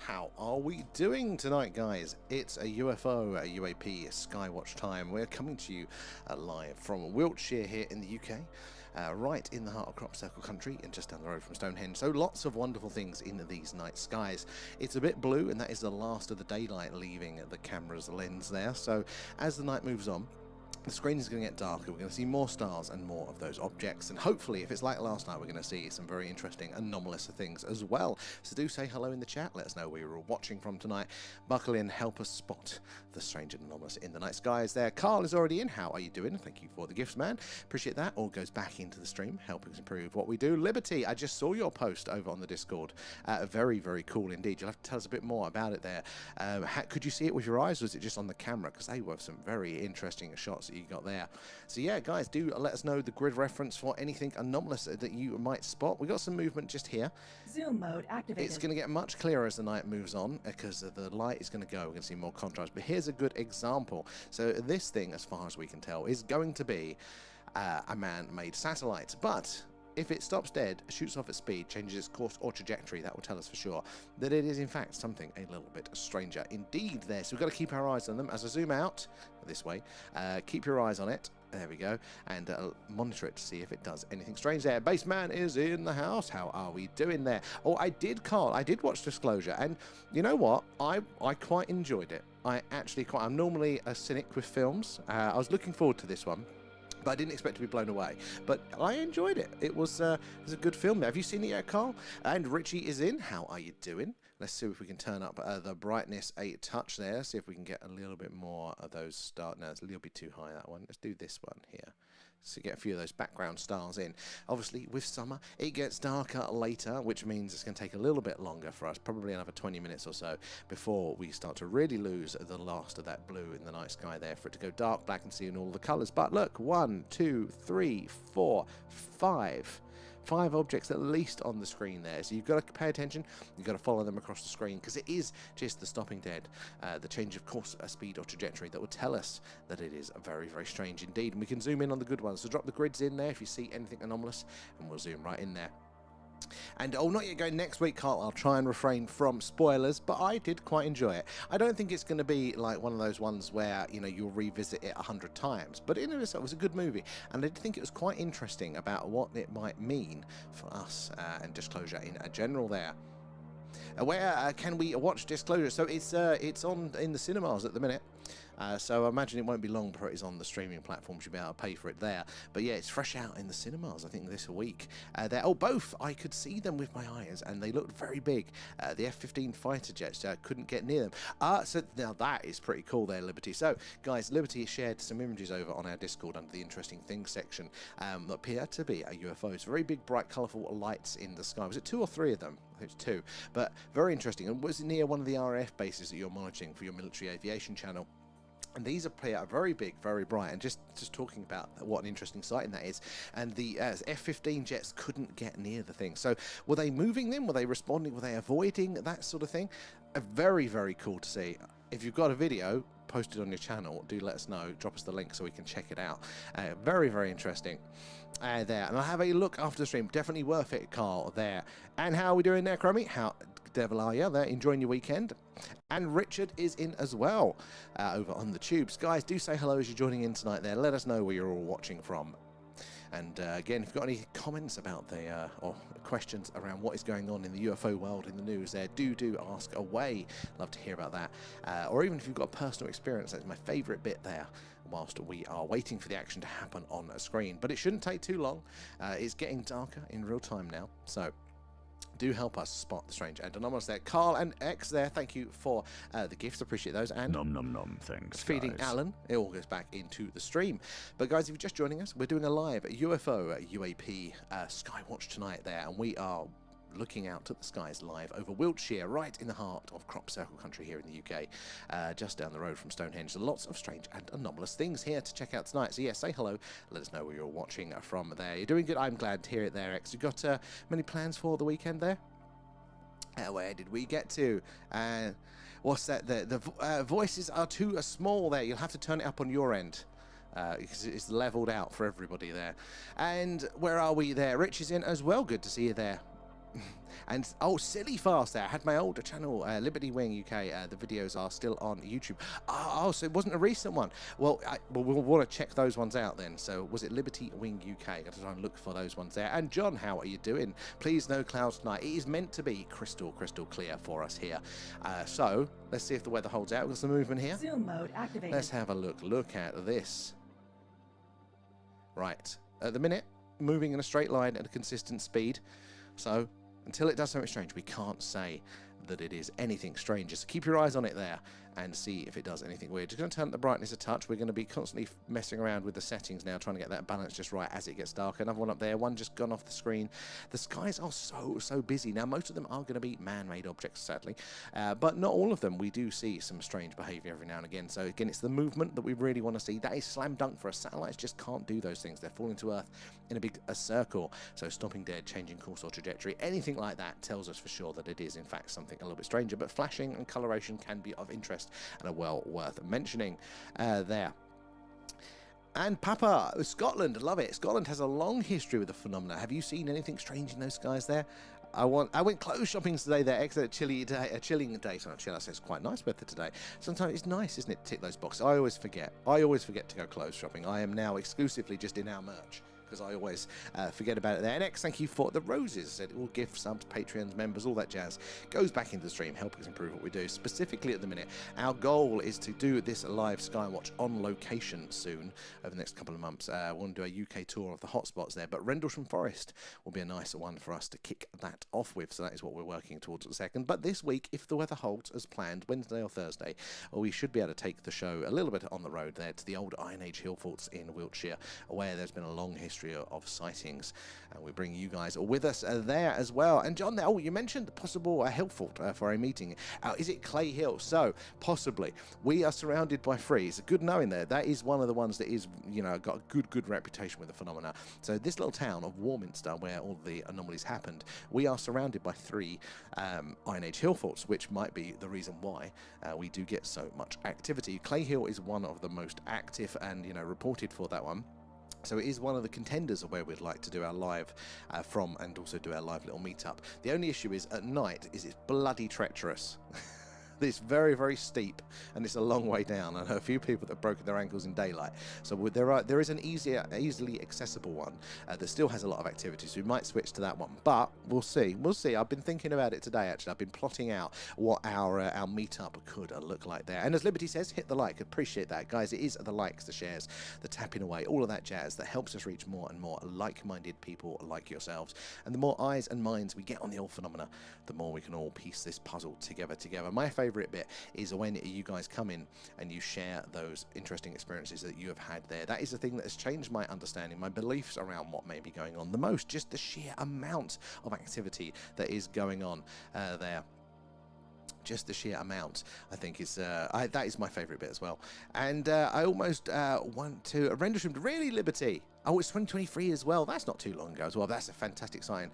How are we doing tonight, guys? It's a UFO, a UAP, Skywatch time. We're coming to you live from Wiltshire here in the UK, right in the heart of Crop Circle country and just down the road from Stonehenge. So lots of wonderful things in these night skies. It's a bit blue, and that is the last of the daylight leaving the camera's lens there. So as the night moves on, the screen is going to get darker. We're going to see more stars and more of those objects, and hopefully, if it's like last night, we're going to see some very interesting anomalous things as well. So do say hello in the chat, let us know where you're all watching from tonight. Buckle in, help us spot the strange and anomalous in the night skies there. Carl is already in. How are you doing? Thank you for the gifts, man. Appreciate that. All goes back into the stream, helping us improve what we do. Liberty, I just saw your post over on the Discord. Very, very cool indeed. You'll have to tell us a bit more about it there. Could you see it with your eyes, or was it just on the camera? Because they were some very interesting shots that you got there. So yeah, guys, do let us know the grid reference for anything anomalous that you might spot. We got some movement just here. Zoom mode activated. It's going to get much clearer as the night moves on because the light is going to go. We're going to see more contrast. But here's a good example. So this thing, as far as we can tell, is going to be a man-made satellite. But if it stops dead, shoots off at speed, changes its course or trajectory, that will tell us for sure that it is in fact something a little bit stranger indeed there. So we've got to keep our eyes on them. As I zoom out this way, keep your eyes on it. There we go. And monitor it to see if it does anything strange there. Baseman is in the house. How are we doing there? Oh, Carl, I did watch Disclosure, and you know what? I quite enjoyed it. I'm normally a cynic with films. I was looking forward to this one, but I didn't expect to be blown away. But I enjoyed it. It was a good film there. Have you seen it yet, Carl? And Richie is in. How are you doing? Let's see if we can turn up the brightness a touch there. See if we can get a little bit more of those stars. No, it's a little bit too high, that one. Let's do this one here. So get a few of those background stars in. Obviously, with summer, it gets darker later, which means it's going to take a little bit longer for us, probably another 20 minutes or so, before we start to really lose the last of that blue in the night sky there, for it to go dark black and see in all the colours. But look, 1, 2, 3, 4, 5 objects at least on the screen there. So you've got to pay attention, you've got to follow them across the screen, because it is just the stopping dead, the change of course, speed or trajectory that will tell us that it is very, very strange indeed. And we can zoom in on the good ones. So drop the grids in there if you see anything anomalous, and we'll zoom right in there. And not yet going next week, Carl. I'll try and refrain from spoilers, but I did quite enjoy it. I don't think it's going to be like one of those ones where, you know, you'll revisit it 100 times, but in itself, it was a good movie, and I did think it was quite interesting about what it might mean for us and Disclosure in general there. Where can we watch Disclosure? So it's on in the cinemas at the minute. So I imagine it won't be long before it is on the streaming platforms. You'll be able to pay for it there. But yeah, it's fresh out in the cinemas, I think, this week. Both. I could see them with my eyes, and they looked very big. The F-15 fighter jets, couldn't get near them. So now that is pretty cool there, Liberty. So, guys, Liberty has shared some images over on our Discord under the Interesting Things section that appear to be UFOs. Very big, bright, colourful lights in the sky. Was it 2 or 3 of them? I think it's 2. But very interesting. And was it near one of the RAF bases that you're monitoring for your military aviation channel? And these are very big, very bright, and just talking about what an interesting sighting that is. And the F-15 jets couldn't get near the thing. So were they moving them? Were they responding? Were they avoiding? That sort of thing. Very, very cool to see. If you've got a video posted on your channel, do let us know. Drop us the link so we can check it out. Very, very interesting there. And I'll have a look after the stream. Definitely worth it, Carl, there. And how are we doing there, Crummy? How devil are you there? Enjoying your weekend? And Richard is in as well over on the tubes. Guys, do say hello as you're joining in tonight there. Let us know where you're all watching from. And again, if you've got any comments about the or questions around what is going on in the UFO world in the news there, do ask away. Love to hear about that. Or even if you've got a personal experience, that's my favourite bit there, whilst we are waiting for the action to happen on a screen. But it shouldn't take too long. It's getting darker in real time now, so do help us spot the strange and anomalous there. Carl and X there, thank you for the gifts. Appreciate those. And nom nom nom, thanks, feeding guys. Alan. It all goes back into the stream. But guys, if you're just joining us, we're doing a live UFO UAP Skywatch tonight there, and we are looking out at the skies live over Wiltshire, right in the heart of Crop Circle country here in the UK, just down the road from Stonehenge. So lots of strange and anomalous things here to check out tonight. So yeah, say hello, let us know where you're watching from there. You're doing good. I'm glad to hear it there, X. You got many plans for the weekend there? Where did we get to? What's that? The voices are too small there. You'll have to turn it up on your end. Because it's leveled out for everybody there. And where are we there? Rich is in as well. Good to see you there. And oh, silly fast there. I had my older channel, Liberty Wing UK. The videos are still on YouTube. Oh, so it wasn't a recent one. Well, we'll want to check those ones out then. So was it Liberty Wing UK? Got to try and look for those ones there. And John, how are you doing? Please, no clouds tonight. It is meant to be crystal clear for us here. So let's see if the weather holds out. Got some movement here. Zoom mode activated. Let's have a look. Look at this. Right. At the minute, moving in a straight line at a consistent speed. So until it does something strange, we can't say that it is anything strange. Just keep your eyes on it there and see if it does anything weird. Just going to turn up the brightness a touch. We're going to be constantly messing around with the settings now, trying to get that balance just right as it gets darker. Another one up there, one just gone off the screen. The skies are so busy. Now, most of them are going to be man-made objects, sadly, but not all of them. We do see some strange behavior every now and again. So again, it's the movement that we really want to see. That is slam dunk for us. Satellites just can't do those things. They're falling to Earth in a circle. So stopping dead, changing course or trajectory, anything like that tells us for sure that it is in fact something a little bit stranger. But flashing and coloration can be of interest and are well worth mentioning there. And Papa, Scotland, love it. Scotland has a long history with the phenomena. Have you seen anything strange in those skies there? I went clothes shopping today there. Excellent chilling day. So actually, it's quite nice weather today. Sometimes it's nice, isn't it, to tick those boxes. I always forget to go clothes shopping. I am now exclusively just in our merch, because I always forget about it there. And X, thank you for the roses. Said all gift subs, Patreons, members, all that jazz goes back into the stream, helping us improve what we do. Specifically at the minute, our goal is to do this live Skywatch on location soon over the next couple of months. We want to do a UK tour of the hotspots there, but Rendlesham Forest will be a nicer one for us to kick that off with. So that is what we're working towards at the second. But this week, if the weather holds as planned, Wednesday or Thursday, we should be able to take the show a little bit on the road there to the old Iron Age hill forts in Wiltshire, where there's been a long history of sightings, and we bring you guys with us there as well. And John, oh, you mentioned the possible hill fort for a meeting. Is it Clay Hill? So possibly. We are surrounded by three. It's good knowing there. That is one of the ones that is, got a good reputation with the phenomena. So this little town of Warminster, where all the anomalies happened, we are surrounded by three Iron Age hill forts, which might be the reason why we do get so much activity. Clay Hill is one of the most active and reported for that one. So it is one of the contenders of where we'd like to do our live from, and also do our live little meetup. The only issue is at night it's bloody treacherous. It's very steep, and it's a long way down. I know a few people that have broken their ankles in daylight. So there is an easily accessible one that still has a lot of activity, so we might switch to that one. But we'll see. I've been thinking about it today, actually. I've been plotting out what our meetup could look like there. And as Liberty says, hit the like. Appreciate that, guys. It is the likes, the shares, the tapping away, all of that jazz that helps us reach more and more like-minded people like yourselves. And the more eyes and minds we get on the old phenomena, the more we can all piece this puzzle together. My favourite bit is when you guys come in and you share those interesting experiences that you have had there. That is the thing that has changed my understanding, my beliefs around what may be going on the most. Just the sheer amount of activity that is going on there. Just the sheer amount, I think, is that is my favourite bit as well. And I almost want to Rendlesham, really, Liberty. Oh, it's 2023 as well. That's not too long ago as well. That's a fantastic sign.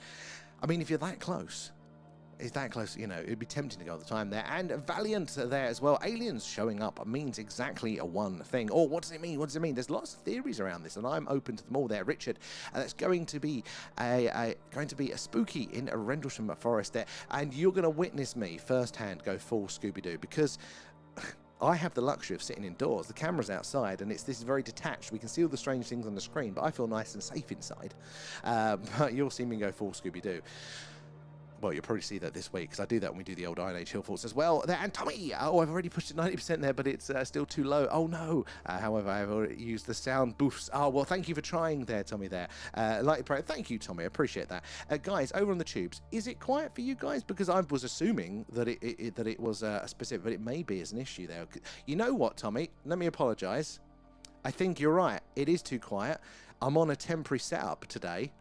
I mean, if you're that close, it's that close, it'd be tempting to go all the time there. And Valiant there as well. Aliens showing up means exactly one thing. Or what does it mean? What does it mean? There's lots of theories around this, and I'm open to them all there. Richard, that's going to be a spooky in a Rendlesham Forest there, and you're going to witness me firsthand go full Scooby-Doo, because I have the luxury of sitting indoors. The camera's outside, and this is very detached. We can see all the strange things on the screen, but I feel nice and safe inside. But you'll see me go full Scooby-Doo. Well, you'll probably see that this week, because I do that when we do the old Iron Age hill forts as well. There, and Tommy, oh, I've already pushed it 90% there, but it's still too low. Oh no! However, I've already used the sound boosts. Oh well, thank you for trying there, Tommy. There, thank you, Tommy. I appreciate that. Guys, over on the tubes, is it quiet for you guys? Because I was assuming that it was a specific, but it may be as an issue there. You know what, Tommy? Let me apologise. I think you're right. It is too quiet. I'm on a temporary setup today.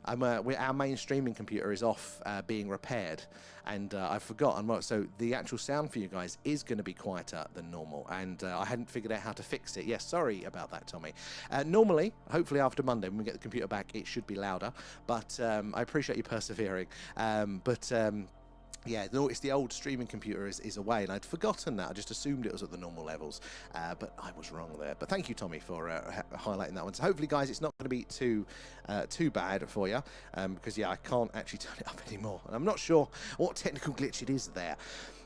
Our main streaming computer is off being repaired, and I've forgotten what. So the actual sound for you guys is going to be quieter than normal, and I hadn't figured out how to fix it. Yes, sorry about that, Tommy. Normally, hopefully after Monday when we get the computer back, it should be louder. But I appreciate you persevering. Yeah, no, it's the old streaming computer is away, and I'd forgotten that. I just assumed it was at the normal levels, but I was wrong there. But thank you, Tommy, for highlighting that one. So hopefully, guys, it's not going to be too bad for you, because yeah, I can't actually turn it up anymore, and I'm not sure what technical glitch it is there.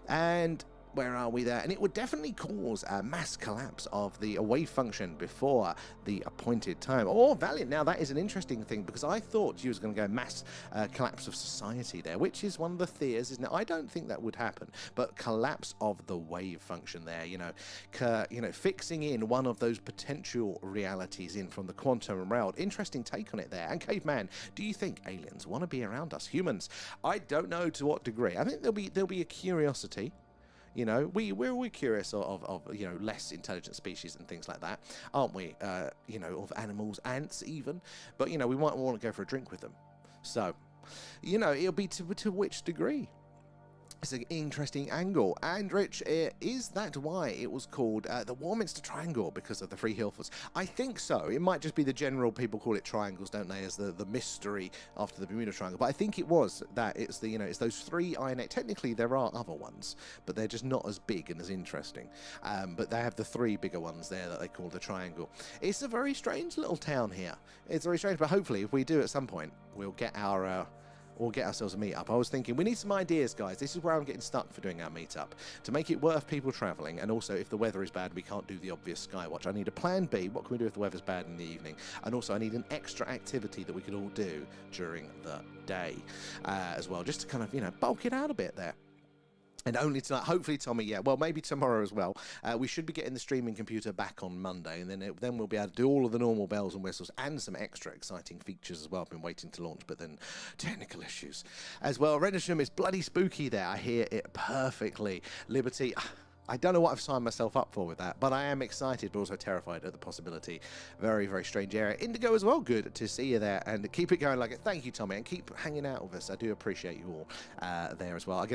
And where are we there? And it would definitely cause a mass collapse of the wave function before the appointed time. Oh, Valiant, now that is an interesting thing, because I thought you was going to go mass collapse of society there, which is one of the fears, isn't it? I don't think that would happen, but collapse of the wave function there, you know, fixing in one of those potential realities in from the quantum realm. Interesting take on it there. And Caveman, do you think aliens want to be around us humans? I don't know to what degree. I think there'll be a curiosity. You know, we're curious of you know, less intelligent species and things like that, aren't we? You know, of animals, ants even. But you know, we might want to go for a drink with them. So, you know, it'll be to which degree. It's an interesting angle. And Rich, is that why it was called the Warminster Triangle, because of the three Hilfords? I think so. It might just be the general, people call it triangles, don't they, as the mystery after the Bermuda Triangle. But I think it was that it's the, you know, it's those three iron. Technically, there are other ones, but they're just not as big and as interesting. But they have the three bigger ones there that they call the triangle. It's a very strange little town here. It's very strange, but hopefully, if we do at some point, we'll get our. Or get ourselves a meetup. I was thinking we need some ideas, guys. This is where I'm getting stuck for doing our meetup, to make it worth people traveling. And also, if the weather is bad, we can't do the obvious skywatch. I need a plan B. What can we do if the weather's bad in the evening? And also, I need an extra activity that we could all do during the day as well, just to kind of, you know, bulk it out a bit there. And only tonight, hopefully, Tommy, yeah, well, maybe tomorrow as well. We should be getting the streaming computer back on Monday, and then we'll be able to do all of the normal bells and whistles and some extra exciting features as well. I've been waiting to launch, but then technical issues as well. Rendlesham is bloody spooky there. I hear it perfectly. Liberty. I don't know what I've signed myself up for with that, but I am excited, but also terrified at the possibility. Very, very strange area. Indigo as well, good to see you there, and keep it going like it. Thank you, Tommy, and keep hanging out with us. I do appreciate you all there as well.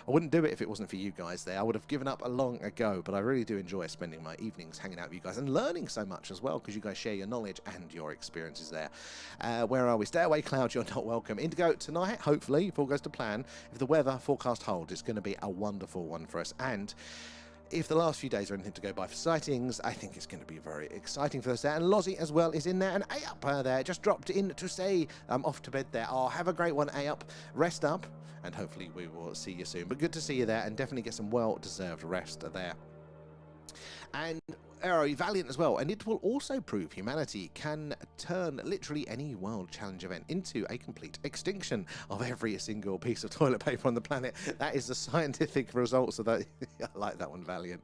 I wouldn't do it if it wasn't for you guys there. I would have given up long ago, but I really do enjoy spending my evenings hanging out with you guys and learning so much as well, because you guys share your knowledge and your experiences there. Where are we? Stay away, Cloud. You're not welcome. Indigo, tonight, hopefully, if all goes to plan, if the weather forecast holds, it's going to be a wonderful one for us. And if the last few days are anything to go by for sightings, I think it's going to be very exciting for us there. And Lozzie as well is in there. And Ayup there just dropped in to say I'm off to bed there. Oh, have a great one, Ayup. Rest up, and hopefully we will see you soon. But good to see you there, and definitely get some well-deserved rest there. And Arrow, Valiant as well, and it will also prove humanity can turn literally any world challenge event into a complete extinction of every single piece of toilet paper on the planet. That is the scientific results of that. I like that one, Valiant.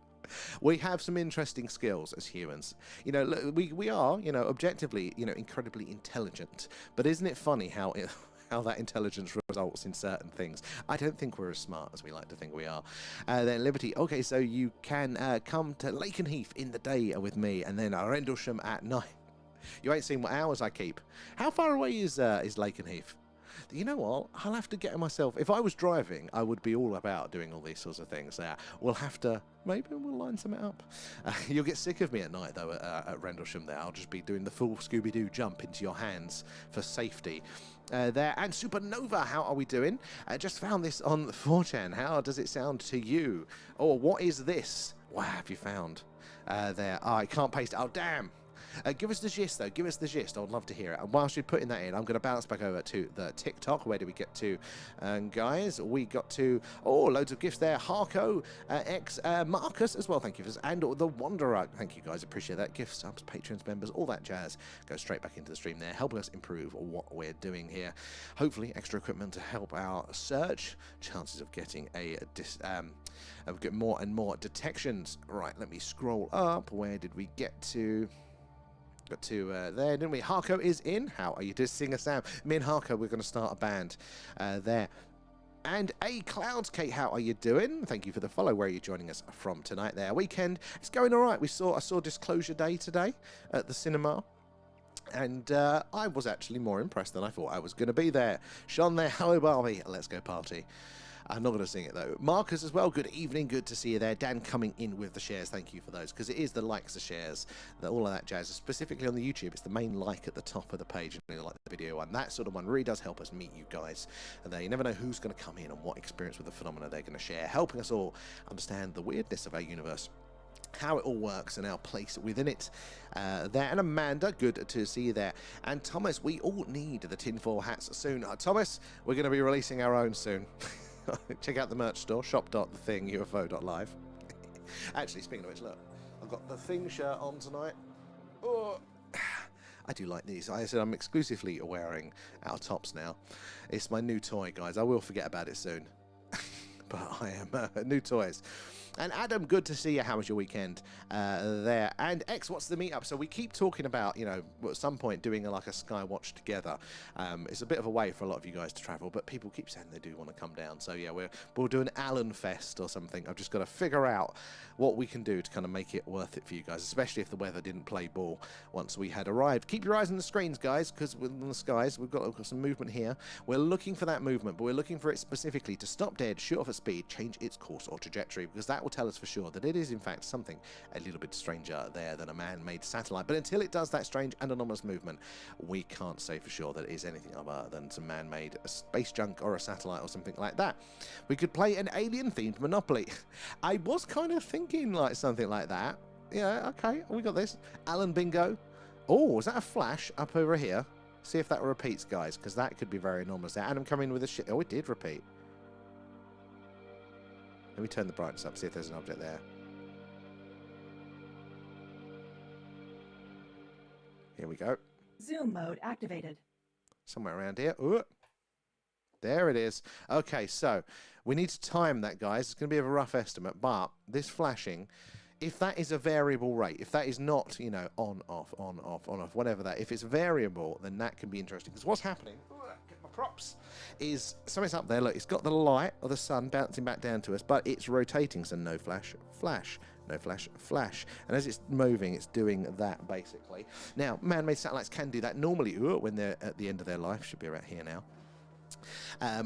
We have some interesting skills as humans. You know, look, we are, you know, objectively, you know, incredibly intelligent. But isn't it funny how that intelligence results in certain things? I don't think we're as smart as we like to think we are. Then Liberty, okay, so you can come to Lakenheath in the day with me, and then Rendlesham at night. You ain't seen what hours I keep. How far away is Lakenheath? You know what? I'll have to get myself. If I was driving, I would be all about doing all these sorts of things there. We'll have to. Maybe we'll line something up. You'll get sick of me at night, though, at Rendlesham there. I'll just be doing the full Scooby-Doo jump into your hands for safety. There. And Supernova, how are we doing? Just found this on 4chan. How does it sound to you? Or what is this? What have you found? There. Oh, I can't paste it. Oh, damn. Give us the gist, though. Give us the gist. I would love to hear it. And whilst you're putting that in, I'm going to bounce back over to the TikTok. Where do we get to? Guys, we got to... Oh, loads of gifts there. Harco, X, Marcus as well. Thank you for this. And the Wanderer. Thank you, guys. Appreciate that. Gifts, subs, patrons, members, all that jazz. Go straight back into the stream there, helping us improve what we're doing here. Hopefully, extra equipment to help our search. Chances of getting of more and more detections. Right, let me scroll up. Where did we get to? Got to there, didn't we? Harco is in. How are you doing, Singer Sam? Me and Harco, we're going to start a band there. And Clouds, Kate, how are you doing? Thank you for the follow. Where are you joining us from tonight there? Weekend, it's going all right. I saw Disclosure Day today at the cinema. And I was actually more impressed than I thought I was going to be there. Sean there, hello Barbie, let's go party. I'm not going to sing it though. Marcus as well, good evening, good to see you there. Dan coming in with the shares, thank you for those, because it is the likes, the shares, all of that jazz, specifically on the YouTube. It's the main like at the top of the page, and like the video one. That sort of one really does help us meet you guys. And there, you never know who's going to come in and what experience with the phenomena they're going to share, helping us all understand the weirdness of our universe, how it all works and our place within it. There, and Amanda, good to see you there. And Thomas, we all need the tinfoil hats soon. Thomas, we're going to be releasing our own soon. Check out the merch store, shop.thethingufo.live. Actually, speaking of which, look, I've got the Thing shirt on tonight. Oh, I do like these. I said I'm exclusively wearing our tops now. It's my new toy, guys. I will forget about it soon. But I am new toys. And Adam, good to see you. How was your weekend there? And X, what's the meetup? So we keep talking about, you know, at some point doing like a Skywatch together. It's a bit of a way for a lot of you guys to travel, but people keep saying they do want to come down. So yeah, we'll do an Allen Fest or something. I've just got to figure out what we can do to kind of make it worth it for you guys, especially if the weather didn't play ball once we had arrived. Keep your eyes on the screens, guys, because in the skies we've got some movement here. We're looking for that movement, but we're looking for it specifically to stop dead, shoot off at speed, change its course or trajectory, because that will tell us for sure that it is in fact something a little bit stranger there than a man-made satellite. But until it does that strange and anomalous movement, we can't say for sure that it is anything other than some man-made space junk or a satellite or something like that. We could play an alien-themed Monopoly. I was kind of thinking like something like that. Yeah, okay, we got this. Alan Bingo. Oh, is that a flash up over here? See if that repeats, guys, because that could be very anomalous there. Adam come in with a shit. Oh, it did repeat. Let me turn the brightness up, see if there's an object there. Here we go. Zoom mode activated. Somewhere around here. Ooh. There it is. Okay, so we need to time that, guys. It's going to be a rough estimate, but this flashing, if that is a variable rate, if that is not, you know, on, off, on, off, on, off, whatever that, if it's variable, then that can be interesting. Because what's happening, get my props, is something's up there. Look, it's got the light of the sun bouncing back down to us, but it's rotating, so no flash, flash, no flash, flash. And as it's moving, it's doing that, basically. Now, man-made satellites can do that normally when they're at the end of their life. Should be around here now.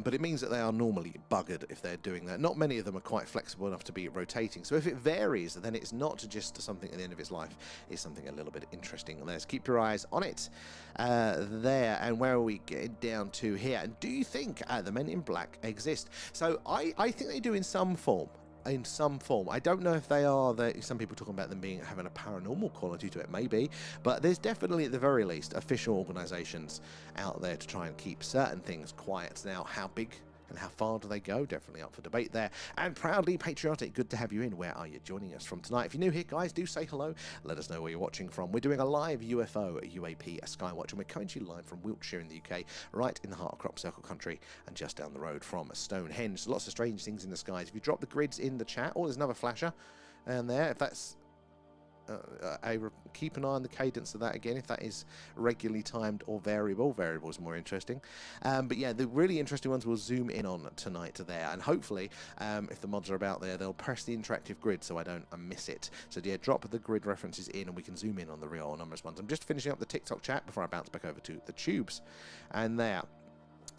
But it means that they are normally buggered if they're doing that. Not many of them are quite flexible enough to be rotating. So if it varies, then it's not just something at the end of its life. It's something a little bit interesting. Let's keep your eyes on it there. And where are we getting down to here? And do you think the Men in Black exist? So I think they do in some form. In some form. I don't know if they are, some people talking about them having a paranormal quality to it, maybe, but there's definitely at the very least official organizations out there to try and keep certain things quiet. Now, how big and how far do they go? Definitely up for debate there. And proudly patriotic, good to have you in. Where are you joining us from tonight? If you're new here, guys, do say hello. Let us know where you're watching from. We're doing a live UFO UAP Skywatch, and we're coming to you live from Wiltshire in the UK, right in the heart of Crop Circle country, and just down the road from Stonehenge. Lots of strange things in the skies. If you drop the grids in the chat, oh, there's another flasher, and there, if that's keep an eye on the cadence of that again, if that is regularly timed or variable. Variable is more interesting. But yeah, the really interesting ones we'll zoom in on tonight there, and hopefully if the mods are about there, they'll press the interactive grid so I don't miss it. So yeah, drop the grid references in and we can zoom in on the real numerous ones. I'm just finishing up the TikTok chat before I bounce back over to the tubes. And there.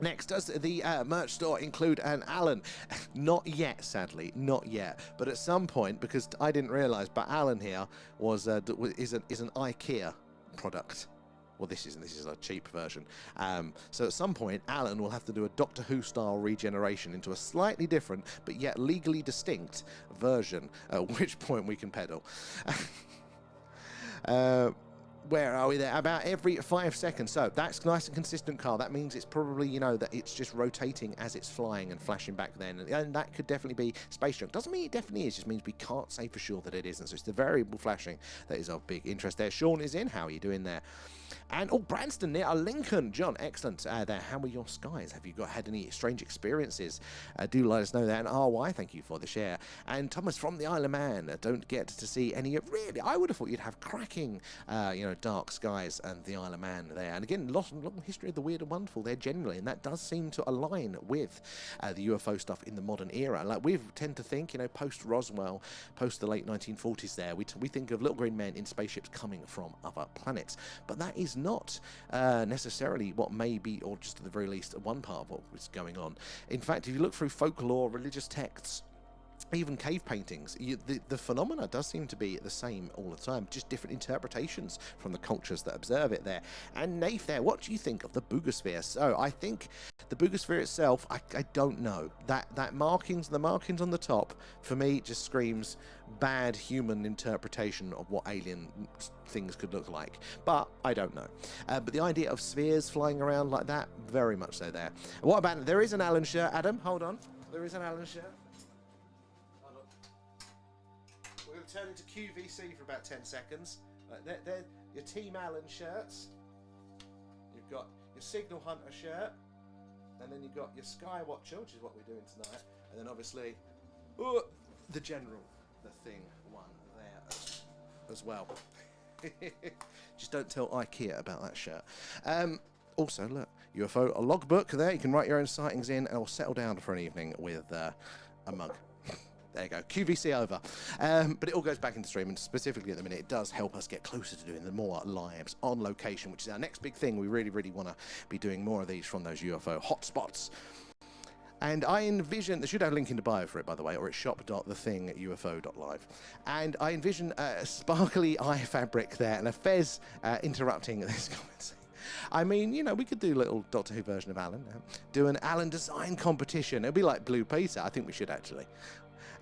Next, does the merch store include an Allen? Not yet, sadly, not yet. But at some point, because I didn't realise, but Allen here is an IKEA product. Well, this is a cheap version. So at some point, Allen will have to do a Doctor Who style regeneration into a slightly different, but yet legally distinct version. At which point we can pedal. Where are we there? About every 5 seconds. So that's nice and consistent, Carl. That means it's probably, you know, that it's just rotating as it's flying and flashing back then. And that could definitely be space junk. Doesn't mean it definitely is. Just means we can't say for sure that it isn't. So it's the variable flashing that is of big interest there. Sean is in. How are you doing there? And, oh, Branston near Lincoln. John, excellent there. How were your skies? Have you had any strange experiences? Do let us know that. And RY, thank you for the share. And Thomas from the Isle of Man. Don't get to see any of, really, I would have thought you'd have cracking, you know, dark skies and the Isle of Man there. And again, long history of the weird and wonderful there generally. And that does seem to align with the UFO stuff in the modern era. Like we tend to think, you know, post-Roswell, post the late 1940s there, we think of little green men in spaceships coming from other planets. But that is not necessarily what may be, or just at the very least, one part of what was going on. In fact, if you look through folklore, religious texts, even cave paintings, the phenomena does seem to be the same all the time, just different interpretations from the cultures that observe it there. And Nath there, what do you think of the boogosphere? So I think the boogosphere itself, I don't know. The markings on the top, for me, just screams bad human interpretation of what alien things could look like. But I don't know. But the idea of spheres flying around like that, very much so there. What about, there is an Alan shirt, Adam, hold on. There is an Alan shirt. We're going to turn into QVC for about 10 seconds. They're your Team Allen shirts. You've got your Signal Hunter shirt. And then you've got your Skywatcher, which is what we're doing tonight. And then obviously, the General, the thing one there as well. Just don't tell IKEA about that shirt. Also, look, UFO, a logbook there. You can write your own sightings in, and I'll settle down for an evening with a mug. There you go, QVC over. But it all goes back into stream, and specifically at the minute, it does help us get closer to doing the more lives on location, which is our next big thing. We really, really want to be doing more of these from those UFO hotspots. And I envision, they should have a link in the bio for it, by the way, or it's shop.thethingufo.live. And I envision a sparkly eye fabric there, and a fez interrupting this comment. I mean, you know, we could do a little Doctor Who version of Alan. Do an Alan design competition. It'll be like Blue Peter. I think we should, actually.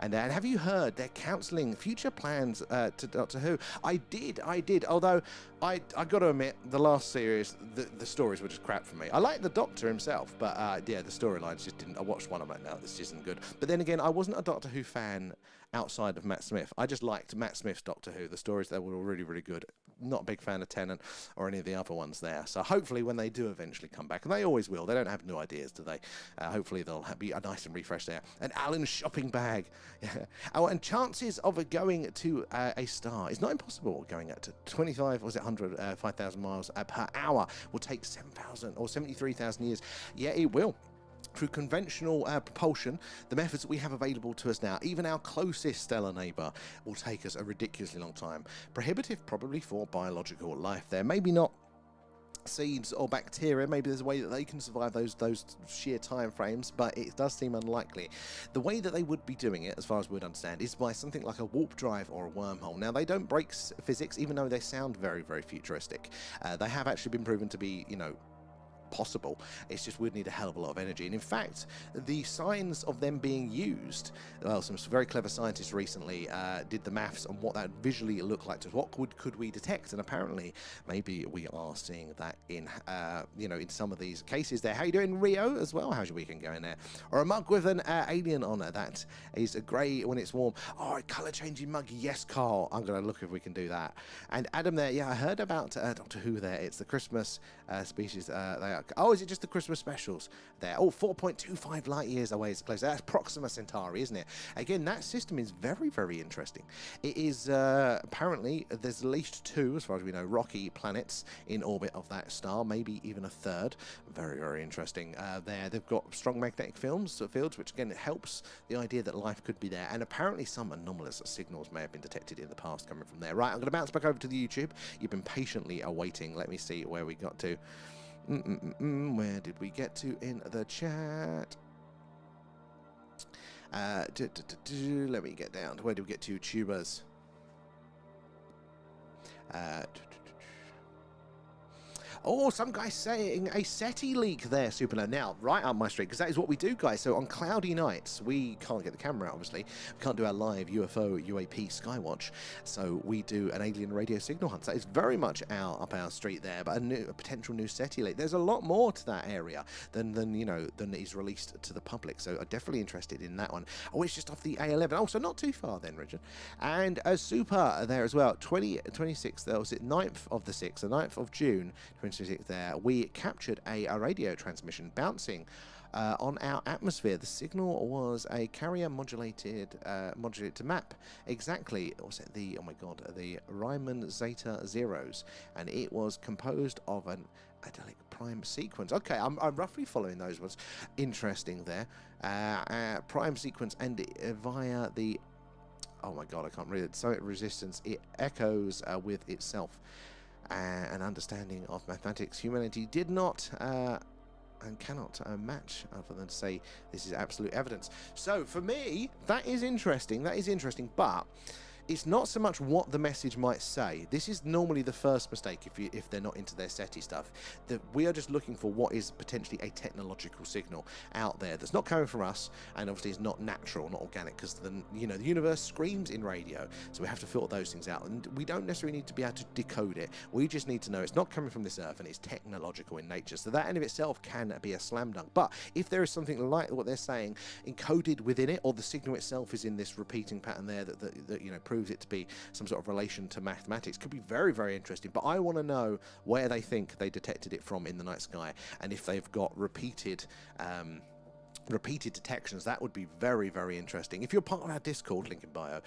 And have you heard they're counselling future plans to Doctor Who? I did. Although I got to admit, the last series, the stories were just crap for me. I like the Doctor himself, but yeah, the storylines just didn't. I watched one of them. No, this isn't good. But then again, I wasn't a Doctor Who fan outside of Matt Smith. I just liked Matt Smith's Doctor Who. The stories there were really, really good. Not a big fan of Tennant or any of the other ones there. So hopefully when they do eventually come back, and they always will, they don't have new ideas, do they? Hopefully they'll be a nice and refreshed there. An Alan shopping bag. Oh, and chances of it going to a star. It's not impossible going at 25, was it 100, 5,000 miles per hour. Will take 7,000 or 73,000 years. Yeah, it will. Through conventional propulsion, the methods that we have available to us now, even our closest stellar neighbour, will take us a ridiculously long time. Prohibitive probably for biological life there. Maybe not seeds or bacteria. Maybe there's a way that they can survive those sheer time frames, but it does seem unlikely. The way that they would be doing it, as far as we would understand, is by something like a warp drive or a wormhole. Now, they don't break physics, even though they sound very, very futuristic. They have actually been proven to be, you know, possible. It's just we'd need a hell of a lot of energy. And in fact, the signs of them being used, well, some very clever scientists recently did the maths on what that visually looked like to us. What could we detect? And apparently maybe we are seeing that in you know, in some of these cases there. How you doing, Rio, as well? How's your weekend going there? Or a mug with an alien on it that is a grey when it's warm. Oh, a colour changing mug. Yes, Carl, I'm gonna look if we can do that. And Adam there, yeah, I heard about Doctor Who there. It's the Christmas species. They are. Oh, is it just the Christmas specials there? Oh, 4.25 light years away is close. That's Proxima Centauri, isn't it? Again, that system is very, very interesting. It is apparently there's at least 2, as far as we know, rocky planets in orbit of that star, maybe even a 3rd. Very, very interesting. There, they've got strong magnetic fields, which again helps the idea that life could be there. And apparently some anomalous signals may have been detected in the past coming from there. Right, I'm going to bounce back over to the YouTube. You've been patiently awaiting. Let me see where we got to. Where did we get to in the chat? Let me get down. Where did we get to? Tubers. Oh, some guy saying a SETI leak there, Superno. Now, right up my street, because that is what we do, guys. So on cloudy nights, we can't get the camera out, obviously. We can't do our live UFO, UAP Skywatch. So we do an alien radio signal hunt. That is very much up our street there, but a potential new SETI leak. There's a lot more to that area than is released to the public. So I'm definitely interested in that one. Oh, it's just off the A11. Oh, so not too far then, Richard. And a super there as well. 26th, there was it 9th of the 6th, the 9th of June, 26th there, we captured a radio transmission bouncing on our atmosphere. The signal was a carrier modulated to map exactly, was it the, oh my god, the Riemann Zeta Zeros, and it was composed of an idyllic prime sequence. Okay, I'm roughly following those ones. Interesting there. Prime sequence, and via the, oh my god, I can't read it. So resistance, it echoes with itself. an understanding of mathematics humanity did not and cannot match, other than to say this is absolute evidence. So for me, that is interesting. That is interesting, but it's not so much what the message might say. This is normally the first mistake if they're not into their SETI stuff. That we are just looking for what is potentially a technological signal out there that's not coming from us, and obviously is not natural, not organic, because the universe screams in radio. So we have to filter those things out, and we don't necessarily need to be able to decode it. We just need to know it's not coming from this earth and it's technological in nature. So that in of itself can be a slam dunk. But if there is something like what they're saying encoded within it, or the signal itself is in this repeating pattern there that proves it to be some sort of relation to mathematics, could be very, very interesting. But I want to know where they think they detected it from in the night sky, and if they've got repeated detections. That would be very, very interesting. If you're part of our Discord, link in bio,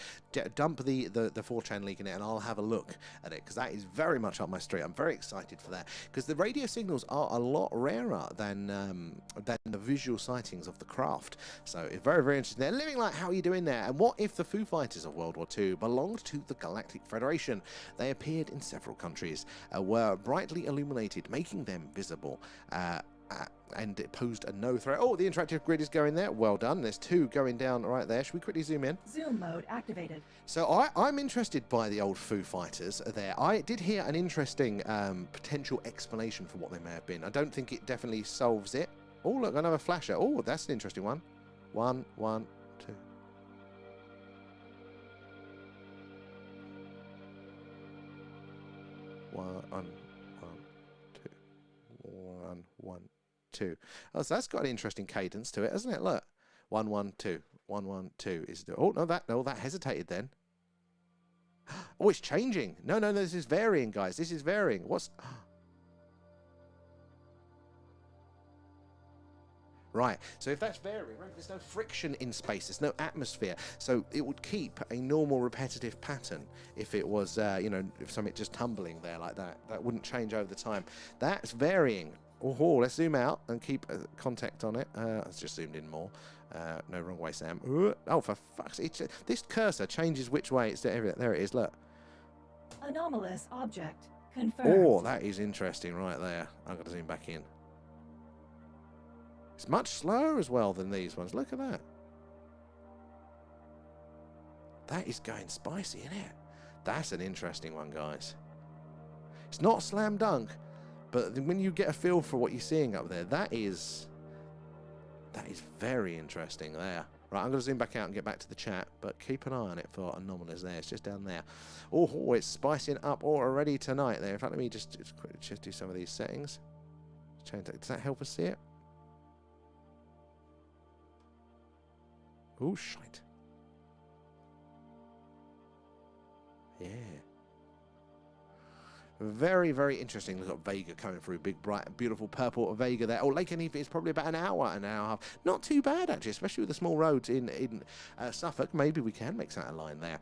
dump the 4chan link in it and I'll have a look at it, because that is very much up my street. I'm very excited for that, because the radio signals are a lot rarer than the visual sightings of the craft. So it's very, very interesting. They're living like, how are you doing there? And what if the Foo Fighters of World War II belonged to the Galactic Federation? They appeared in several countries, were brightly illuminated, making them visible. And it posed a no threat. Oh, the interactive grid is going there. Well done. There's two going down right there. Should we quickly zoom in? Zoom mode activated. So I'm interested by the old Foo Fighters there. I did hear an interesting potential explanation for what they may have been. I don't think it definitely solves it. Oh, look, another flasher. Oh, that's an interesting one. 1, 1, 2. One, 1, 2. 1, 1, 2. Oh, so that's got an interesting cadence to it, hasn't it? Look, 1, 1, 2, 1, 1, 2. Is the, oh no, that hesitated then. Oh, it's changing. No, this is varying, guys. This is varying. What's right? So if that's varying, remember, there's no friction in space. There's no atmosphere, so it would keep a normal repetitive pattern. If it was, if something just tumbling there like that, that wouldn't change over the time. That's varying. Oh, let's zoom out and keep contact on it. Let's just zoomed in more. No, wrong way, Sam. Oh, for fuck's sake. This cursor changes which way it's there. There it is, look. Anomalous object confirmed. Oh, that is interesting right there. I'm going to zoom back in. It's much slower as well than these ones. Look at that. That is going spicy, isn't it? That's an interesting one, guys. It's not slam dunk, but when you get a feel for what you're seeing up there, that is very interesting there. Right, I'm going to zoom back out and get back to the chat, but keep an eye on it for anomalies there. It's just down there. Oh, it's spicing up already tonight there. In fact, let me just quickly do some of these settings. Change that. Does that help us see it? Oh, shite. Yeah. Very, very interesting. Look at Vega coming through. Big, bright, beautiful purple Vega there. Oh, Lake Annecy is probably about an hour and a half. Not too bad, actually, especially with the small roads in Suffolk. Maybe we can make that a line there.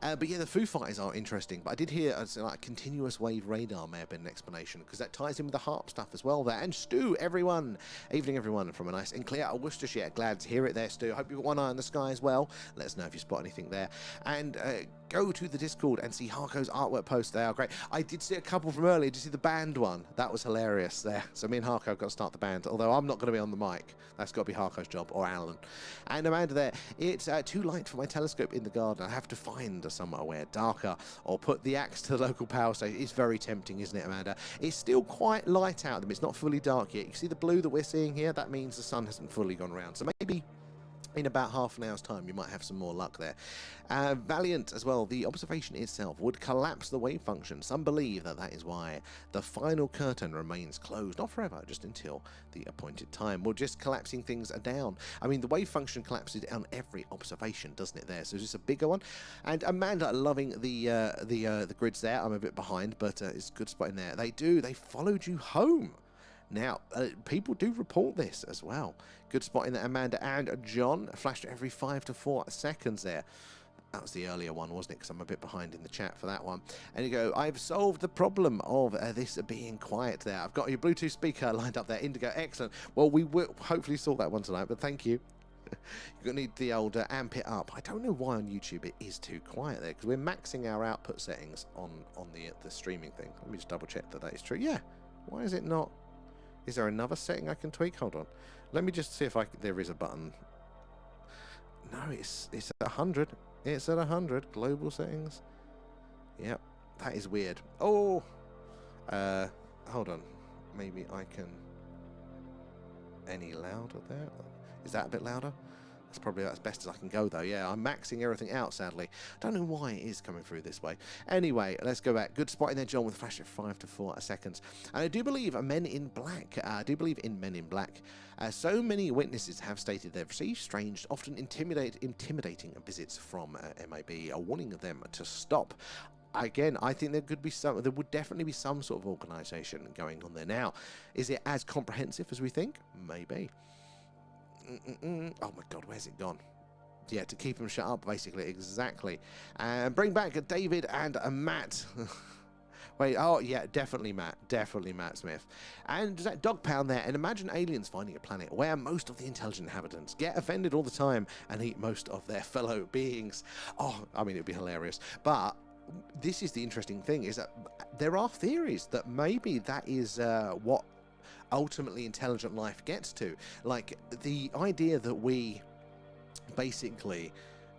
But yeah, the Foo Fighters are interesting. But I did hear like continuous wave radar may have been an explanation, because that ties in with the HARP stuff as well there. And Stu, everyone, evening everyone from a nice and clear Worcestershire. Glad to hear it there, Stu. Hope you've got one eye on the sky as well. Let us know if you spot anything there. And go to the Discord and see Harko's artwork posts. They are great. I did see a couple from earlier. Did you see the band one? That was hilarious there. So me and Harko got to start the band, although I'm not going to be on the mic. That's got to be Harko's job, or Alan. And Amanda there. It's too light for my telescope in the garden. I have to find somewhere where darker, or put the axe to the local power station. It's very tempting, isn't it, Amanda? It's still quite light out of them. It's not fully dark yet. You see the blue that we're seeing here? That means the sun hasn't fully gone round. So maybe in about half an hour's time, you might have some more luck there. Valiant as well. The observation itself would collapse the wave function. Some believe that that is why the final curtain remains closed, not forever, just until the appointed time. We're just collapsing things down. I mean, the wave function collapses on every observation, doesn't it? There, so is this a bigger one? And Amanda loving the grids there. I'm a bit behind, but it's a good spot in there. They followed you home. Now, people do report this as well. Good spot in there, Amanda and John. Flashed every 5 to 4 seconds there. That was the earlier one, wasn't it? Because I'm a bit behind in the chat for that one. And you go, I've solved the problem of this being quiet there. I've got your Bluetooth speaker lined up there. Indigo, excellent. Well, we will hopefully sort that one tonight, but thank you. You're going to need the old amp it up. I don't know why on YouTube it is too quiet there, because we're maxing our output settings on the streaming thing. Let me just double check that is true. Yeah. Why is it not? Is there another setting I can tweak? Hold on. Let me just see if there is a button. No, it's at 100. It's at 100. Global settings. Yep. That is weird. Oh! Hold on. Maybe I can... Any louder there? Is that a bit louder? That's probably as best as I can go, though. Yeah, I'm maxing everything out, sadly. Don't know why it is coming through this way. Anyway, let's go back. Good spotting there, John, with a flash at 5 to 4 seconds. And I do believe Men in Black. I do believe in Men in Black. So many witnesses have stated they've received strange, often intimidating visits from MIB, warning them to stop. Again, I think there would definitely be some sort of organisation going on there. Now, is it as comprehensive as we think? Maybe. Oh my god, where's it gone? Yeah, to keep them shut up, basically. Exactly. And bring back David and Matt. Wait, oh yeah, definitely Matt. Definitely Matt Smith. And that dog pound there, and imagine aliens finding a planet where most of the intelligent inhabitants get offended all the time and eat most of their fellow beings. Oh, I mean, it'd be hilarious. But this is the interesting thing, is that there are theories that maybe that is what ultimately intelligent life gets to. Like, the idea that we basically,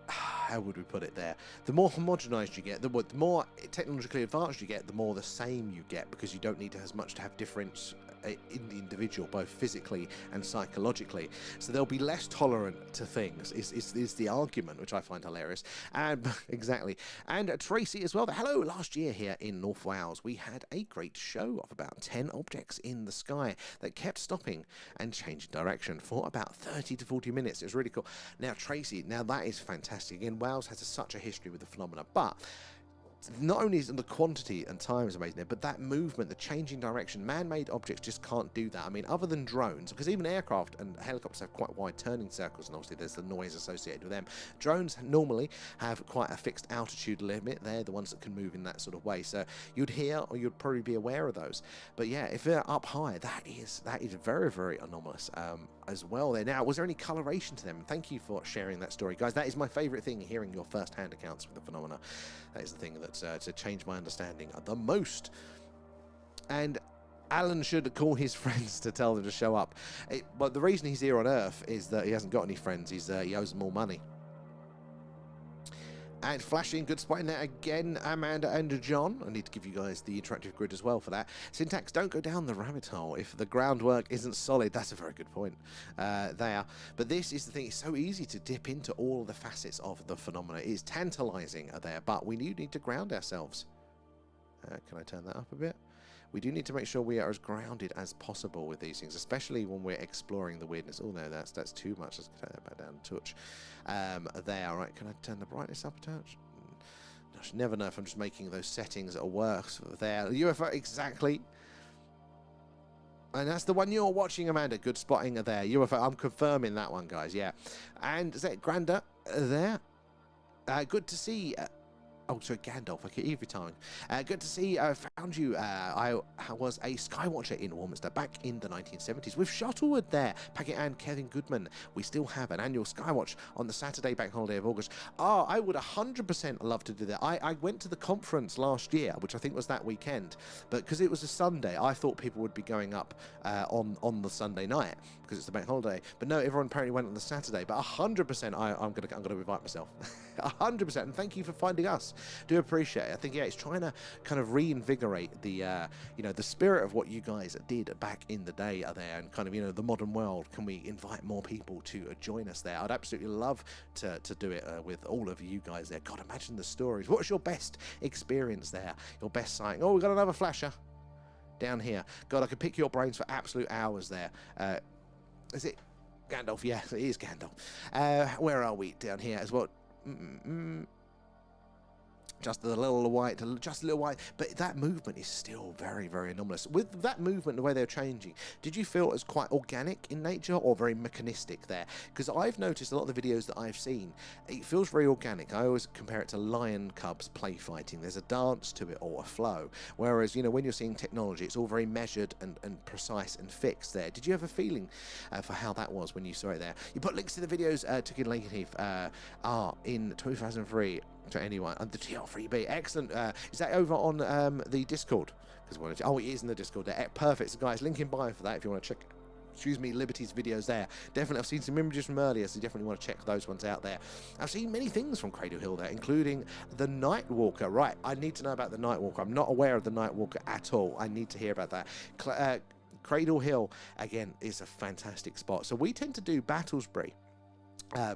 how would we put it there, the more homogenized you get, the more technologically advanced you get, the more the same you get, because you don't need as much to have difference in the individual, both physically and psychologically. So they'll be less tolerant to things, is the argument, which I find hilarious. And exactly. And Tracy as well. Hello. Last year here in North Wales, we had a great show of about 10 objects in the sky that kept stopping and changing direction for about 30 to 40 minutes. It was really cool. Now, Tracy, now that is fantastic. Again, Wales has such a history with the phenomena, but not only is the quantity and time is amazing there, but that movement, the changing direction, man-made objects just can't do that. I mean, other than drones, because even aircraft and helicopters have quite wide turning circles, and obviously there's the noise associated with them. Drones normally have quite a fixed altitude limit. They're the ones that can move in that sort of way. So you'd hear, or you'd probably be aware of those. But yeah, if they're up high, that is very, very anomalous as well there. Now, was there any coloration to them? Thank you for sharing that story, guys. That is my favourite thing, hearing your first-hand accounts with the phenomena. That is the thing that's to change my understanding the most. And Alan should call his friends to tell them to show up. But the reason he's here on Earth is that he hasn't got any friends. He owes them more money. And flashing, good spotting there again, Amanda and John. I need to give you guys the interactive grid as well for that. Syntax, don't go down the rabbit hole if the groundwork isn't solid. That's a very good point there. But this is the thing, it's so easy to dip into all the facets of the phenomena. It is tantalizing there, but we do need to ground ourselves. Can I turn that up a bit? We do need to make sure we are as grounded as possible with these things, especially when we're exploring the weirdness. Oh no, that's too much. Let's turn that back down a touch. There, right? Can I turn the brightness up a touch? I should never know if I'm just making those settings work there. The UFO, exactly. And that's the one you're watching, Amanda. Good spotting there. UFO, I'm confirming that one, guys. Yeah. And is that Granda there? Good to see. Oh, sorry, Gandalf. I keep every time. Good to see. Found you. I was a skywatcher in Warminster back in the 1970s with Shuttlewood there. Packet and Kevin Goodman. We still have an annual skywatch on the Saturday bank holiday of August. Oh, I would 100% love to do that. I went to the conference last year, which I think was that weekend, but because it was a Sunday, I thought people would be going up on the Sunday night because it's the bank holiday. But no, everyone apparently went on the Saturday. But 100%, I'm gonna invite myself. 100%. And thank you for finding us. Do appreciate it. I think, yeah, it's trying to kind of reinvigorate the the spirit of what you guys did back in the day there, and kind of the modern world. Can we invite more people to join us there? I'd absolutely love to do it with all of you guys there. God, imagine the stories. What's your best experience there? Your best sighting? Oh, we've got another flasher down here. God, I could pick your brains for absolute hours there. Is it Gandalf? Yes, it is Gandalf. Where are we? Down here as well. just a little white, but that movement is still very, very anomalous. With that movement, the way they're changing, did you feel it was quite organic in nature or very mechanistic there? Because I've noticed a lot of the videos that I've seen, it feels very organic. I always compare it to lion cubs play fighting. There's a dance to it or a flow, whereas, you know, when you're seeing technology, it's all very measured and precise and fixed there. Did you have a feeling for how that was when you saw it there? You put links to the videos took in Lakenheath in 2003 to anyone, and the TL3B. Excellent. Is that over on the Discord? Oh, it is in the Discord there. Perfect. So guys, link in bio for that if you want to check, excuse me, Liberty's videos there. Definitely, I've seen some images from earlier, so you definitely want to check those ones out there. I've seen many things from Cradle Hill there, including the Nightwalker. Right, I need to know about the Nightwalker. I'm not aware of the Nightwalker at all. I need to hear about that. Cradle Hill, again, is a fantastic spot. So we tend to do Battlesbury.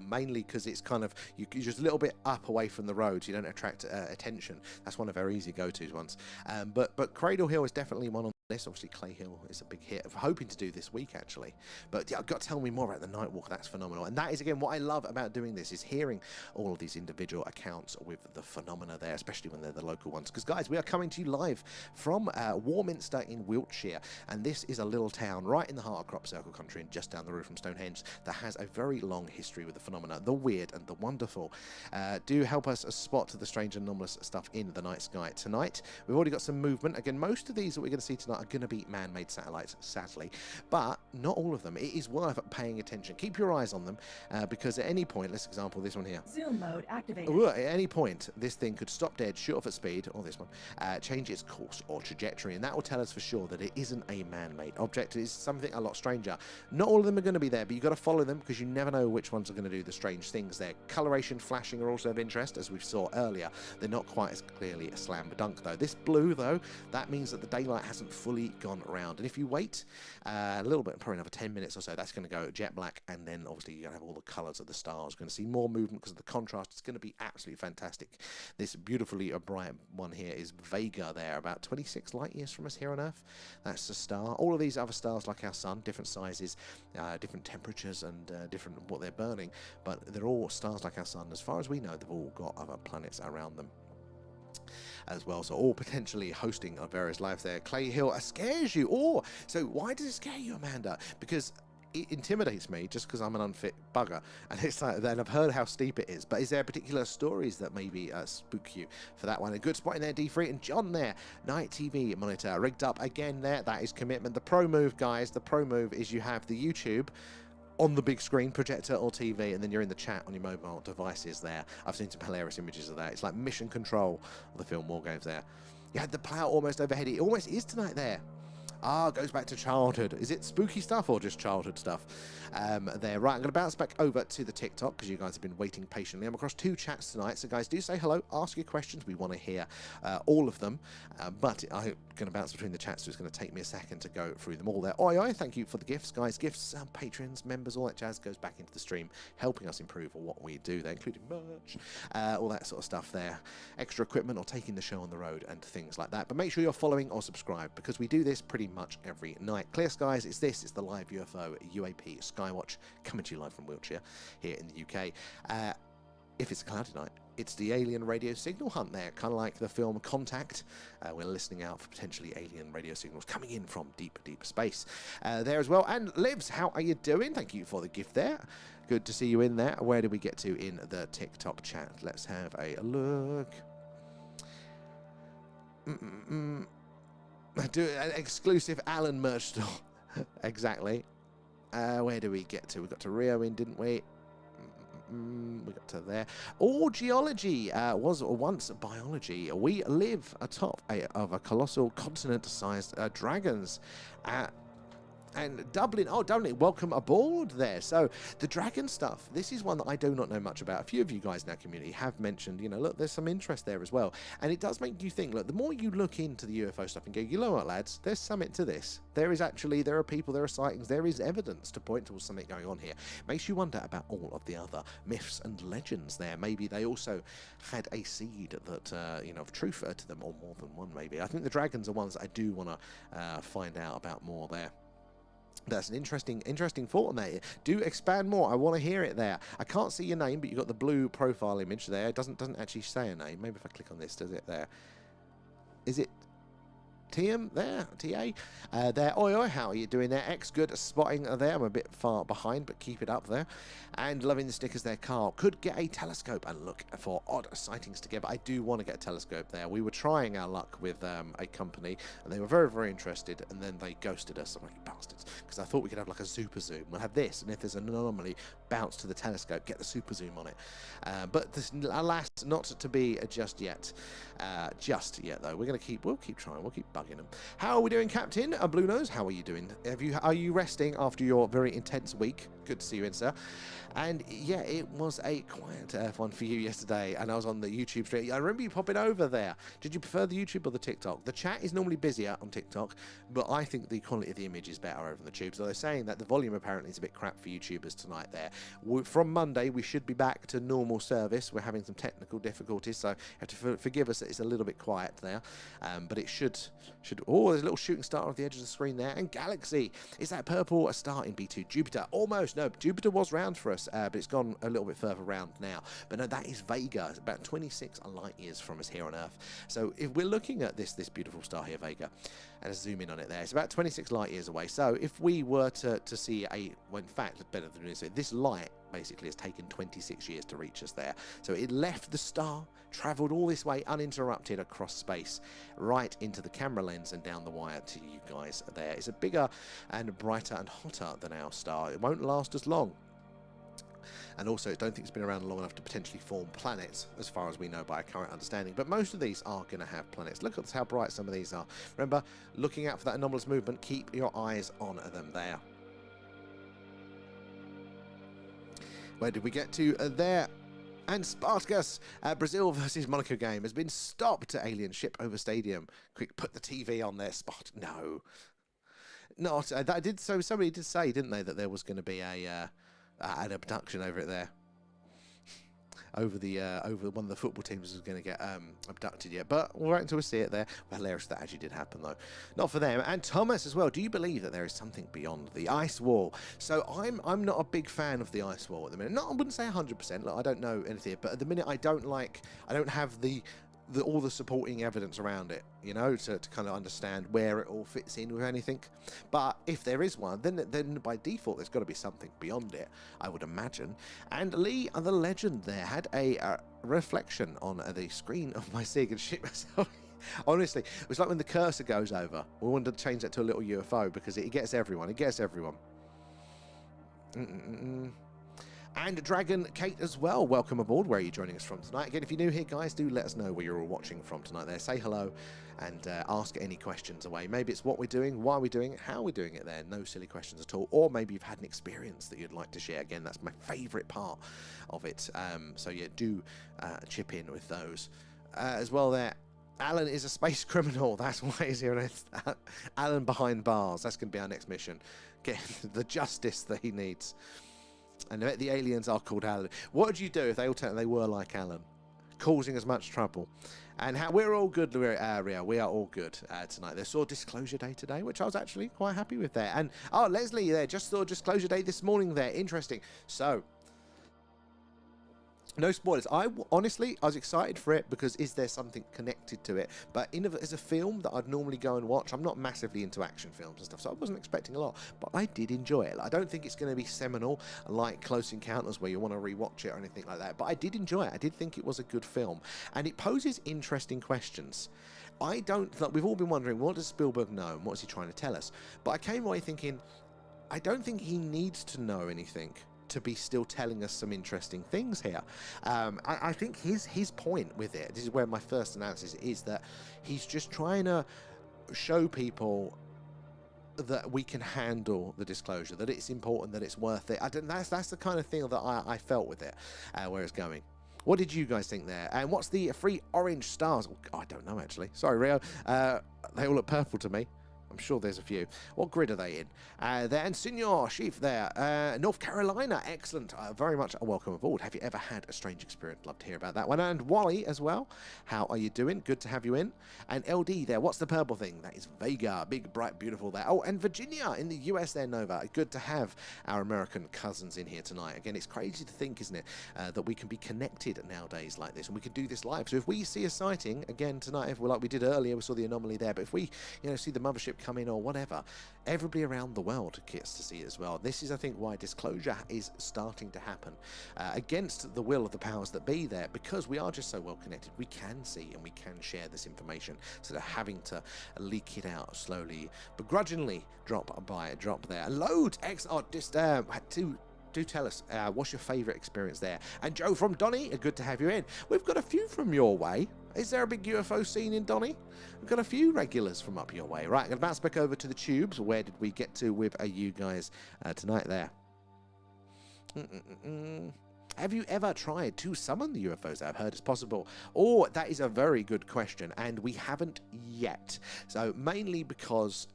Mainly because it's kind of, you're just a little bit up away from the roads, you don't attract attention. That's one of our easy go-tos ones. But Cradle Hill is definitely one on this. Obviously Clay Hill is a big hit. I'm hoping to do this week actually, but yeah, I've got to tell me more about the Nightwalker. That's phenomenal, and that is again what I love about doing this, is hearing all of these individual accounts with the phenomena there, especially when they're the local ones. Because guys, we are coming to you live from Warminster in Wiltshire, and this is a little town right in the heart of Crop Circle country and just down the road from Stonehenge that has a very long history with the phenomena, the weird and the wonderful. Do help us spot the strange and anomalous stuff in the night sky tonight. We've already got some movement. Again, most of these that we're going to see tonight are going to be man-made satellites, sadly, but not all of them. It is worth paying attention. Keep your eyes on them, because at any point, let's example this one here. Zoom mode activated. Ooh, at any point, this thing could stop dead, shoot off at speed, or this one, change its course or trajectory, and that will tell us for sure that it isn't a man-made object. It is something a lot stranger. Not all of them are going to be there, but you've got to follow them because you never know which ones are going to do the strange things there. Coloration, flashing are also of interest, as we saw earlier. They're not quite as clearly a slam dunk, though. This blue, though, that means that the daylight hasn't fully gone around. And if you wait a little bit, probably another 10 minutes or so, that's going to go jet black, and then obviously you're going to have all the colours of the stars. You're going to see more movement because of the contrast. It's going to be absolutely fantastic. This beautifully bright one here is Vega there, about 26 light years from us here on Earth. That's a star. All of these other stars, like our sun, different sizes, different temperatures, and different what they're burning, but they're all stars like our sun. As far as we know, they've all got other planets around them as well, so all potentially hosting various lives there. Clay Hill scares you. Oh, so why does it scare you, Amanda? Because it intimidates me just because I'm an unfit bugger, and it's like, then I've heard how steep it is. But is there particular stories that maybe spook you for that one? A good spot in there, D3 and John there. Night TV monitor rigged up again there. That is commitment. The pro move, guys, the pro move is you have the YouTube on the big screen, projector or TV, and then you're in the chat on your mobile devices there. I've seen some hilarious images of that. It's like Mission Control of the film War Games there. You had the plow almost overhead. It almost is tonight there. Ah, goes back to childhood. Is it spooky stuff or just childhood stuff? There. Right, I'm going to bounce back over to the TikTok because you guys have been waiting patiently. I'm across 2 chats tonight, so guys, do say hello, ask your questions. We want to hear all of them, but I'm going to bounce between the chats, so it's going to take me a second to go through them all there. Oi, thank you for the gifts, guys. Gifts, patrons, members, all that jazz goes back into the stream, helping us improve what we do there, including merch, all that sort of stuff there. Extra equipment or taking the show on the road and things like that. But make sure you're following or subscribed because we do this pretty much every night. Clear skies, it's the live UFO UAP Skywatch coming to you live from Wiltshire here in the UK. If it's a cloudy night, it's the alien radio signal hunt there, kind of like the film Contact. We're listening out for potentially alien radio signals coming in from deep, deep space there as well. And Livs, how are you doing? Thank you for the gift there. Good to see you in there. Where did we get to in the TikTok chat? Let's have a look. Do an exclusive Alan merch store. Exactly. Where do we get to? We got to Rio in, didn't we? We got to there. All geology was once biology. We live atop of a colossal continent-sized dragons. And Dublin, Dublin, welcome aboard there. So the dragon stuff, this is one that I do not know much about. A few of you guys in our community have mentioned, you know, look, there's some interest there as well. And it does make you think, look, the more you look into the UFO stuff and go, you know what, lads, there's something to this. There are people, there are sightings, there is evidence to point towards something going on here. Makes you wonder about all of the other myths and legends there. Maybe they also had a seed that, you know, of truth to them, or more than one maybe. I think the dragons are ones that I do want to find out about more there. That's an interesting thought on there. Do expand more. I want to hear it there. I can't see your name, but you've got the blue profile image there. It doesn't actually say a name. Maybe if I click on this, does it there? Is it TM there? TA? There. Oi, oi, how are you doing there? X, good spotting there. I'm a bit far behind, but keep it up there. And loving the stickers there, Carl. Could get a telescope and look for odd sightings together. I do want to get a telescope there. We were trying our luck with a company, and they were very, very interested, and then they ghosted us. I'm like, bastards. Because I thought we could have like a super zoom. We'll have this, and if there's an anomaly, bounce to the telescope, get the super zoom on it. But this, alas, not to be just yet. Though. We'll keep trying. We'll keep bugging them. How are we doing, Captain? Blue Nose, how are you doing? Are you resting after your very intense week? Good to see you in, sir. And yeah, it was a quiet one for you yesterday, and I was on the YouTube stream. I remember you popping over there. Did you prefer the YouTube or the TikTok? The chat is normally busier on TikTok, but I think the quality of the image is better over the tube. So they're saying that the volume apparently is a bit crap for YouTubers tonight there. From Monday, we should be back to normal service. We're having some technical difficulties, so you have to forgive us that it's a little bit quiet there. But it should. Oh, there's a little shooting star on the edge of the screen there. And Galaxy. Is that purple a star in B2? Jupiter. Almost. No, Jupiter was round for us, but it's gone a little bit further round now. But no, that is Vega. It's about 26 light years from us here on Earth. So if we're looking at this beautiful star here, Vega, and let's zoom in on it there, it's about 26 light years away. So if we were to see well, in fact, better than this light basically has taken 26 years to reach us there. So it left the star, travelled all this way uninterrupted across space, right into the camera lens and down the wire to you guys there. It's a bigger and brighter and hotter than our star. It won't last as long. And also, I don't think it's been around long enough to potentially form planets, as far as we know by our current understanding. But most of these are going to have planets. Look at how bright some of these are. Remember, looking out for that anomalous movement, keep your eyes on them there. Where did we get to there? And Spartacus, Brazil versus Monaco game has been stopped. Alien ship over stadium. Quick, put the TV on there, Spot. No. Not. That did. So somebody did say, didn't they, that there was going to be an abduction over it there. Over one of the football teams was going to get abducted yet, but we'll wait until we see it there. Well, hilarious that actually did happen though. Not for them. And Thomas as well. Do you believe that there is something beyond the ice wall? So I'm not a big fan of the ice wall at the minute. No, I wouldn't say 100%. Like, I don't know anything, but at the minute I don't have all the supporting evidence around it, you know, to kind of understand where it all fits in with anything. But if there is one, then by default there's got to be something beyond it, I would imagine. And Lee, the legend there, had a reflection on the screen of my Sega ship myself. Honestly, it was like when the cursor goes over. We wanted to change that to a little UFO because it gets everyone. It gets everyone. And Dragon Kate as well, welcome aboard. Where are you joining us from tonight? Again, if you're new here, guys, do let us know where you're all watching from tonight there. Say hello and ask any questions away. Maybe it's what we're doing, why we're doing it, how we're doing it there. No silly questions at all. Or maybe you've had an experience that you'd like to share. Again, that's my favourite part of it. So yeah, do chip in with those. As well there, Alan is a space criminal. That's why he's here. Alan behind bars. That's going to be our next mission. Get the justice that he needs. And the aliens are called Alan. What would you do if they all turned out they were like Alan, causing as much trouble? And we're all good, Ria. We are all good tonight. They saw Disclosure Day today, which I was actually quite happy with there. And Leslie there just saw Disclosure Day this morning there. Interesting. So, no spoilers. Honestly, I was excited for it because is there something connected to it? But as a film that I'd normally go and watch, I'm not massively into action films and stuff, so I wasn't expecting a lot. But I did enjoy it. I don't think it's going to be seminal like Close Encounters where you want to rewatch it or anything like that. But I did enjoy it. I did think it was a good film. And it poses interesting questions. We've all been wondering, what does Spielberg know and what's he trying to tell us? But I came away thinking, I don't think he needs to know anything to be still telling us some interesting things here. I think his point with it, this is where my first analysis is, that he's just trying to show people that we can handle the disclosure, that it's important, that it's worth it. That's the kind of thing that I felt with it, where it's going. What did you guys think there? And what's the free orange stars? Oh, I don't know, actually. Sorry, Rio. They all look purple to me. I'm sure there's a few. What grid are they in? There, and Senor Chief there. North Carolina, excellent. Very much a welcome aboard. Have you ever had a strange experience? Love to hear about that one. And Wally as well. How are you doing? Good to have you in. And LD there. What's the purple thing? That is Vega. Big, bright, beautiful there. Oh, and Virginia in the US there, Nova. Good to have our American cousins in here tonight. Again, it's crazy to think, isn't it, that we can be connected nowadays like this, and we can do this live. So if we see a sighting, again, tonight, if we're like we did earlier, we saw the anomaly there, but if we, see the mothership come in or whatever, everybody around the world gets to see it as well. This is, I think, why disclosure is starting to happen against the will of the powers that be there, because we are just so well connected. We can see and we can share this information instead of having to leak it out slowly, begrudgingly, drop by drop there. Loads! Do tell us, what's your favourite experience there? And Joe from Donny, good to have you in. We've got a few from your way. Is there a big UFO scene in Donny? We've got a few regulars from up your way. Right, I'm going to bounce back over to the tubes. Where did we get to with you guys tonight there? Have you ever tried to summon the UFOs? I've heard it's possible. Oh, that is a very good question, and we haven't yet. So mainly because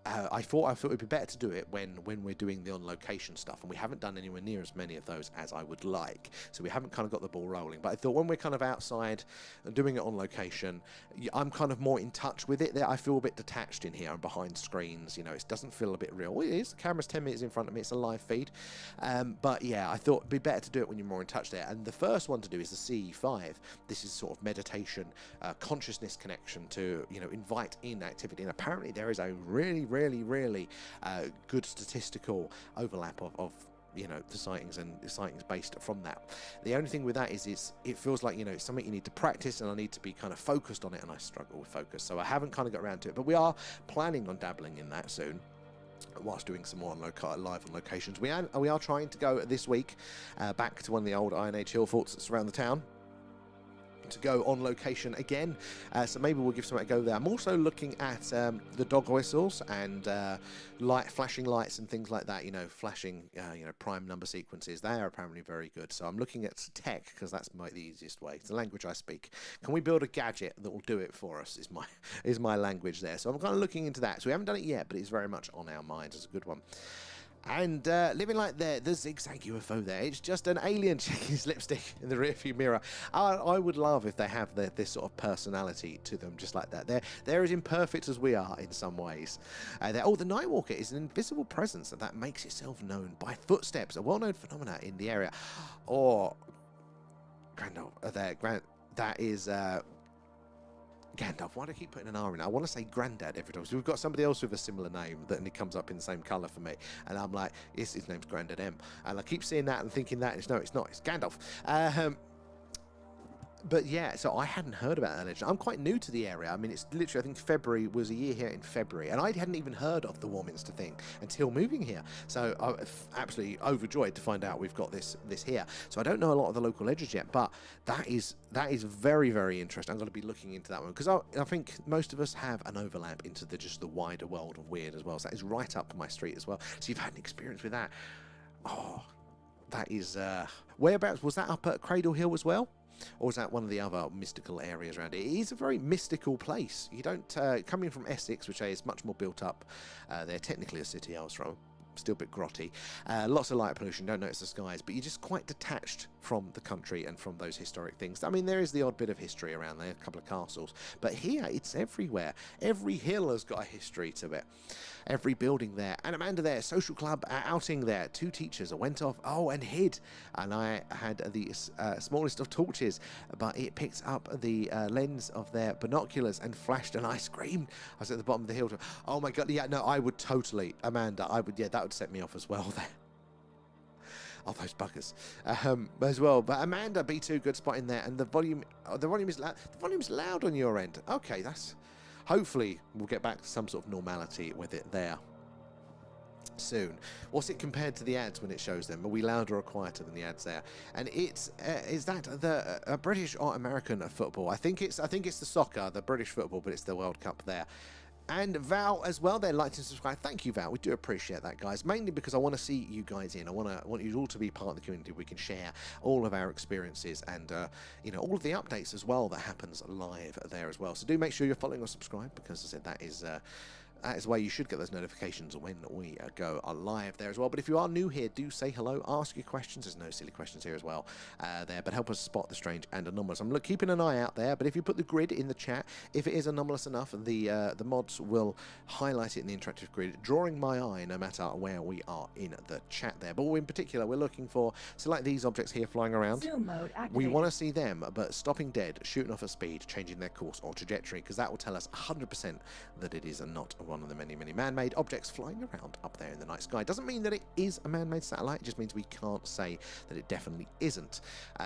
I thought it would be better to do it when we're doing the on-location stuff, and we haven't done anywhere near as many of those as I would like, so we haven't kind of got the ball rolling. But I thought when we're kind of outside and doing it on location, I'm kind of more in touch with it there. I feel a bit detached in here and behind screens, it doesn't feel a bit real. Well, it is, the camera's 10 minutes in front of me, it's a live feed, but yeah, I thought it'd be better to do it when you're more in touch there. And the first one to do is the CE5. This is sort of meditation, consciousness connection to invite in activity, and apparently there is a really good statistical overlap of the sightings and the sightings based from that. The only thing with that is it feels like it's something you need to practice, and I need to be kind of focused on it, and I struggle with focus, so I haven't kind of got around to it. But we are planning on dabbling in that soon, whilst doing some more live on locations. We are trying to go this week back to one of the old Iron Age hill forts that surround the town, to go on location again, so maybe we'll give something a go there. I'm also looking at the dog whistles and flashing lights and things like that, flashing prime number sequences. They are apparently very good, so I'm looking at tech, because that's the easiest way. It's the language I speak. Can we build a gadget that will do it for us is my language there. So I'm kind of looking into that. So we haven't done it yet, but it's very much on our minds. It's a good one. And living like the zigzag UFO there, it's just an alien checking his lipstick in the rearview mirror. I would love if they have this sort of personality to them, just like that. They're as imperfect as we are in some ways. The Nightwalker is an invisible presence that makes itself known by footsteps, a well-known phenomena in the area. Or that is Gandalf. Why do I keep putting an R in it? I want to say Grandad every time. So we've got somebody else with a similar name and it comes up in the same colour for me. And I'm like, his name's Grandad M. And I keep seeing that and thinking that. No, it's not. It's Gandalf. But yeah, so I hadn't heard about that legend. I'm quite new to the area. I mean, it's literally, I think February was a year here in February, and I hadn't even heard of the Warminster thing until moving here. So I'm absolutely overjoyed to find out we've got this here. So I don't know a lot of the local legends yet, but that is very, very interesting. I'm going to be looking into that one, because I think most of us have an overlap into just the wider world of weird as well. So that is right up my street as well. So you've had an experience with that. Oh, that is whereabouts was that? Up at Cradle Hill as well? Or is that one of the other mystical areas around it? It is a very mystical place. You don't, coming from Essex, which is much more built up, they're technically a city I was from, still a bit grotty, lots of light pollution, don't notice the skies, but you're just quite detached from the country and from those historic things. I mean, there is the odd bit of history around there, a couple of castles, but here it's everywhere. Every hill has got a history to it. Every building there. And Amanda there, social club outing there. 2 teachers. I went off, and hid. And I had the smallest of torches, but it picked up the lens of their binoculars and flashed, and I screamed. I was at the bottom of the hill. Oh my God, yeah, no, I would totally, Amanda, that would set me off as well there. Oh, those buggers as well. But Amanda, B2, good spot in there. And the volume is loud. The volume's loud on your end. Okay, that's... Hopefully, we'll get back to some sort of normality with it there soon. What's it compared to the ads when it shows them? Are we louder or quieter than the ads there? And it's is that the British or American football? I think it's the soccer, the British football, but it's the World Cup there. And Val as well, they're like to subscribe. Thank you, Val. We do appreciate that, guys. Mainly because I want to see you guys in. I want you all to be part of the community. We can share all of our experiences and all of the updates as well that happens live there as well. So do make sure you're following or subscribe, because as I said, that is That is where you should get those notifications when we go live there as well. But if you are new here, do say hello, ask your questions. There's no silly questions here as well there, but help us spot the strange and anomalous. I'm keeping an eye out there, but if you put the grid in the chat, if it is anomalous enough, the mods will highlight it in the interactive grid, drawing my eye no matter where we are in the chat there. But in particular, we're looking for, so like these objects here flying around, Zoom mode activated. we want to see them, but stopping dead, shooting off at speed, changing their course or trajectory, because that will tell us 100% that it is not one of the many man-made objects flying around up there in the night sky. Doesn't mean that it is a man-made satellite, it just means we can't say that it definitely isn't.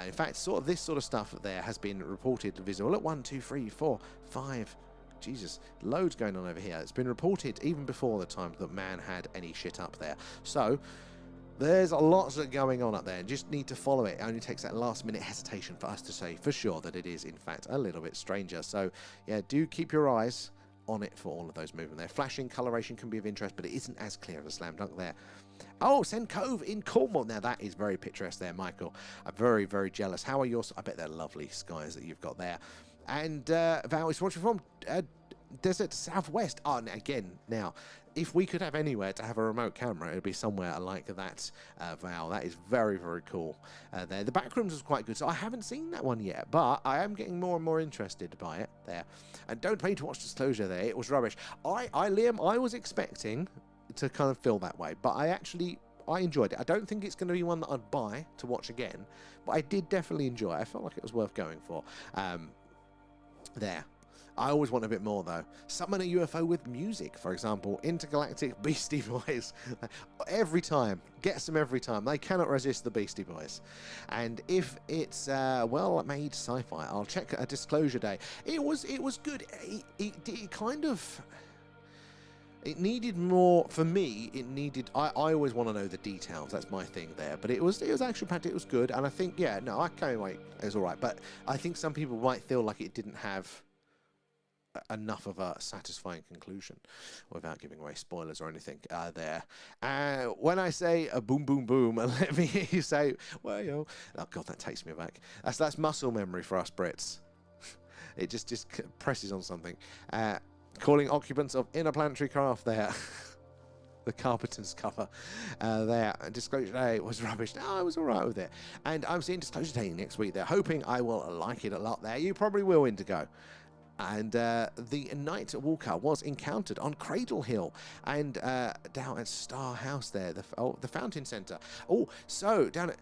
In fact, this sort of stuff there has been reported visible at 1, 2, 3, 4, 5. Jesus, loads going on over here. It's been reported even before the time that man had any shit up there. So there's lots going on up there. Just need to follow it. It only takes that last minute hesitation for us to say for sure that it is in fact a little bit stranger. So yeah, do keep your eyes on it for all of those movement there. Flashing coloration can be of interest, but it isn't as clear as a slam dunk there. Oh, Send Cove in Cornwall. Now that is very picturesque there, Michael. I'm very, very jealous. How are yours? I bet they're lovely skies that you've got there. And Val is watching from Desert Southwest. Oh, and again, now, if we could have anywhere to have a remote camera, it would be somewhere like that, Val. That is very, very cool there. The backrooms was quite good, so I haven't seen that one yet, but I am getting more and more interested by it there. And don't pay to watch Disclosure there. It was rubbish. Liam, I was expecting to kind of feel that way, but I enjoyed it. I don't think it's going to be one that I'd buy to watch again, but I did definitely enjoy it. I felt like it was worth going for. There. I always want a bit more, though. Summon a UFO with music, for example. Intergalactic Beastie Boys. Every time. Gets them every time. They cannot resist the Beastie Boys. And if it's well-made sci-fi, I'll check a Disclosure Day. It was good. It kind of... It needed more, for me, I always want to know the details, that's my thing there, but it was action-packed, it was good, and I think, yeah, no, I can't wait, it was alright, but I think some people might feel like it didn't have enough of a satisfying conclusion, without giving away spoilers or anything there. When I say a boom, boom, boom, and let me hear you say, well, yo, oh god, that takes me back. That's muscle memory for us Brits. It just presses on something. Calling occupants of interplanetary craft there. The Carpenter's cover there. Disclosure Day was rubbish. No, I was alright with it. And I'm seeing Disclosure Day next week there, hoping I will like it a lot there. You probably will, Indigo. And the Night Walker was encountered on Cradle Hill and down at Star House there, the Fountain Centre. Oh, so down at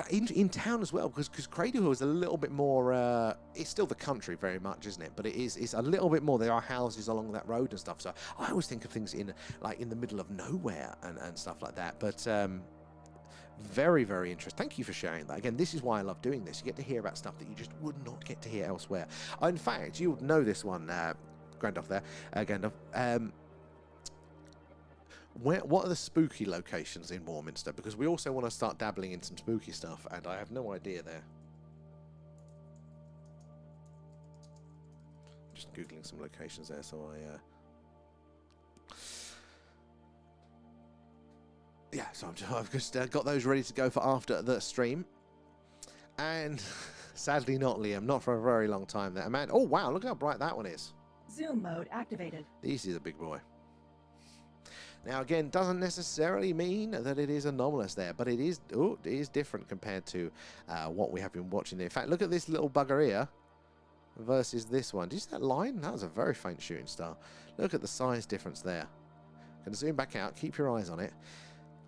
in town as well, because Cradle Hill is a little bit more. It's still the country very much, isn't it? But it's a little bit more. There are houses along that road and stuff. So I always think of things in the middle of nowhere and stuff like that. But very, very interesting. Thank you for sharing that. Again, this is why I love doing this. You get to hear about stuff that you just would not get to hear elsewhere. In fact, you would know this one, Gandalf there. Gandalf. What are the spooky locations in Warminster? Because we also want to start dabbling in some spooky stuff, and I have no idea there. Just Googling some locations there, so yeah, so I've just got those ready to go for after the stream. And sadly not, Liam, not for a very long time there. Man, oh wow, look how bright that one is. Zoom mode activated. This is a big boy. Now again, doesn't necessarily mean that it is anomalous there, but it is different compared to what we have been watching there. In fact, look at this little bugger here versus this one. Do you see that line? That was a very faint shooting star. Look at the size difference there. Gonna zoom back out, keep your eyes on it.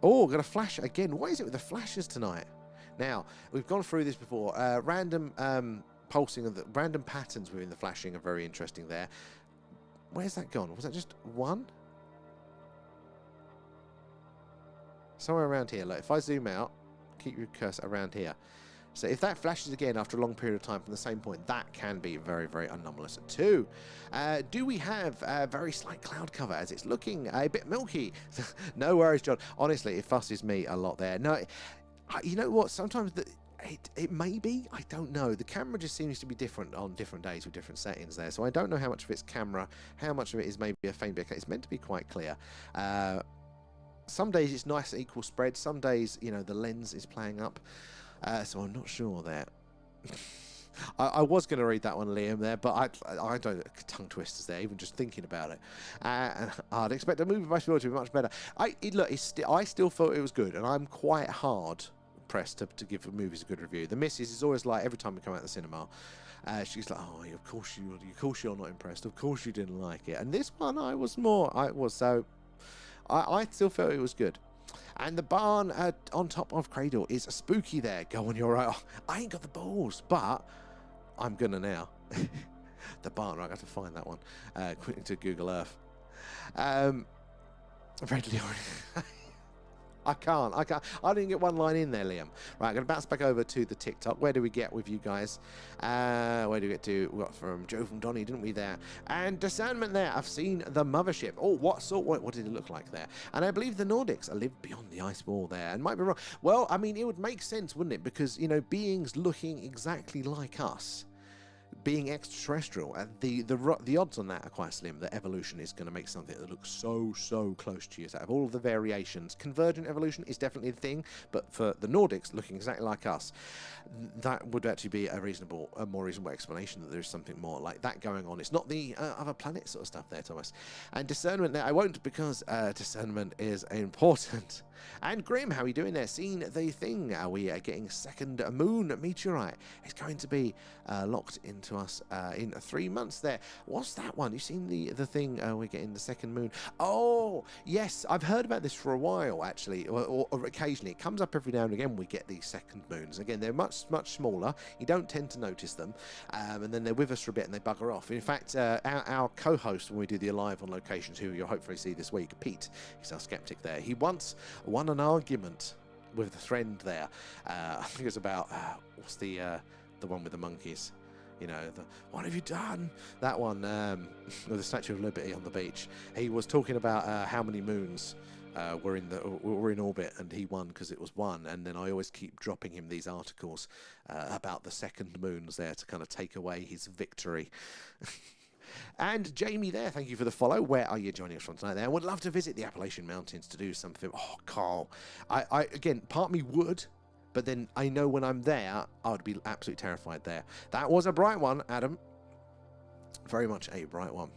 Oh, got a flash again. What is it with the flashes tonight? Now, we've gone through this before. Random pulsing of the random patterns within the flashing are very interesting there. Where's that gone? Was that just one? Somewhere around here. Like if I zoom out, keep your cursor around here. So if that flashes again after a long period of time from the same point, that can be very, very anomalous too. Do we have a very slight cloud cover as it's looking a bit milky? No worries, John. Honestly, it fusses me a lot there. No, you know what? Sometimes it may be. I don't know. The camera just seems to be different on different days with different settings there. So I don't know how much of it's camera, how much of it is maybe a faint bit. It's meant to be quite clear. Some days it's nice equal spread. Some days, you know, the lens is playing up. So I'm not sure there. I was going to read that one, Liam, there, but I don't tongue twisters there, even just thinking about it. I'd expect a movie by Spielberg to be much better. I still thought it was good, and I'm quite hard pressed to give movies a good review. The missus is always like, every time we come out of the cinema, she's like, oh, of course you're not impressed. Of course you didn't like it. And this one, I was. So I still felt it was good. And the barn on top of Cradle is spooky there. Go on your own. I ain't got the balls, but I'm gonna now. The barn, I got to find that one. Quickly to Google Earth. Redley. I can't. I didn't get one line in there, Liam. Right, I'm going to bounce back over to the TikTok. Where do we get with you guys? Where do we get to? We got from Joe from Donny, didn't we, there? And discernment there. I've seen the mothership. Oh, what did it look like there? And I believe the Nordics live beyond the ice wall there. And might be wrong. Well, I mean, it would make sense, wouldn't it? Because, you know, beings looking exactly like us, being extraterrestrial, and the odds on that are quite slim that evolution is going to make something that looks so close to you. So out of all of the variations, convergent evolution is definitely the thing, but for the Nordics looking exactly like us, that would actually be a more reasonable explanation that there's something more like that going on. It's not the other planet sort of stuff there, Thomas. And discernment there, I won't, because discernment is important. And Grim, how are you doing there? Seeing the thing, we are getting second moon meteorite. It's going to be locked into us in 3 months there. What's that one? You've seen the thing, we're getting the second moon. Oh, yes, I've heard about this for a while, actually, or occasionally. It comes up every now and again, we get these second moons. Again, they're much smaller. You don't tend to notice them. And then they're with us for a bit and they bugger off. In fact, our co-host, when we do the Alive on locations, who you'll hopefully see this week, Pete, he's our skeptic there. He once won an argument with a friend there. I think it was about what's the one with the monkeys, you know, what have you done, that one, with the Statue of Liberty on the beach. He was talking about how many moons were in orbit, and he won because it was one. And then I always keep dropping him these articles about the second moons there to kind of take away his victory. And Jamie there, thank you for the follow. Where are you joining us from tonight there? I would love to visit the Appalachian Mountains to do something. Oh, Carl. I again, part of me would, but then I know when I'm there, I would be absolutely terrified there. That was a bright one, Adam. Very much a bright one.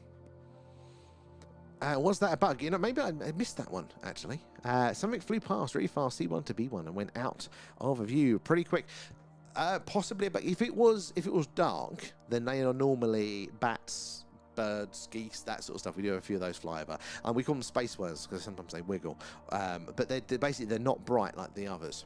Was that a bug? You know, maybe I missed that one, actually. Something flew past really fast, C1 to B1, and went out of view pretty quick. Possibly, but if it was dark, then they are normally bats, birds, geese, that sort of stuff. We do have a few of those fly over, and we call them space worms because sometimes they wiggle. But they're not bright like the others.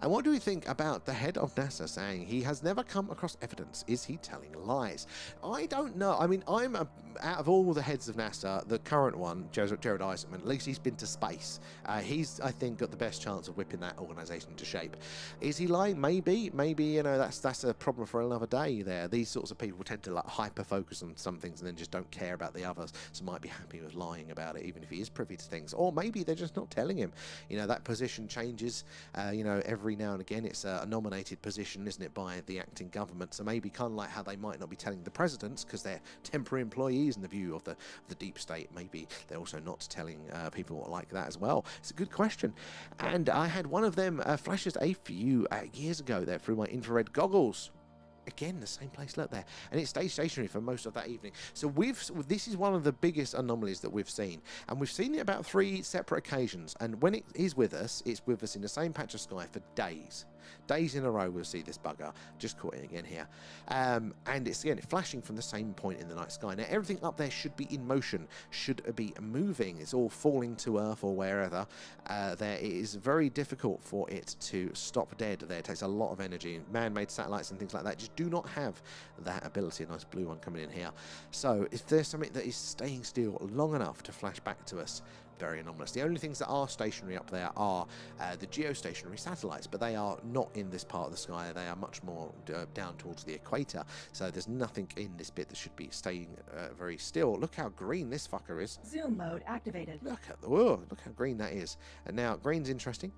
And what do we think about the head of NASA saying he has never come across evidence? Is he telling lies? I don't know. I mean, out of all the heads of NASA, the current one, Jared Isaacman, at least he's been to space. He's, I think, got the best chance of whipping that organization into shape. Is he lying? Maybe, you know, that's a problem for another day there. These sorts of people tend to like hyper-focus on some things and then just don't care about the others, so might be happy with lying about it, even if he is privy to things. Or maybe they're just not telling him. You know, that position changes, you know, every now and again. It's a nominated position, isn't it, by the acting government, so maybe kind of like how they might not be telling the presidents because they're temporary employees in the view of the deep state. Maybe they're also not telling people like that as well. It's a good question, and I had one of them flashes a few years ago there through my infrared goggles. Again, the same place, look there, and it stayed stationary for most of that evening. So this is one of the biggest anomalies that we've seen, and we've seen it about 3 separate occasions. And when it is with us, it's with us in the same patch of sky for days. Days in a row we'll see this bugger. Just caught it again here, and it's again flashing from the same point in the night sky. Now everything up there should be in motion, should be moving. It's all falling to Earth or wherever. There, it is very difficult for it to stop dead. There, it takes a lot of energy. Man-made satellites and things like that just do not have that ability. A nice blue one coming in here. So if there's something that is staying still long enough to flash back to us, very anomalous. The only things that are stationary up there are the geostationary satellites, but they are not in this part of the sky. They are much more down towards the equator, so there's nothing in this bit that should be staying very still. Look how green this fucker is. Zoom mode activated. Look how green that is. And now green's interesting.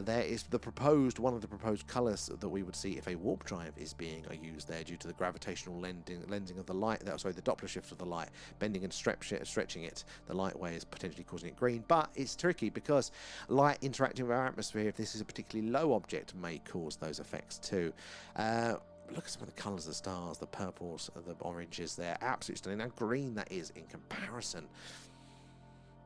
There is one of the proposed colours that we would see if a warp drive is being used there due to the gravitational lensing of the light. The Doppler shift of the light, bending and stretching it. The light way is potentially causing it green, but it's tricky because light interacting with our atmosphere, if this is a particularly low object, may cause those effects too. But look at some of the colours of the stars, the purples, the oranges there. Absolutely stunning. How green that is in comparison.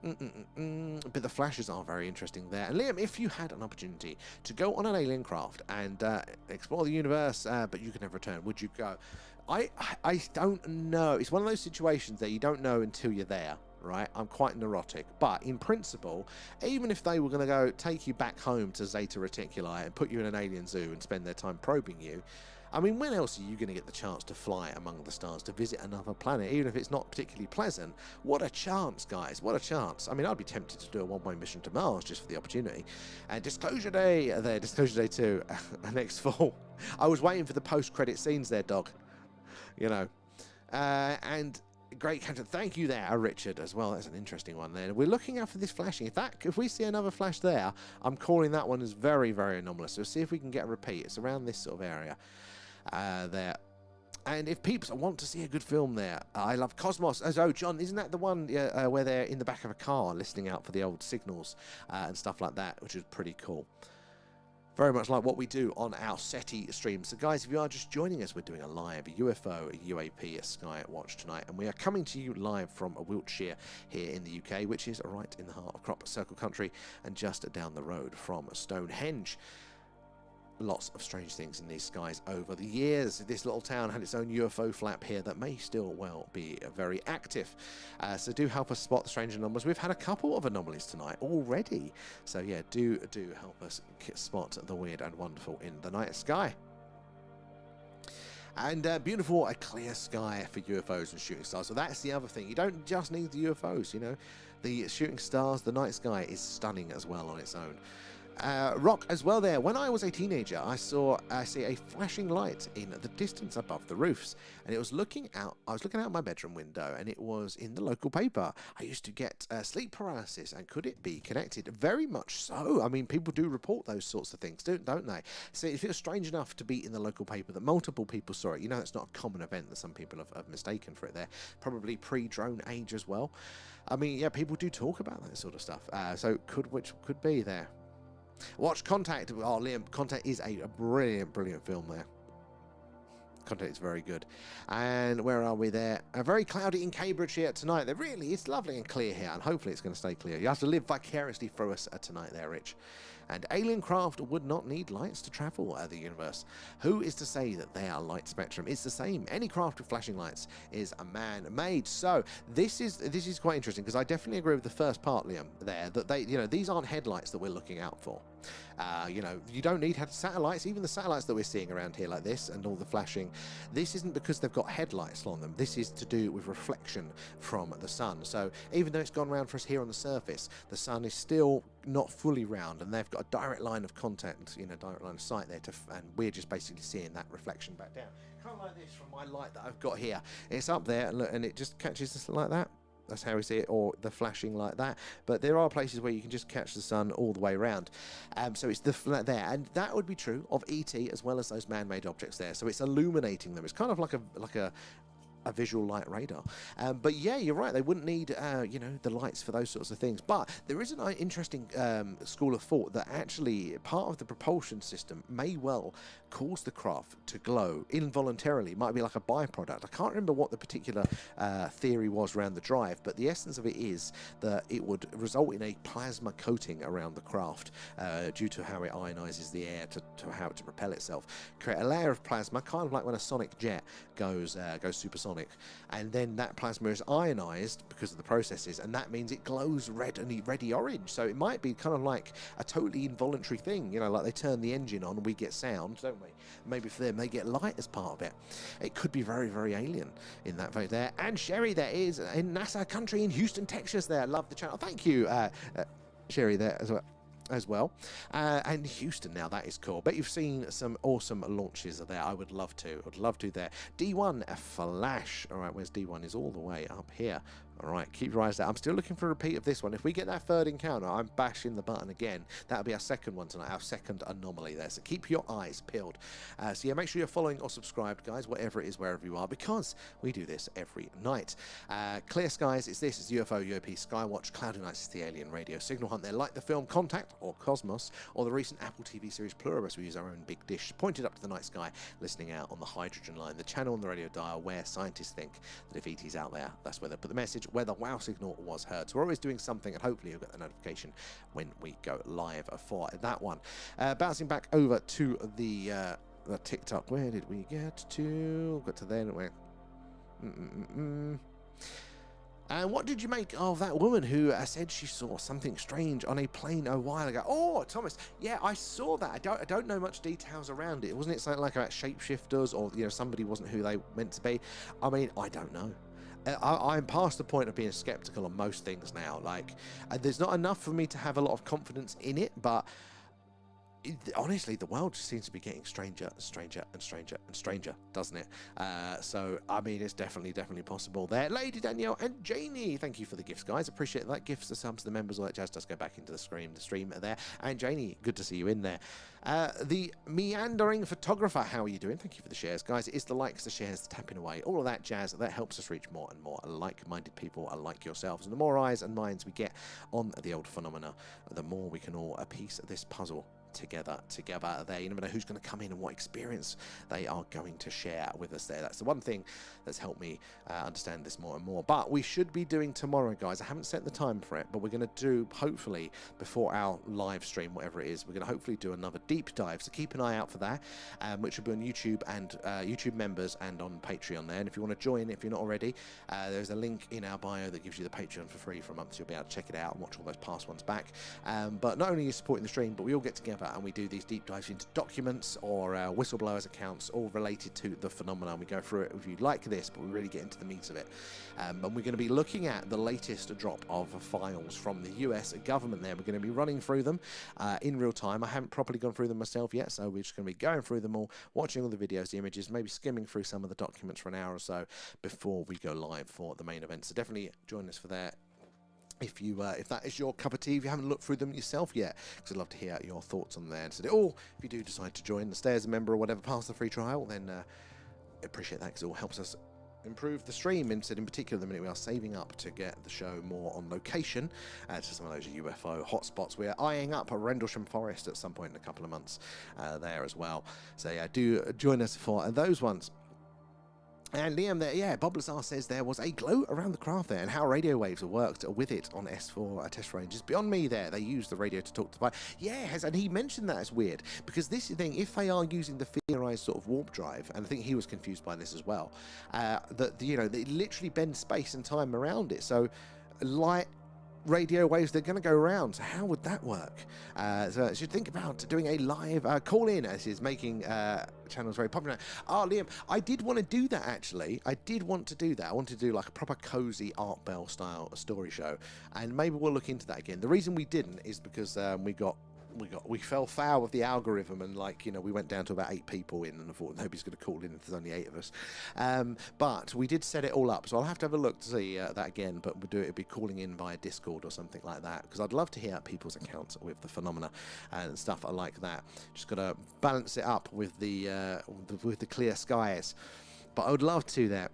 But the flashes are very interesting there. And Liam, if you had an opportunity to go on an alien craft and explore the universe, but you can never return, would you go? I don't know. It's one of those situations that you don't know until you're there, right? I'm quite neurotic, but in principle, even if they were going to go take you back home to Zeta Reticuli and put you in an alien zoo and spend their time probing you, I mean, when else are you going to get the chance to fly among the stars, to visit another planet, even if it's not particularly pleasant? What a chance, guys. What a chance. I mean, I'd be tempted to do a one-way mission to Mars just for the opportunity. And Disclosure Day there, Disclosure Day 2, next fall. I was waiting for the post-credit scenes there, dog. You know. And great content. Thank you there, Richard, as well. That's an interesting one there. We're looking out for this flashing. If we see another flash there, I'm calling that one as very, very anomalous. So we'll see if we can get a repeat. It's around this sort of area. There. And if peeps want to see a good film there, I love Cosmos. Oh, John, isn't that the one where they're in the back of a car listening out for the old signals and stuff like that, which is pretty cool. Very much like what we do on our SETI stream. So guys, if you are just joining us, we're doing a live UFO, UAP, a Skywatch tonight, and we are coming to you live from Wiltshire here in the UK, which is right in the heart of Crop Circle Country and just down the road from Stonehenge. Lots of strange things in these skies over the years. This little town had its own UFO flap here that may still well be very active. So do help us spot the strange anomalies. We've had a couple of anomalies tonight already. So yeah, do help us spot the weird and wonderful in the night sky. And beautiful, a clear sky for UFOs and shooting stars. So that's the other thing. You don't just need the UFOs, you know. The shooting stars, the night sky is stunning as well on its own. Rock as well there. When I was a teenager, I see a flashing light in the distance above the roofs, and it was looking out. I was looking out my bedroom window, and it was in the local paper. I used to get sleep paralysis, and could it be connected? Very much so. I mean, people do report those sorts of things, don't they? So it feels strange enough to be in the local paper that multiple people saw it. You know, that's not a common event that some people have mistaken for it. There, probably pre-drone age as well. I mean, yeah, people do talk about that sort of stuff. Which could be there. Watch Contact. Oh, Liam, Contact is a brilliant film there. Contact is very good. And where are we there? Very cloudy in Cambridge here tonight. It's lovely and clear here, and hopefully it's going to stay clear. You have to live vicariously through us tonight there, Rich. And alien craft would not need lights to travel the universe. Who is to say that they are light spectrum? It's the same. Any craft with flashing lights is a man-made. So this is quite interesting, because I definitely agree with the first part, Liam, there, that these aren't headlights that we're looking out for. You don't need satellites. Even the satellites that we're seeing around here like this and all the flashing, this isn't because they've got headlights on them. This is to do with reflection from the sun. So even though it's gone round for us here on the surface, the sun is still not fully round, and they've got a direct line of contact, direct line of sight there, and we're just basically seeing that reflection back down. Kind of like this from my light that I've got here. It's up there, and look, and it just catches us like that. That's how we see it, or the flashing like that. But there are places where you can just catch the sun all the way around. So it's there, and that would be true of ET as well as those man-made objects there. So it's illuminating them. It's kind of like a visual light radar. But yeah, you're right. They wouldn't need, the lights for those sorts of things. But there is an interesting school of thought that actually part of the propulsion system may well cause the craft to glow involuntarily. It might be like a byproduct. I can't remember what the particular theory was around the drive, but the essence of it is that it would result in a plasma coating around the craft due to how it ionizes the air to how it to propel itself. Create a layer of plasma, kind of like when a sonic jet goes supersonic, and then that plasma is ionized because of the processes, and that means it glows red and reddy orange. So it might be kind of like a totally involuntary thing, like they turn the engine on and we get sound, don't we? Maybe for them they get light as part of it. It could be very, very alien in that way there. And Sherry there is in NASA country in Houston, Texas there. Love the channel. Thank you, Sherry there as well. And Houston, now that is cool. Bet you've seen some awesome launches there. I would love to there. D1 a flash. All right, where's D1? Is all the way up here. All right, keep your eyes out. I'm still looking for a repeat of this one. If we get that third encounter, I'm bashing the button again. That'll be our second one tonight, our second anomaly there. So keep your eyes peeled. So yeah, make sure you're following or subscribed, guys, whatever it is, wherever you are, because we do this every night. Clear skies, it's UFO, UAP, Skywatch, Cloudy Nights is the alien radio signal hunt there, like the film Contact or Cosmos, or the recent Apple TV series Pluribus. We use our own big dish pointed up to the night sky, listening out on the hydrogen line, the channel on the radio dial where scientists think that if ET's out there, that's where they put the message, where the wow signal was heard. So we're always doing something, and hopefully you'll get the notification when we go live for that one. Bouncing back over to the TikTok. Where did we get to? Got to there, didn't we? And what did you make of that woman who said she saw something strange on a plane a while ago? Oh, Thomas, yeah, I saw that. I don't know much details around it. Wasn't it something like about shapeshifters, or somebody wasn't who they meant to be? I mean, I don't know. I'm past the point of being skeptical on most things now. Like, there's not enough for me to have a lot of confidence in it, but honestly, the world just seems to be getting stranger and stranger and stranger and stranger, doesn't it? So, I mean, it's definitely possible there. Lady Danielle and Janie, thank you for the gifts, guys. Appreciate that. Gifts, the subs, the members, all that jazz does go back into the stream there. And Janie, good to see you in there. The meandering photographer, how are you doing? Thank you for the shares, guys. It's the likes, the shares, the tapping away, all of that jazz that helps us reach more and more like-minded people like yourselves. And the more eyes and minds we get on the old phenomena, the more we can all piece this puzzle together there. You never know who's going to come in and what experience they are going to share with us there. That's the one thing that's helped me understand this more and more. But we should be doing tomorrow, guys. I haven't set the time for it, but we're going to do, hopefully before our live stream, whatever it is, we're going to hopefully do another deep dive, so keep an eye out for that, which will be on YouTube and YouTube members and on Patreon there. And if you want to join, if you're not already, there's a link in our bio that gives you the Patreon for free for a month, so you'll be able to check it out and watch all those past ones back. But not only are you supporting the stream, but we all get together and we do these deep dives into documents or whistleblowers accounts, all related to the phenomenon. We go through it if you like this, but we really get into the meat of it. And we're going to be looking at the latest drop of files from the US government there. We're going to be running through them in real time. I haven't properly gone through them myself yet, so we're just going to be going through them all, watching all the videos, the images, maybe skimming through some of the documents for an hour or so before we go live for the main event. So definitely join us for that. If that is your cup of tea, if you haven't looked through them yourself yet, because I'd love to hear your thoughts on there. And so, if you do decide to join, stay as a member or whatever past the free trial, then appreciate that, because it all helps us improve the stream. And in particular, the minute we are saving up to get the show more on location to some of those UFO hotspots. We are eyeing up a Rendlesham Forest at some point in a couple of months there as well. So yeah, do join us for those ones. And Liam there, yeah, Bob Lazar says there was a glow around the craft there, and how radio waves worked with it on S4 test range is beyond me there. They use the radio to talk to the pilot. Yes, and he mentioned that as weird, because this is the thing, if they are using the theorized sort of warp drive, and I think he was confused by this as well, that, they literally bend space and time around it. So light radio waves, they're going to go around. So how would that work? So you should think about doing a live call in, as is making channels very popular. Liam, I did want to do that, actually. I wanted to do like a proper cozy Art Bell style story show, and maybe we'll look into that again. The reason we didn't is because we fell foul of the algorithm, and we went down to about 8 people in, and I thought nobody's going to call in if there's only 8 of us. But we did set it all up, so I'll have to have a look to see that again, but it'd be calling in via Discord or something like that, because I'd love to hear people's accounts with the phenomena and stuff like that. Just got to balance it up with the clear skies, but I would love to that.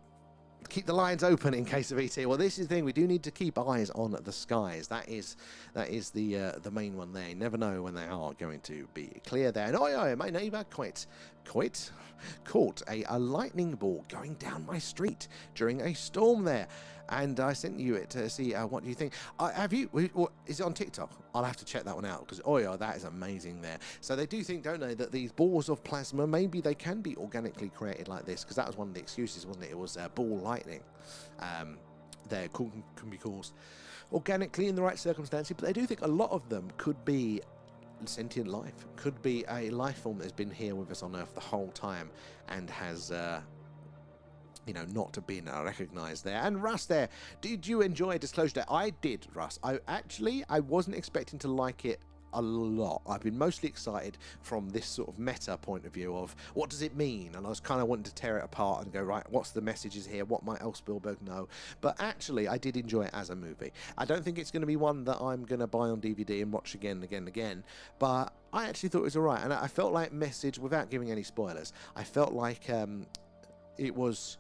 Keep the lines open in case of ET. Well, this is the thing, we do need to keep eyes on the skies. That is the main one there. You never know when they are going to be clear there. And my neighbour quite caught a lightning ball going down my street during a storm there. And I sent you it to see what do you think. Is it on TikTok? I'll have to check that one out, because that is amazing there. So they do think, don't they, that these balls of plasma, maybe they can be organically created like this, because that was one of the excuses, wasn't it? It was ball lightning. There can be caused organically in the right circumstances, but they do think a lot of them could be sentient life, could be a life form that's been here with us on Earth the whole time and has not been recognised there. And Russ there, did you enjoy Disclosure Day? I did, Russ. I wasn't expecting to like it a lot. I've been mostly excited from this sort of meta point of view of what does it mean, and I was kind of wanting to tear it apart and go, right, what's the messages here, what might El Spielberg know? But actually I did enjoy it as a movie. I don't think it's going to be one that I'm going to buy on DVD and watch again and again and again, but I actually thought it was alright, and I felt like message, without giving any spoilers, I felt like it was,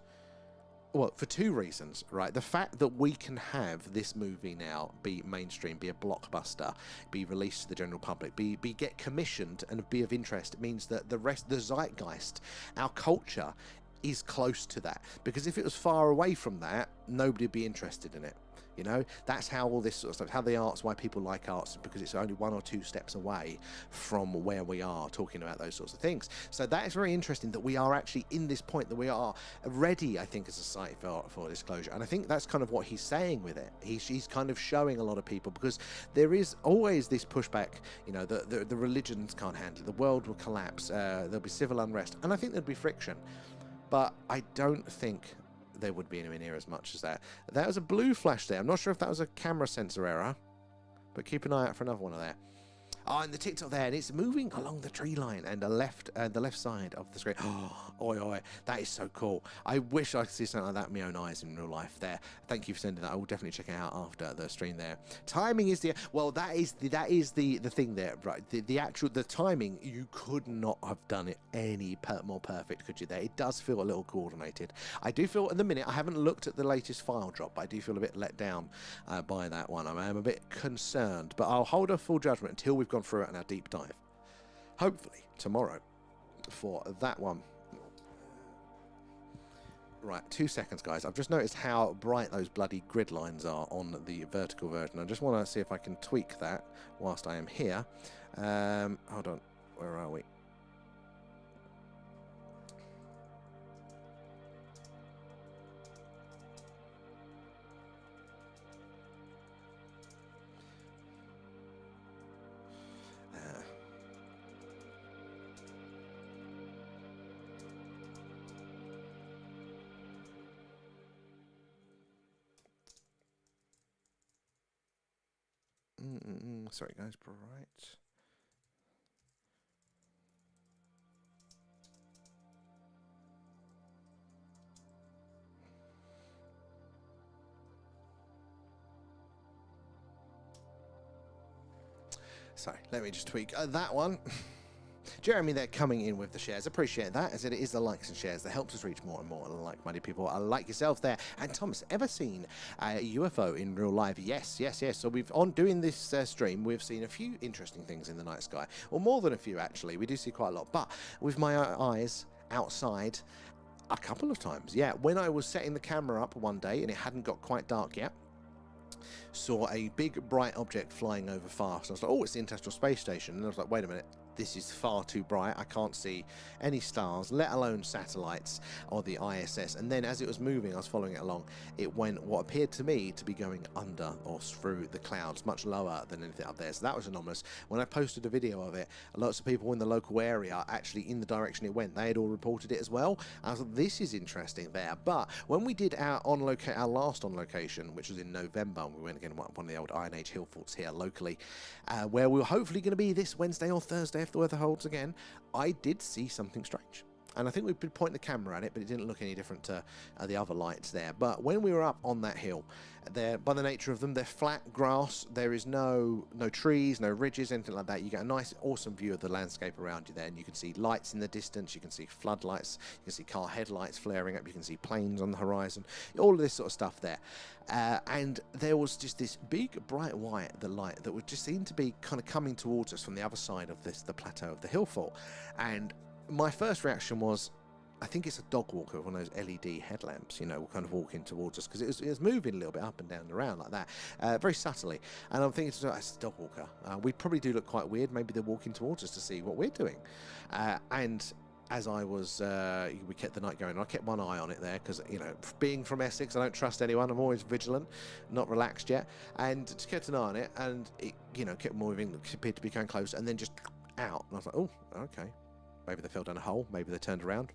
well, for two reasons, right? The fact that we can have this movie now be mainstream, be a blockbuster, be released to the general public, be get commissioned and be of interest, means that the zeitgeist, our culture, is close to that. Because if it was far away from that, nobody would be interested in it. You know, that's how all this sort of stuff, how the arts, why people like arts, because it's only 1 or 2 steps away from where we are talking about those sorts of things. So that is very interesting that we are actually in this point, that we are ready, I think, as a society for disclosure. And I think that's kind of what he's saying with it. He's kind of showing a lot of people, because there is always this pushback, you know, the religions can't handle it, the world will collapse, there'll be civil unrest, and I think there'd be friction. But I don't think there would be anywhere near as much as that. That was a blue flash there. I'm not sure if that was a camera sensor error, but keep an eye out for another one of there. Oh, and the TikTok there, and it's moving along the tree line and the left side of the screen. Oh, oi, oi, that is so cool. I wish I could see something like that with my own eyes in real life there. Thank you for sending that. I will definitely check it out after the stream there. Timing is the, well, that is the thing there, right? The timing, you could not have done it any more perfect, could you there? It does feel a little coordinated. I do feel, at the minute, I haven't looked at the latest file drop, but I do feel a bit let down by that one. I'm a bit concerned, but I'll hold a full judgment until we've gone through it in our deep dive, hopefully tomorrow, for that one. Right, 2 seconds, guys. I've just noticed how bright those bloody grid lines are on the vertical version. I just want to see if I can tweak that whilst I am here. Hold on, where are we? Sorry, guys, bright. So, let me just tweak that one. Jeremy there coming in with the shares. Appreciate that, as it is the likes and shares that helps us reach more and more like-minded people like yourself there. And Thomas, ever seen a UFO in real life? Yes. So we've, on doing this stream, we've seen a few interesting things in the night sky. Or more than a few, actually. We do see quite a lot. But with my eyes outside, a couple of times. Yeah, when I was setting the camera up one day and it hadn't got quite dark yet, saw a big bright object flying over fast. I was like, oh, it's the International Space Station. And I was like, wait a minute, this is far too bright. I can't see any stars, let alone satellites or the ISS. And then as it was moving, I was following it along, it went what appeared to me to be going under or through the clouds, much lower than anything up there. So that was anomalous. When I posted a video of it, lots of people in the local area, actually in the direction it went, they had all reported it as well. I was like, this is interesting there. But when we did our last on location, which was in November, and we went again one of the old Iron Age hill forts here locally, where we were hopefully going to be this Wednesday or Thursday if the weather holds again, I did see something strange. And I think we've been pointing the camera at it, but it didn't look any different to the other lights there. But when we were up on that hill, there, by the nature of them, they're flat grass. There is no trees, no ridges, anything like that. You get a nice, awesome view of the landscape around you there, and you can see lights in the distance. You can see floodlights. You can see car headlights flaring up. You can see planes on the horizon. All of this sort of stuff there. And there was just this big, bright white, the light that would just seem to be kind of coming towards us from the other side of the plateau of the hill fort. And my first reaction was, I think it's a dog walker with one of those LED headlamps, you know, kind of walking towards us, because it was moving a little bit up and down and around like that, very subtly. And I'm thinking, it's a dog walker. We probably do look quite weird. Maybe they're walking towards us to see what we're doing. And as I was, we kept the night going. I kept one eye on it there because, you know, being from Essex, I don't trust anyone. I'm always vigilant, not relaxed yet. And just kept an eye on it, and it, you know, kept moving, appeared to be going close, and then just out. And I was like, oh, okay. Maybe they fell down a hole. Maybe they turned around.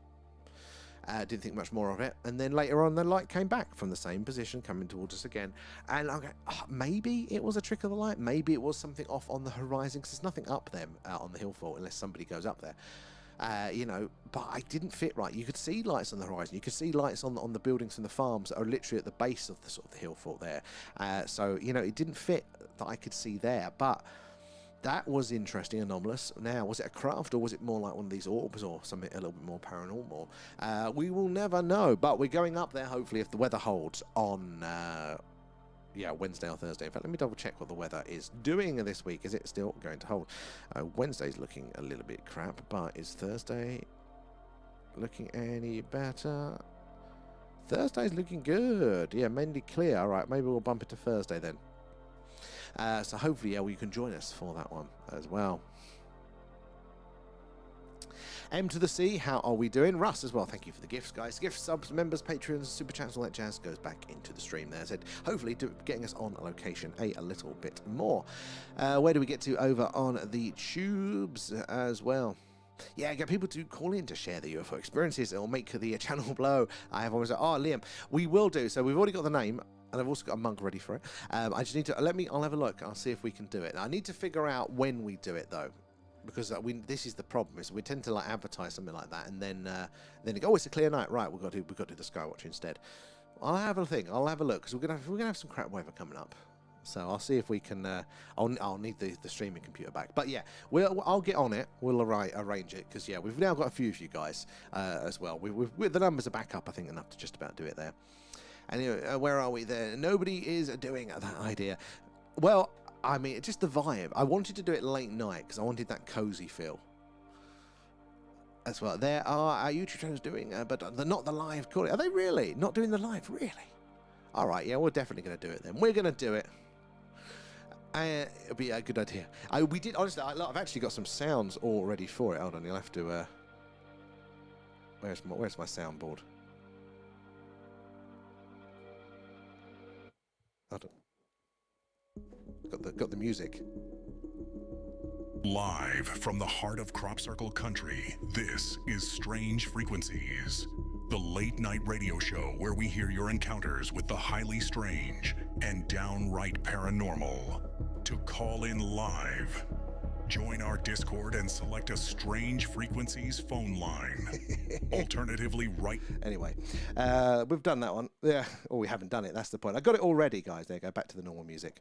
Didn't think much more of it, and then later on the light came back from the same position coming towards us again, and I'm going, oh, maybe it was a trick of the light, maybe it was something off on the horizon, because there's nothing up there on the hill fort unless somebody goes up there. You know, but I didn't fit right. You could see lights on the horizon. You could see lights on the buildings and the farms that are literally at the base of the sort of the hill fort there. So, you know, it didn't fit that I could see there. But that was interesting, anomalous. Now, was it a craft or was it more like one of these orbs or something a little bit more paranormal? We will never know. But we're going up there, hopefully, if the weather holds on... yeah, Wednesday or Thursday. In fact, let me double check what the weather is doing this week. Is it still going to hold? Wednesday's looking a little bit crap, but is Thursday looking any better? Thursday's looking good. Yeah, mainly clear. All right, maybe we'll bump it to Thursday then. So hopefully, yeah, well, you can join us for that one as well. M to the C, how are we doing? Russ as well, thank you for the gifts, guys. Gifts, subs, members, patrons, super chats, all that jazz goes back into the stream there. Said, hopefully getting us on location a little bit more. Where do we get to over on the tubes as well? Yeah, get people to call in to share the UFO experiences. It'll make the channel blow. I have always said, oh, Liam, we will do. So we've already got the name. And I've also got a mug ready for it. I just need to, I'll have a look. I'll see if we can do it. I need to figure out when we do it, though. Because this is the problem, is we tend to like advertise something like that, and then you go, oh, it's a clear night, right? We've got to do the skywatch instead. I'll have a think. I'll have a look, because we're gonna have some crap weather coming up. So I'll see if we can. I'll need the streaming computer back. But yeah, I'll get on it. We'll arrange it, because yeah, we've now got a few of you guys as well. The numbers are back up, I think, enough to just about do it there. Anyway, where are we there? Nobody is doing that idea. Well, I mean, just the vibe. I wanted to do it late night because I wanted that cozy feel as well. There are our YouTube channels doing, but they're not the live calling. Are they really? Not doing the live? Really? All right, yeah, we're definitely going to do it then. We're going to do it. It'll be a good idea. We did, honestly, I've actually got some sounds all ready for it. Hold on, you'll have to... Where's my soundboard? Hold on. Got the music. Live from the heart of Crop Circle Country, this is Strange Frequencies, the late night radio show where we hear your encounters with the highly strange and downright paranormal. To call in live, join our Discord and select a Strange Frequencies phone line. Alternatively, Anyway, we've done that one. Yeah, or we haven't done it. That's the point. I got it all ready, guys. There, go back to the normal music.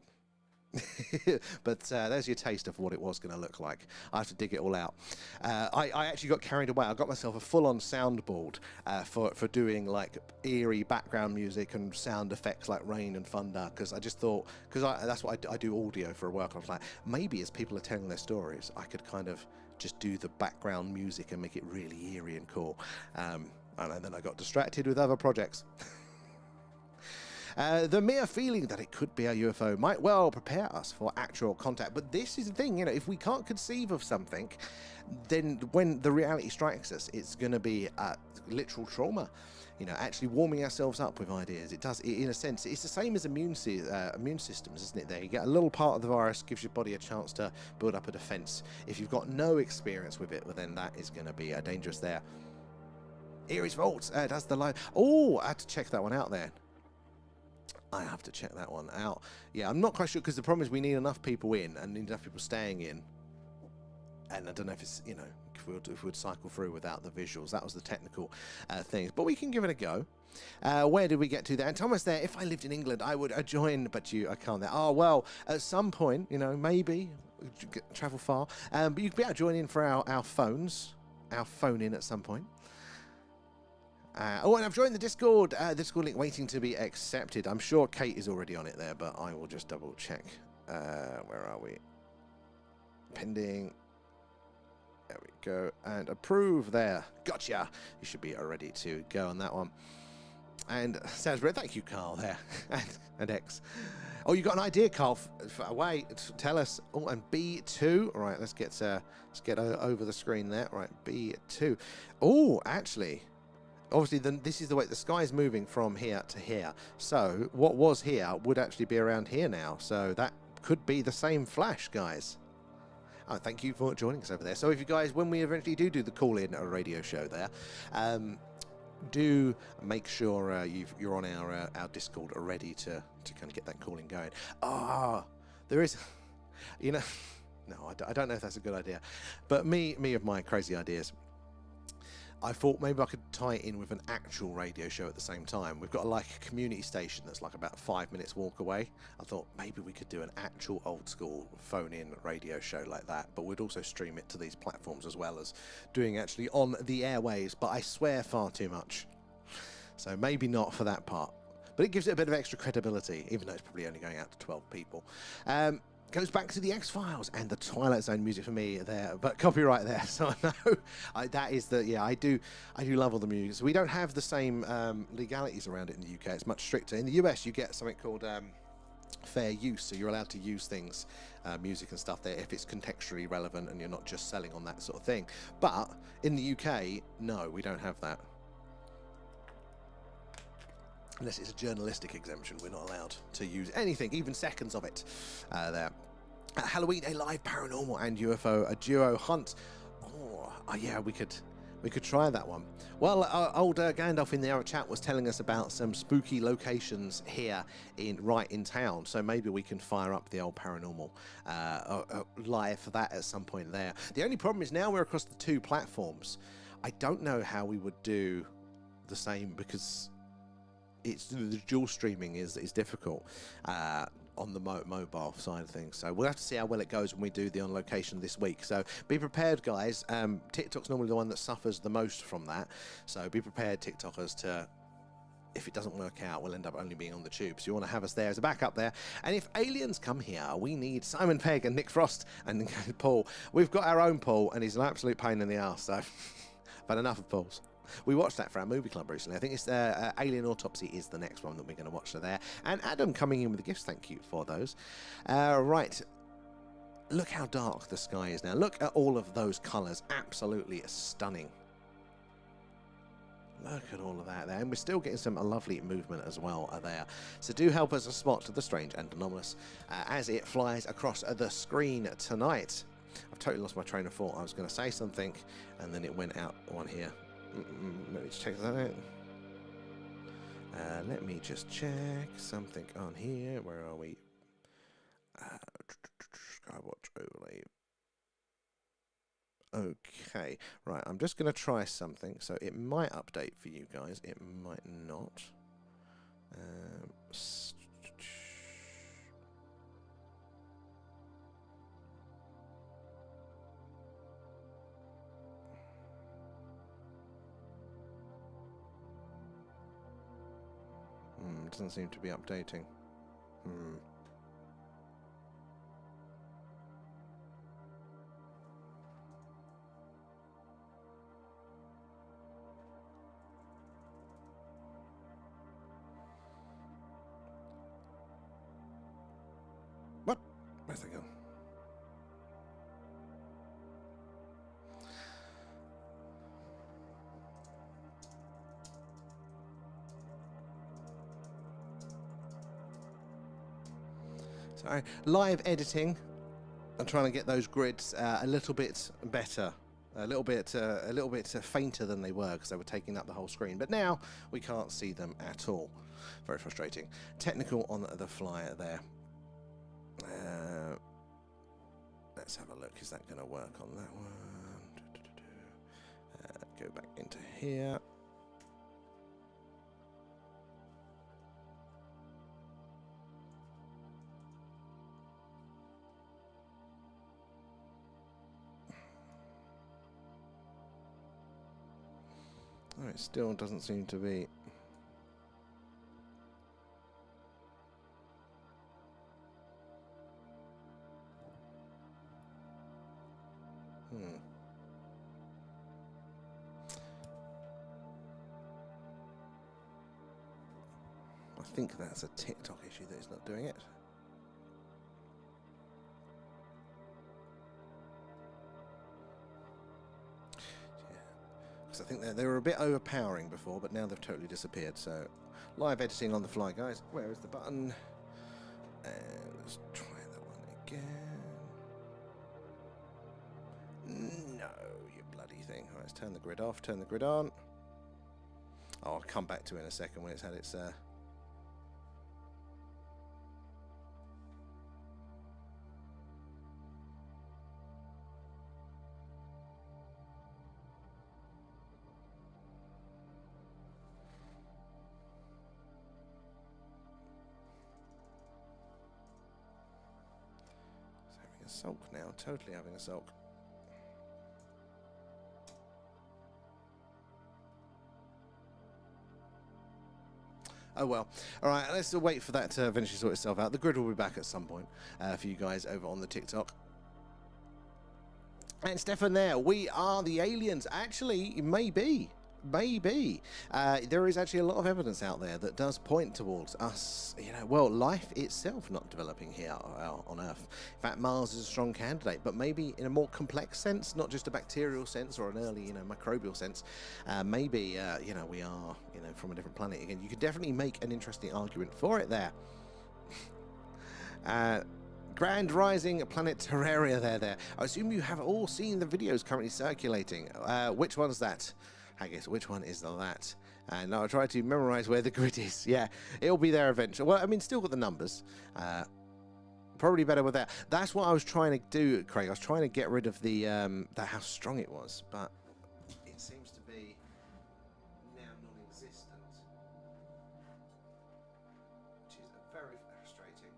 But there's your taste of what it was going to look like. I have to dig it all out. I actually got carried away. I got myself a full-on soundboard for doing like eerie background music and sound effects like rain and thunder, because I just thought, that's what I do audio for work. I was like, maybe as people are telling their stories, I could kind of just do the background music and make it really eerie and cool. And then I got distracted with other projects. The mere feeling that it could be a UFO might well prepare us for actual contact. But this is the thing, you know, if we can't conceive of something, then when the reality strikes us, it's going to be literal trauma. You know, actually warming ourselves up with ideas. It does, in a sense, it's the same as immune systems, isn't it? There, you get a little part of the virus, gives your body a chance to build up a defense. If you've got no experience with it, well, then that is going to be dangerous there. Erie's Vaults does the live. Oh, I had to check that one out there. I have to check that one out. Yeah, I'm not quite sure, because the problem is we need enough people in and need enough people staying in. And I don't know if it's, you know, if we'd cycle through without the visuals. That was the technical things. But we can give it a go. Where did we get to there? And Thomas there, if I lived in England, I would join, but I can't there. Oh, well, at some point, you know, maybe travel far. But you could be able to join in for our phones, our phone in at some point. Oh, and I've joined the Discord. Discord link waiting to be accepted. I'm sure Kate is already on it there, but I will just double check. Where are we? Pending. There we go. And approve there. Gotcha. You should be ready to go on that one. And sounds great. Thank you, Carl there. and X. Oh, you got an idea, Carl? Wait, tell us. Oh, and B2. All right, let's get over the screen there. Right, B2. Oh, actually. Obviously, this is the way the sky is moving from here to here. So what was here would actually be around here now. So that could be the same flash, guys. Oh, thank you for joining us over there. So if you guys, when we eventually do the call-in radio show there, do make sure you're on our Discord ready to kind of get that calling going. There is, you know, no, I don't know if that's a good idea, but me of my crazy ideas, I thought maybe I could tie it in with an actual radio show at the same time. We've got like a community station that's like about 5 minutes walk away. I thought maybe we could do an actual old school phone-in radio show like that, but we'd also stream it to these platforms as well as doing actually on the airwaves, but I swear far too much. So maybe not for that part. But it gives it a bit of extra credibility, even though it's probably only going out to 12 people. Goes back to the X-Files and the Twilight Zone music for me there, but copyright there. So I know that is the, yeah, I do love all the music. So we don't have the same legalities around it in the UK. It's much stricter. In the US, you get something called fair use, so you're allowed to use things, music and stuff there if it's contextually relevant and you're not just selling on that sort of thing. But in the UK, no, we don't have that. Unless it's a journalistic exemption, we're not allowed to use anything, even seconds of it there. Halloween, a live paranormal and UFO, a duo hunt. Oh yeah, we could try that one. Well, old Gandalf in the hour chat was telling us about some spooky locations here right in town, so maybe we can fire up the old paranormal live for that at some point there. The only problem is now we're across the two platforms. I don't know how we would do the same because it's the dual streaming is difficult on the mobile side of things, so we'll have to see how well it goes when we do the on location this week. So be prepared, guys. TikTok's normally the one that suffers the most from that, so be prepared, TikTokers, to, if it doesn't work out, we'll end up only being on the tube. So you want to have us there as a backup there. And if aliens come here, we need Simon Pegg and Nick Frost and Paul. We've got our own Paul, and he's an absolute pain in the arse. So, but enough of Paul's. We watched that for our movie club recently. I think it's Alien Autopsy is the next one that we're going to watch there. And Adam coming in with the gifts. Thank you for those. Right. Look how dark the sky is now. Look at all of those colours. Absolutely stunning. Look at all of that there. And we're still getting some lovely movement as well there. So do help us spot the strange and anomalous as it flies across the screen tonight. I've totally lost my train of thought. I was going to say something and then it went out on here. Let me just check that out. Let me just check something on here. Where are we? Skywatch overlay. Okay, right. I'm just going to try something. So it might update for you guys. It might not. Doesn't seem to be updating. What? Where's that going? So live editing, I'm trying to get those grids a little bit better, a little bit fainter than they were because they were taking up the whole screen. But now we can't see them at all. Very frustrating. Technical on the fly there. Let's have a look. Is that going to work on that one? Go back into here. Oh, it still doesn't seem to be. I think that's a TikTok issue that it's not doing it. I think they were a bit overpowering before, but now they've totally disappeared. So, live editing on the fly, guys. Where is the button? And let's try that one again. No, you bloody thing. All right, let's turn the grid off, turn the grid on. I'll come back to it in a second when it's had its... having a sulk now, totally having a sulk. Oh well. Alright, let's wait for that to eventually sort itself out. The grid will be back at some point for you guys over on the TikTok. And Stefan there, we are the aliens. Actually, maybe. There is actually a lot of evidence out there that does point towards us, you know, well, life itself not developing here on Earth. In fact, Mars is a strong candidate, but maybe in a more complex sense, not just a bacterial sense or an early, you know, microbial sense. Maybe, you know, we are, you know, from a different planet. Again, you could definitely make an interesting argument for it there. Grand Rising Planet Terraria there. I assume you have all seen the videos currently circulating. Which one's that? I guess which one is that? And I'll try to memorize where the grid is. Yeah, it'll be there eventually. Well, I mean, still got the numbers. Probably better with that. That's what I was trying to do, Craig. I was trying to get rid of the how strong it was, but it seems to be now non-existent, which is very frustrating.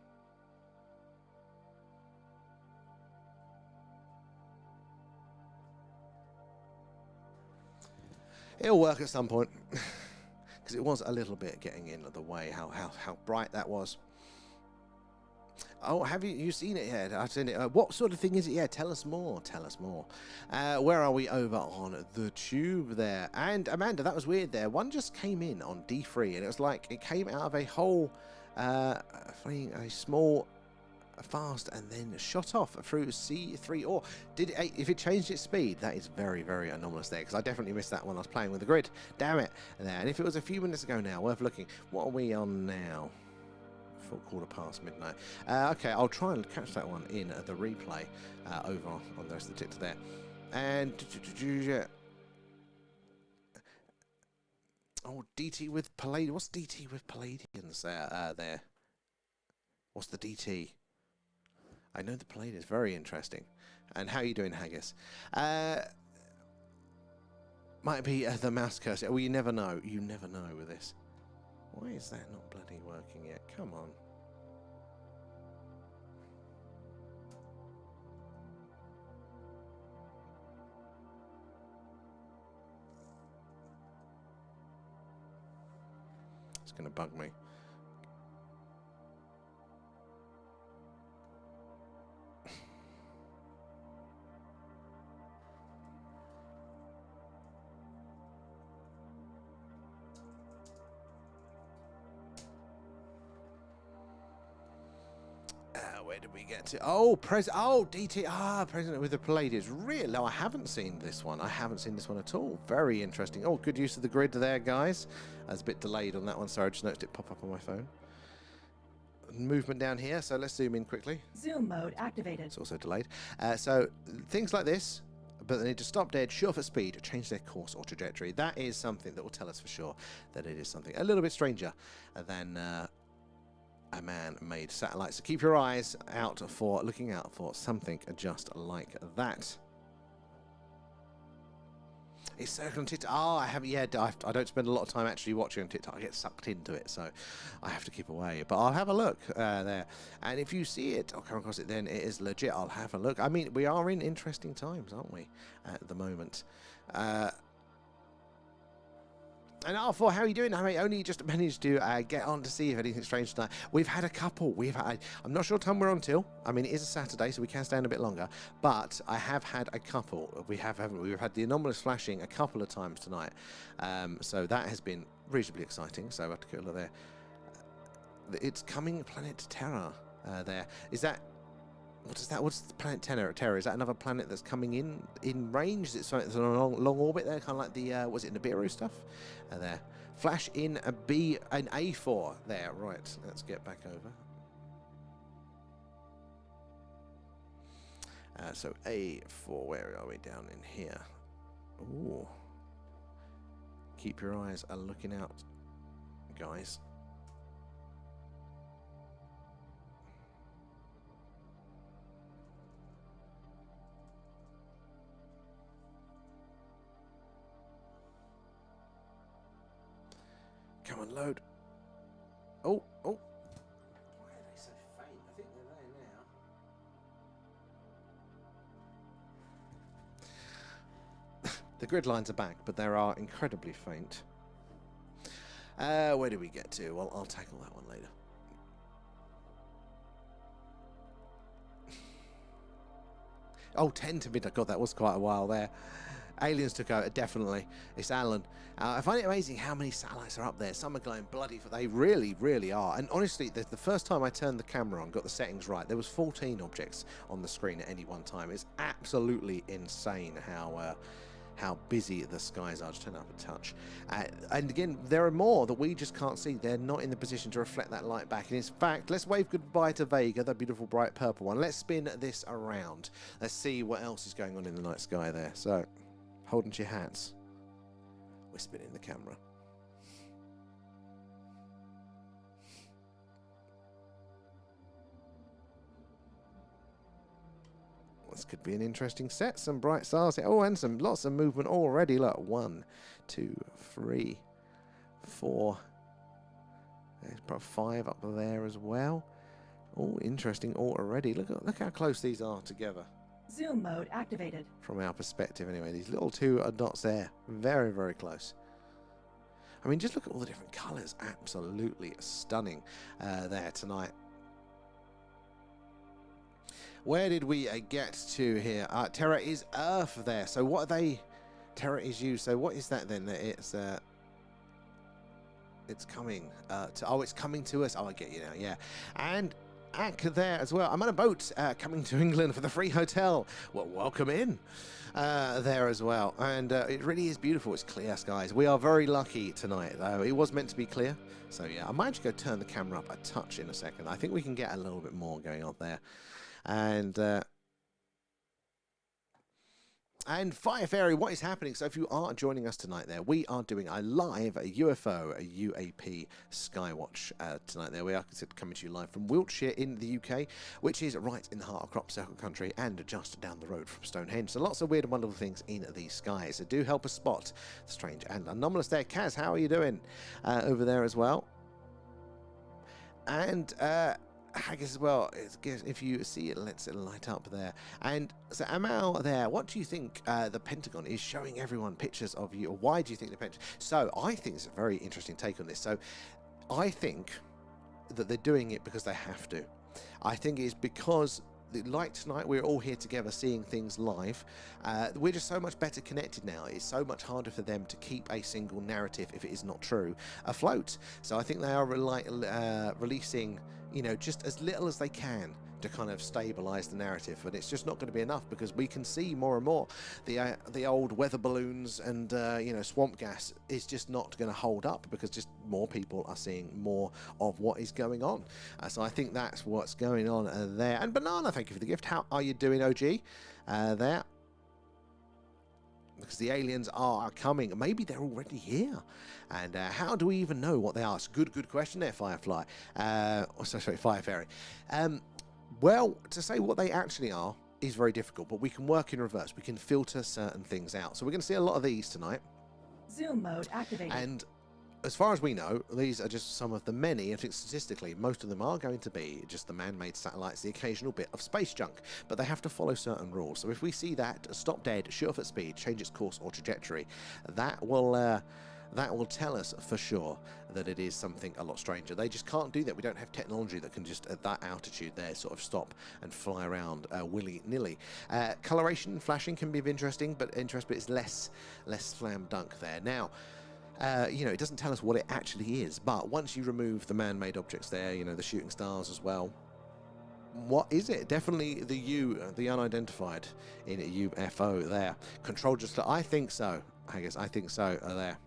It'll work at some point, because it was a little bit getting in the way. How bright that was. Oh, have you seen it yet? I've seen it. What sort of thing is it? Yeah, tell us more. Tell us more. Where are we? Over on the tube there. And Amanda, that was weird there. One just came in on D3, and it was like it came out of a hole, a small fast, and then shot off through C3. Or did it? If it changed its speed, that is very, very anomalous there, because I definitely missed that when I was playing with the grid. Damn it! And if it was a few minutes ago now, worth looking. What are we on now? 4:15 midnight. Okay, I'll try and catch that one in the replay over on the rest of the TikTok there. And oh, DT with Palladium. What's DT with Palladians there? What's the DT? I know the Palladium is very interesting. And how are you doing, Haggis? Might be the mouse cursor. Well, you never know. You never know with this. Why is that not bloody working yet? Come on. It's going to bug me. Where did we get to? Oh, DT. President with the Palladiums. Really? No, I haven't seen this one. I haven't seen this one at all. Very interesting. Oh, good use of the grid there, guys. I was a bit delayed on that one. Sorry, I just noticed it pop up on my phone. Movement down here, so let's zoom in quickly. Zoom mode activated. It's also delayed. So things like this, but they need to stop dead, sure for speed, change their course or trajectory. That is something that will tell us for sure that it is something a little bit stranger than a man-made satellite. So keep your eyes out for looking out for something just like that. It's circling on TikTok. Oh, I haven't. Yeah, I don't spend a lot of time actually watching on TikTok. I get sucked into it, so I have to keep away. But I'll have a look there. And if you see it or come across it, then it is legit. I'll have a look. I mean, we are in interesting times, aren't we, at the moment? And R4, how are you doing? I only just managed to get on to see if anything strange tonight. We've had a couple. I'm not sure what time we're on till. I mean, it is a Saturday, so we can stay on a bit longer. But I have had a couple. We have, haven't we? We've had the anomalous flashing a couple of times tonight. So that has been reasonably exciting. So I have to get a look there. It's coming planet Terra there. Is that... What is that? What's the planet Terra? Is that another planet that's coming in range? Is it something that's on a long orbit there? Kind of like the, was it Nibiru stuff? There. Flash in an A4 there. Right, let's get back over. So A4, where are we? Down in here. Ooh. keep your eyes looking out, guys. Come on, load. Oh, oh. Why are they so faint? I think they're there now. The grid lines are back, but they are incredibly faint. Where do we get to? Well, I'll tackle that one later. Oh, 10 to midnight. God, that was quite a while there. Aliens took over, definitely. It's Alan. I find it amazing how many satellites are up there. Some are glowing bloody, but they really, really are. And honestly, the first time I turned the camera on, got the settings right, there was 14 objects on the screen at any one time. It's absolutely insane how busy the skies are. Just turn up a touch. And again, there are more that we just can't see. They're not in the position to reflect that light back. And in fact, let's wave goodbye to Vega, the beautiful bright purple one. Let's spin this around. Let's see what else is going on in the night sky there. So, hold on to your hats. We're spinning the camera. This could be an interesting set. Some bright stars here. Oh, and lots of movement already. Look, 1, 2, 3, 4. There's probably 5 up there as well. Oh, interesting already. Look how close these are together. Zoom mode activated. From our perspective, anyway. These little 2 dots there. Very, very close. I mean, just look at all the different colours. Absolutely stunning there tonight. Where did we get to here? Terra is Earth there. So what are they? Terra is you. So what is that then? It's coming. It's coming to us. Oh, I get you now. Yeah. And Ak there as well. I'm on a boat coming to England for the free hotel. Well, welcome in there as well. And it really is beautiful. It's clear skies. We are very lucky tonight, though. It was meant to be clear. So yeah, I might just go turn the camera up a touch in a second. I think we can get a little bit more going on there. And Fire Fairy, what is happening? So if you are joining us tonight there, we are doing a live UFO, a UAP Skywatch tonight there. We are coming to you live from Wiltshire in the UK, which is right in the heart of crop circle country and just down the road from Stonehenge. So lots of weird and wonderful things in the skies. So do help us spot the strange and anomalous there. Kaz, how are you doing over there as well? And I guess as well, if you see it, lets it light up there. And so Amal there, what do you think the Pentagon is showing everyone pictures of you? Or why do you think the Pentagon? So I think it's a very interesting take on this. So I think that they're doing it because they have to. I think it's because, like tonight, we're all here together seeing things live. We're just so much better connected now. It's so much harder for them to keep a single narrative, if it is not true, afloat. So I think they are releasing, just as little as they can to kind of stabilize the narrative, but it's just not going to be enough because we can see more and more the old weather balloons and swamp gas is just not going to hold up because just more people are seeing more of what is going on. So I think that's what's going on there. And Banana, thank you for the gift. How are you doing, OG? There. Because the aliens are coming. Maybe they're already here. And how do we even know what they are? It's a good question there, Firefly. Sorry, Fire Fairy. Well, to say what they actually are is very difficult, but we can work in reverse. We can filter certain things out. So we're going to see a lot of these tonight. Zoom mode activated. And as far as we know, these are just some of the many. I think statistically, most of them are going to be just the man-made satellites, the occasional bit of space junk, but they have to follow certain rules. So if we see that, stop dead, shoot off at speed, change its course or trajectory, that will tell us for sure that it is something a lot stranger. They just can't do that. We don't have technology that can just, at that altitude there, sort of stop and fly around willy-nilly. Coloration, flashing can be of interesting, but it's less slam dunk there. Now, it doesn't tell us what it actually is, but once you remove the man-made objects there, the shooting stars as well, what is it? Definitely the unidentified in a UFO there. Control just, I think so. I think so there.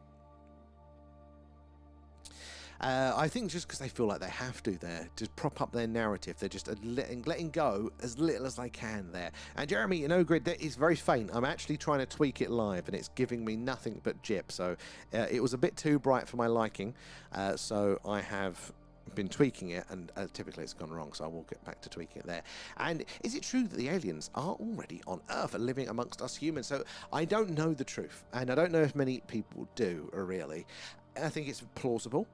I think just because they feel like they have to there, to prop up their narrative, they're just letting go as little as they can there. And Jeremy, you know, Grid, that is very faint. I'm actually trying to tweak it live, and it's giving me nothing but jip. So it was a bit too bright for my liking. So I have been tweaking it, and typically it's gone wrong, so I will get back to tweaking it there. And is it true that the aliens are already on Earth and living amongst us humans? So I don't know the truth, and I don't know if many people do, really. I think it's plausible.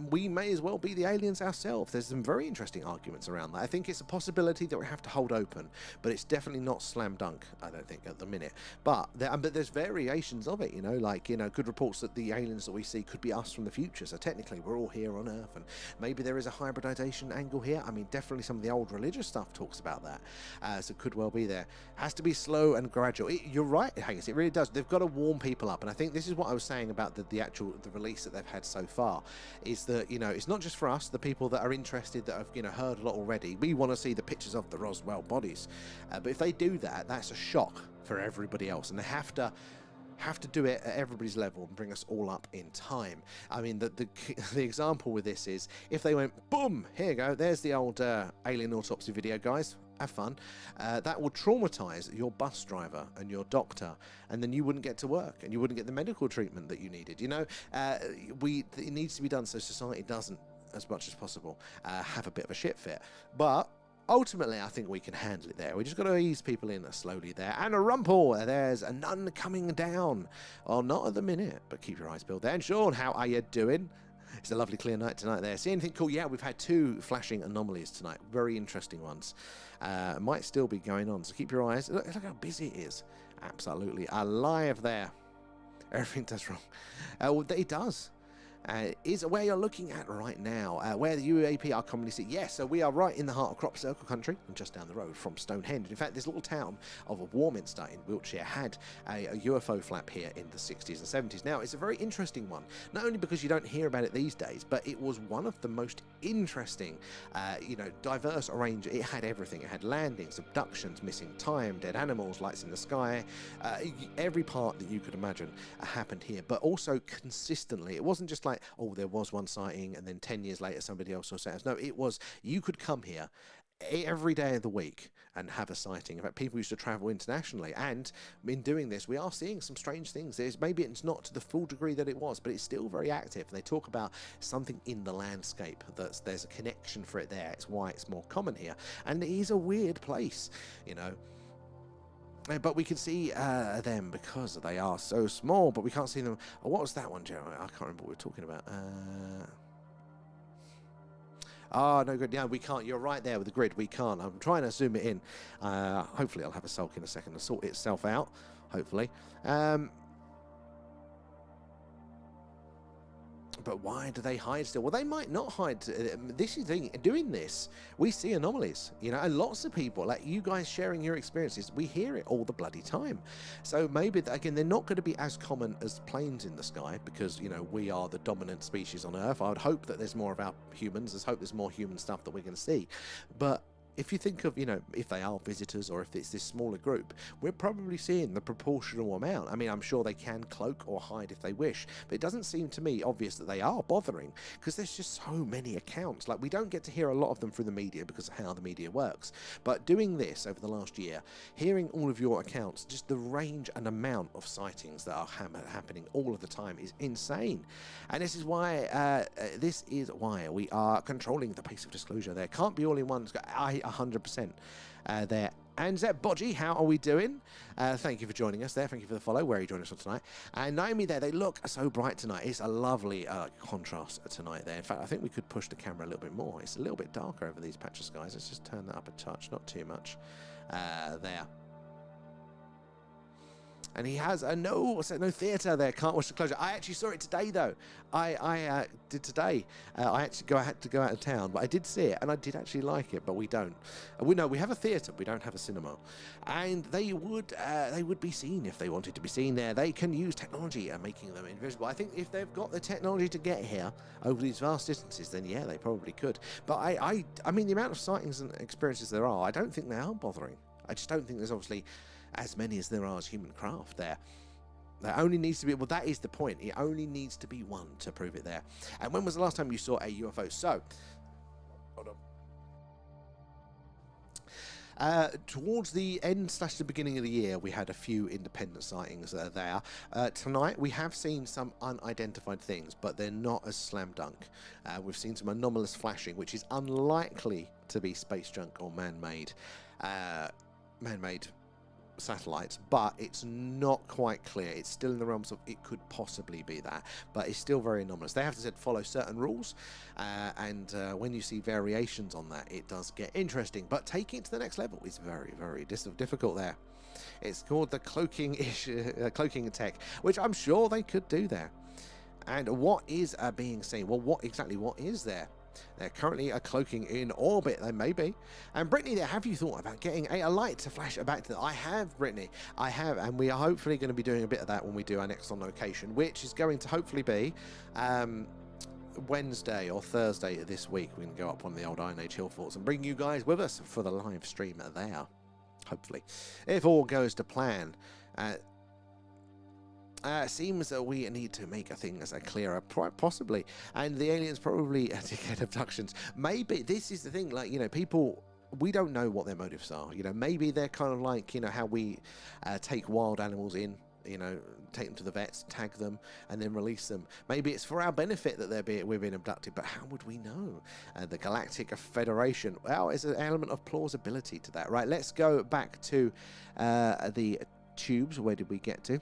We may as well be the aliens ourselves. There's some very interesting arguments around that. I think it's a possibility that we have to hold open, but it's definitely not slam dunk, I don't think, at the minute. But there's variations of it, you know, like, you know, good reports that the aliens that we see could be us from the future. So technically we're all here on Earth, and maybe there is a hybridization angle here. I mean, definitely some of the old religious stuff talks about that. So it could well be there. Has to be slow and gradual. You're right, Haggis, it really does. They've got to warm people up. And I think this is what I was saying about the release that they've had so far, is that, you know, it's not just for us, the people that are interested, that have, you know, heard a lot already. We want to see the pictures of the Roswell bodies, but if they do that, that's a shock for everybody else, and they have to do it at everybody's level and bring us all up in time. I mean, the example with this is if they went boom, here you go, there's the old alien autopsy video, guys, have fun. That will traumatize your bus driver and your doctor, and then you wouldn't get to work and you wouldn't get the medical treatment that you needed. You know, it needs to be done so society doesn't, as much as possible, have a bit of a shit fit. But ultimately, I think we can handle it there. We just got to ease people in slowly there. And a rumple, there's a nun coming down. Well, not at the minute, but keep your eyes peeled there. And Sean, how are you doing? It's a lovely clear night tonight there. See anything cool? Yeah, we've had 2 flashing anomalies tonight. Very interesting ones. Might still be going on, so keep your eyes. Look how busy it is. Absolutely alive there. Everything does wrong. Well, it does. Is where you're looking at right now, where the UAP are commonly seen. Yes, so we are right in the heart of Crop Circle country, and just down the road from Stonehenge. In fact, this little town of Warminster in Wiltshire had a UFO flap here in the 60s and 70s. Now, it's a very interesting one, not only because you don't hear about it these days, but it was one of the most interesting, you know, diverse range. It had everything. It had landings, abductions, missing time, dead animals, lights in the sky. Every part that you could imagine happened here, but also consistently. It wasn't just like, oh, there was one sighting and then 10 years later somebody else saw sightings. No, it was, you could come here every day of the week and have a sighting. In fact, people used to travel internationally, and in doing this we are seeing some strange things. Maybe it's not to the full degree that it was, but it's still very active. They talk about something in the landscape, there's a connection for it there. It's why it's more common here, and it is a weird place, you know. But we can see them because they are so small, but we can't see them. Oh, what was that one, Jeremy? I can't remember what we were talking about. Oh, no good. Yeah, we can't. You're right there with the grid. We can't. I'm trying to zoom it in. Hopefully I'll have a sulk in a second to sort itself out. Hopefully. But why do they hide still? Well, they might not hide. This is the thing. Doing this, we see anomalies, you know, and lots of people, like you guys sharing your experiences, we hear it all the bloody time. So maybe, again, they're not going to be as common as planes in the sky because, you know, we are the dominant species on Earth. I would hope that there's more of our humans. Let's hope there's more human stuff that we're going to see. But if you think of, you know, if they are visitors or if it's this smaller group, we're probably seeing the proportional amount. I mean, I'm sure they can cloak or hide if they wish, but it doesn't seem to me obvious that they are bothering because there's just so many accounts. Like, we don't get to hear a lot of them through the media because of how the media works. But doing this over the last year, hearing all of your accounts, just the range and amount of sightings that are happening all of the time is insane. And this is why we are controlling the pace of disclosure. There can't be all in one. 100% there. And Zeb Bodgy, how are we doing? Thank you for joining us there. Thank you for the follow. Where are you joining us on tonight? And Naomi there, they look so bright tonight. It's a lovely contrast tonight there. In fact, I think we could push the camera a little bit more. It's a little bit darker over these patch of skies. Let's just turn that up a touch, not too much. There. And he has a no theatre there. Can't watch the closure. I actually saw it today, though. I did today. I actually had to go out of town, but I did see it, and I did actually like it. But we don't. We have a theatre, we don't have a cinema, and they would be seen if they wanted to be seen there. They can use technology and making them invisible. I think if they've got the technology to get here over these vast distances, then yeah, they probably could. But I mean, the amount of sightings and experiences there are, I don't think they are bothering. I just don't think there's obviously as many as there are as human craft there. There only needs to be, well, that is the point. It only needs to be one to prove it there. And when was the last time you saw a UFO? So, hold on. Towards the end / the beginning of the year, we had a few independent sightings there. Tonight, we have seen some unidentified things, but they're not as slam dunk. We've seen some anomalous flashing, which is unlikely to be space junk or man-made satellites, but it's not quite clear. It's still in the realms of it could possibly be that, but it's still very anomalous. They have to follow certain rules, and when you see variations on that, it does get interesting. But taking it to the next level is very, very difficult there. It's called the cloaking tech, which I'm sure they could do there. And what is being seen? Well, what is there? They're currently cloaking in orbit. They may be. And Brittany, there, have you thought about getting a light to flash back to them? I have, Brittany. I have, and we are hopefully going to be doing a bit of that when we do our next on location, which is going to hopefully be Wednesday or Thursday this week. We can go up on the old Iron Age hill forts and bring you guys with us for the live stream there. Hopefully, if all goes to plan. Seems that we need to make things clearer, possibly, and the aliens probably to get abductions. Maybe this is the thing, like, you know, people, we don't know what their motives are. You know, maybe they're kind of like, you know, how we take wild animals in, you know, take them to the vets, tag them, and then release them. Maybe it's for our benefit that we're being abducted, but how would we know? The Galactic Federation, well, there's an element of plausibility to that, right? Let's go back to the tubes. Where did we get to?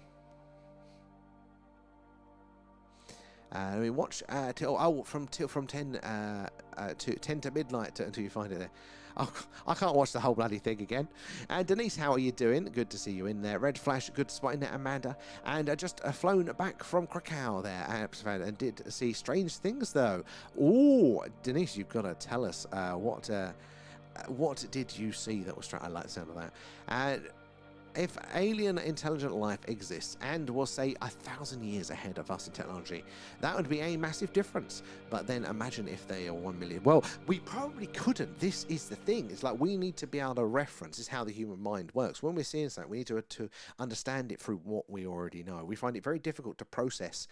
We watch from 10 to midnight until you find it there. Oh, I can't watch the whole bloody thing again. And Denise, how are you doing? Good to see you in there. Red Flash, good spotting there, Amanda. And just flown back from Krakow there, and did see strange things though. Oh, Denise, you've got to tell us what did you see that was strange? I like the sound of that. And if alien intelligent life exists and was, say, 1,000 years ahead of us in technology, that would be a massive difference. But then imagine if they are 1 million. Well, we probably couldn't. This is the thing. It's like we need to be able to reference. This is how the human mind works. When we're seeing something, we need to understand it through what we already know. We find it very difficult to process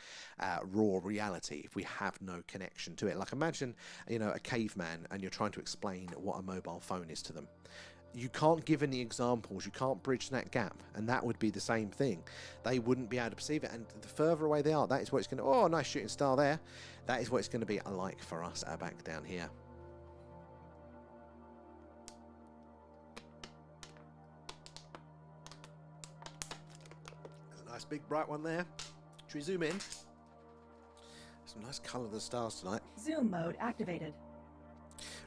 raw reality if we have no connection to it. Like imagine, you know, a caveman and you're trying to explain what a mobile phone is to them. You can't give any examples, you can't bridge that gap, and that would be the same thing. They wouldn't be able to perceive it, and the further away they are, that is what it's going to, oh, nice shooting star there. That is what it's going to be like for us back down here. There's a nice big bright one there. Should we zoom in? Some nice colour of the stars tonight. Zoom mode activated.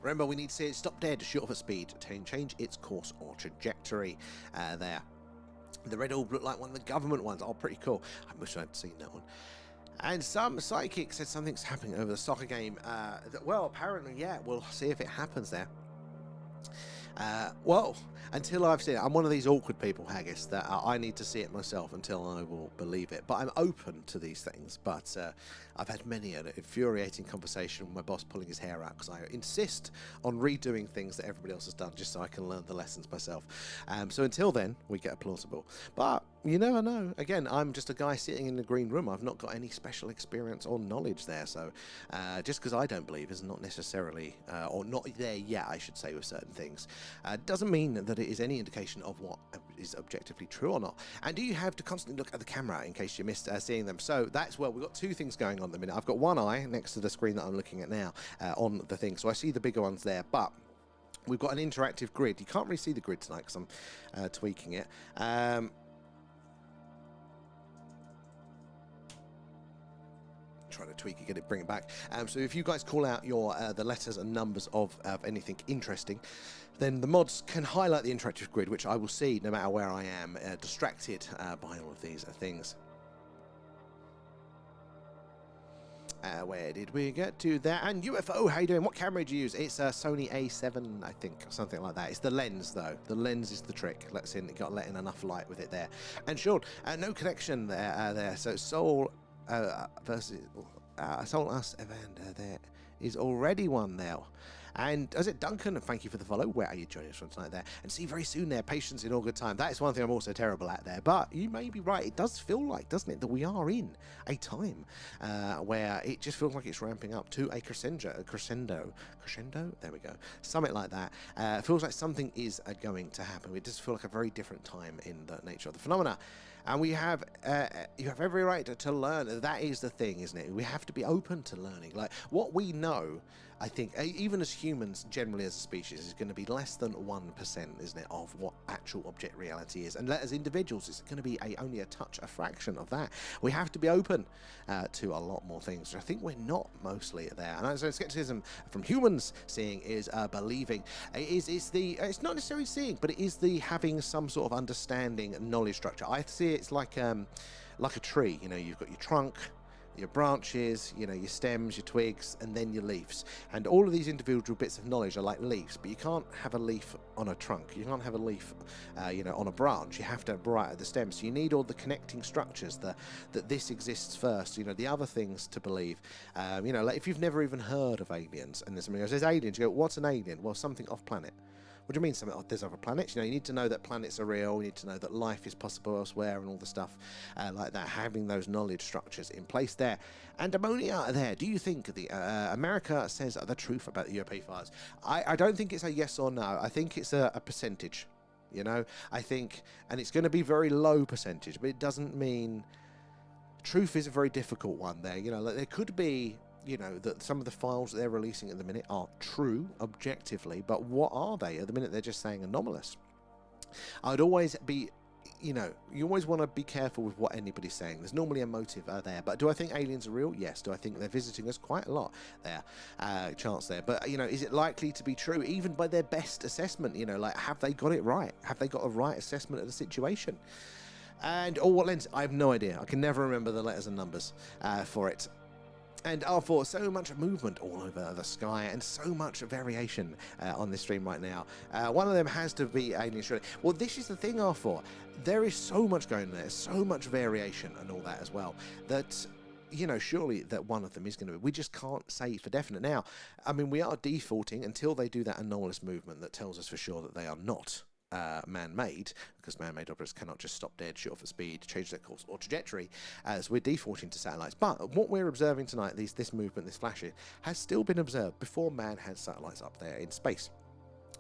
Remember, we need to see it stop dead, shoot off at speed, change its course or trajectory there. The red orb looked like one of the government ones. Oh, pretty cool. I wish I'd seen that one. And some psychic said something's happening over the soccer game. Well, apparently, yeah, we'll see if it happens there. Well, until I've seen it, I'm one of these awkward people, Haggis, that I need to see it myself until I will believe it. But I'm open to these things. But I've had many an infuriating conversation with my boss pulling his hair out because I insist on redoing things that everybody else has done just so I can learn the lessons myself. So until then, we get a plausible. But you never know. Again, I'm just a guy sitting in the green room. I've not got any special experience or knowledge there. So just because I don't believe is not necessarily, or not there yet, I should say, with certain things. Doesn't mean that it is any indication of what is objectively true or not. And do you have to constantly look at the camera in case you missed seeing them? So that's where we've got two things going on at the minute. I've got one eye next to the screen that I'm looking at now on the thing. So I see the bigger ones there, but we've got an interactive grid. You can't really see the grid tonight because I'm tweaking it. Trying to tweak it, get it, bring it back. So if you guys call out your the letters and numbers of anything interesting, then the mods can highlight the interactive grid, which I will see no matter where I am, distracted by all of these things. Where did we get to there? And UFO, how you doing? What camera do you use? It's a Sony A7, I think, or something like that. It's the lens, though. The lens is the trick. Let's in, got to let in enough light with it there. And Sean, no connection there. So Soul versus Soul Us Evander, there is already one now. And as it Duncan, and thank you for the follow. Where are you joining us from tonight there? And see you very soon there. Patience in all good time. That is one thing I'm also terrible at there. But you may be right. It does feel like, doesn't it, that we are in a time where it just feels like it's ramping up to a crescendo. There we go. Something like that. It feels like something is going to happen. It does feel like a very different time in the nature of the phenomena. And we have, you have every right to learn. That is the thing, isn't it? We have to be open to learning. Like, what we know, I think, even as humans, generally as a species, is going to be less than 1%, isn't it, of what actual object reality is. And as individuals, it's going to be only a fraction of that. We have to be open to a lot more things. I think we're not mostly there. And so skepticism from humans seeing is believing. It's not necessarily seeing, but it is the having some sort of understanding and knowledge structure. I see it's like a tree. You know, you've got your trunk, your branches, you know, your stems, your twigs, and then your leaves. And all of these individual bits of knowledge are like leaves, but you can't have a leaf on a trunk. You can't have a leaf, you know, on a branch. You have to have right at the stem. So you need all the connecting structures that this exists first. You know, the other things to believe. You know, like if you've never even heard of aliens, and somebody goes, "There's aliens." You go, "What's an alien?" Well, something off planet. What do you mean something? There's other planets? You know, you need to know that planets are real. You need to know that life is possible elsewhere and all the stuff like that. Having those knowledge structures in place there. And ammonia there. Do you think the America says the truth about the UAP fires? I don't think it's a yes or no. I think it's a percentage. You know, I think, and it's going to be very low percentage, but it doesn't mean truth is a very difficult one there. You know, like there could be, you know, that some of the files that they're releasing at the minute are true objectively, but what are they? At the minute, they're just saying anomalous. I'd always be, you know, you always want to be careful with what anybody's saying. There's normally a motive there, but do I think aliens are real? Yes. Do I think they're visiting us? Quite a lot there, chance there. But, you know, is it likely to be true, even by their best assessment? You know, like, have they got it right? Have they got a right assessment of the situation? And, what lens? I have no idea. I can never remember the letters and numbers for it. And for so much movement all over the sky and so much variation on this stream right now. One of them has to be alien. Well, this is the thing, R4. There is so much going on there, so much variation and all that as well, that, you know, surely that one of them is going to be. We just can't say for definite. Now, I mean, we are defaulting until they do that anomalous movement that tells us for sure that they are not man-made, because man-made objects cannot just stop dead, shoot off at speed, change their course or trajectory, as we're defaulting to satellites. But what we're observing tonight, this movement, this flashing, has still been observed before man had satellites up there in space.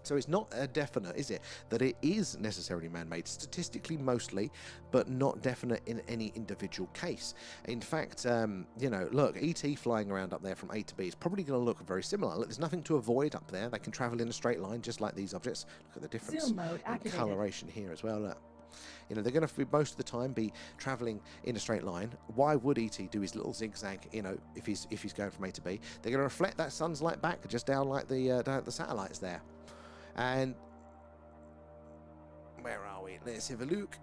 So it's not a definite, is it, that it is necessarily man-made, statistically mostly, but not definite in any individual case. In fact, you know, look, ET flying around up there from A to B is probably going to look very similar. Look, there's nothing to avoid up there. They can travel in a straight line just like these objects. Look at the difference in coloration here as well. Look. You know, they're going to most of the time be traveling in a straight line. Why would ET do his little zigzag, you know, if he's going from A to B? They're going to reflect that sun's light back just down like the satellites there. And where are we? Let's have a look.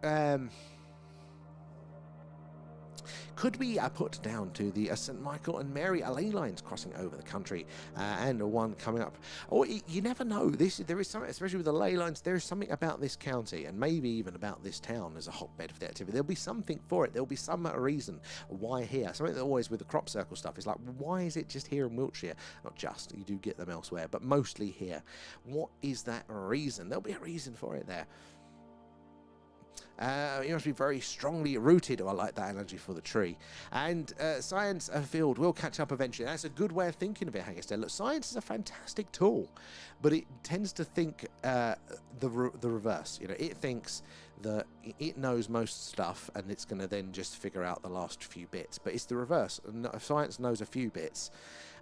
Could be put down to the St. Michael and Mary ley lines crossing over the country, and one coming up. Or you never know. There is something, especially with the ley lines. There is something about this county, and maybe even about this town as a hotbed for the activity. There'll be something for it. There'll be some reason why here. Something that always with the crop circle stuff is like, why is it just here in Wiltshire? Not just, you do get them elsewhere, but mostly here. What is that reason? There'll be a reason for it there. You must be very strongly rooted. I like that analogy for the tree. And science field will catch up eventually. That's a good way of thinking of it, Haggerstead. Look, science is a fantastic tool, but it tends to think the reverse. You know, it thinks that it knows most stuff, and it's going to then just figure out the last few bits. But it's the reverse. Science knows a few bits,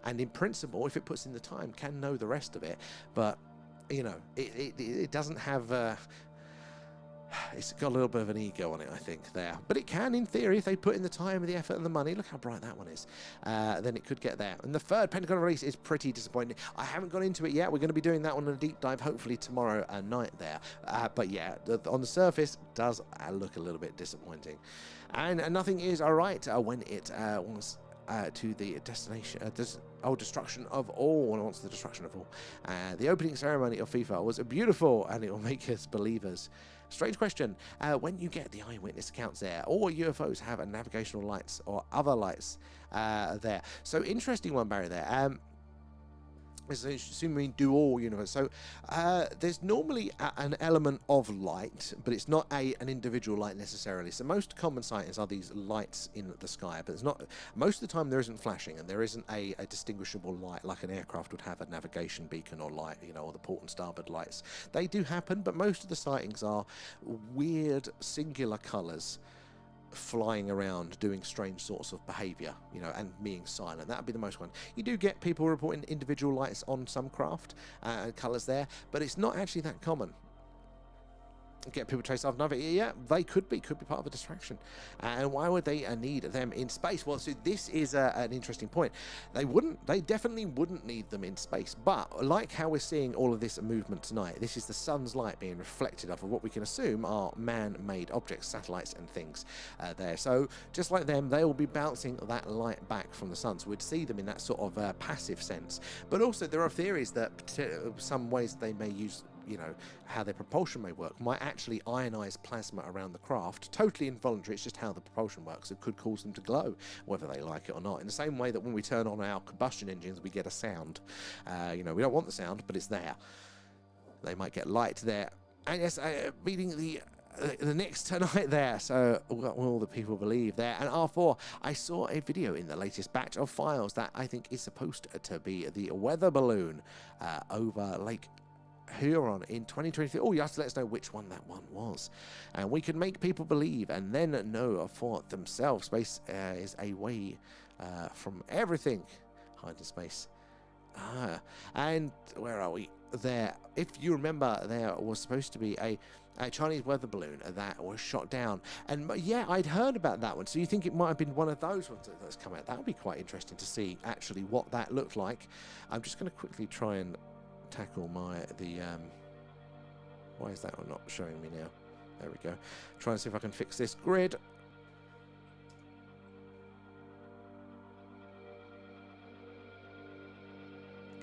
and in principle, if it puts in the time, can know the rest of it. But you know, it doesn't have. It's got a little bit of an ego on it, I think, there. But it can, in theory, if they put in the time and the effort and the money. Look how bright that one is. Then it could get there. And the third Pentagon release is pretty disappointing. I haven't gone into it yet. We're going to be doing that one in a deep dive, hopefully tomorrow night there. But yeah, on the surface, does look a little bit disappointing. And nothing is all right when it was to the destination, destruction of all. When it wants the destruction of all. The opening ceremony of FIFA was beautiful, and it will make us believers. Strange question. When you get the eyewitness accounts there, or UFOs have a navigational lights or other lights there. So interesting one, Barry, there. assuming do all universe. So there's normally an element of light, but it's not an individual light necessarily. So most common sightings are these lights in the sky, but it's not. Most of the time there isn't flashing, and there isn't a distinguishable light like an aircraft would have a navigation beacon or light, or the port and starboard lights. They do happen, but most of the sightings are weird singular colours flying around doing strange sorts of behaviour, and being silent. That would be the most one. You do get people reporting individual lights on some craft and colours there, but it's not actually that common. Get people chased off another. Yeah, they could be part of a distraction. And why would they need them in space? Well, so this is an interesting point. They definitely wouldn't need them in space. But like how we're seeing all of this movement tonight, this is the sun's light being reflected off of what we can assume are man-made objects, satellites and things there. So just like them, they will be bouncing that light back from the sun. So we'd see them in that sort of passive sense. But also there are theories that some ways they may use, how their propulsion may work, might actually ionize plasma around the craft. Totally involuntary, it's just how the propulsion works. It could cause them to glow, whether they like it or not. In the same way that when we turn on our combustion engines, we get a sound. We don't want the sound, but it's there. They might get light there. And yes, meeting the next tonight there, so what will the people believe there? And R4, I saw a video in the latest batch of files that I think is supposed to be the weather balloon over Lake Huron in 2023. Oh, you have to let us know which one that one was, and we can make people believe and then know for themselves. Space is away from everything. Hide in space. And where are we? There, if you remember, there was supposed to be a Chinese weather balloon that was shot down, and yeah, I'd heard about that one. So you think it might have been one of those ones that's come out? That would be quite interesting to see actually what that looked like. I'm just going to quickly try and tackle why is that one not showing me now? There we go. Try and see if I can fix this grid.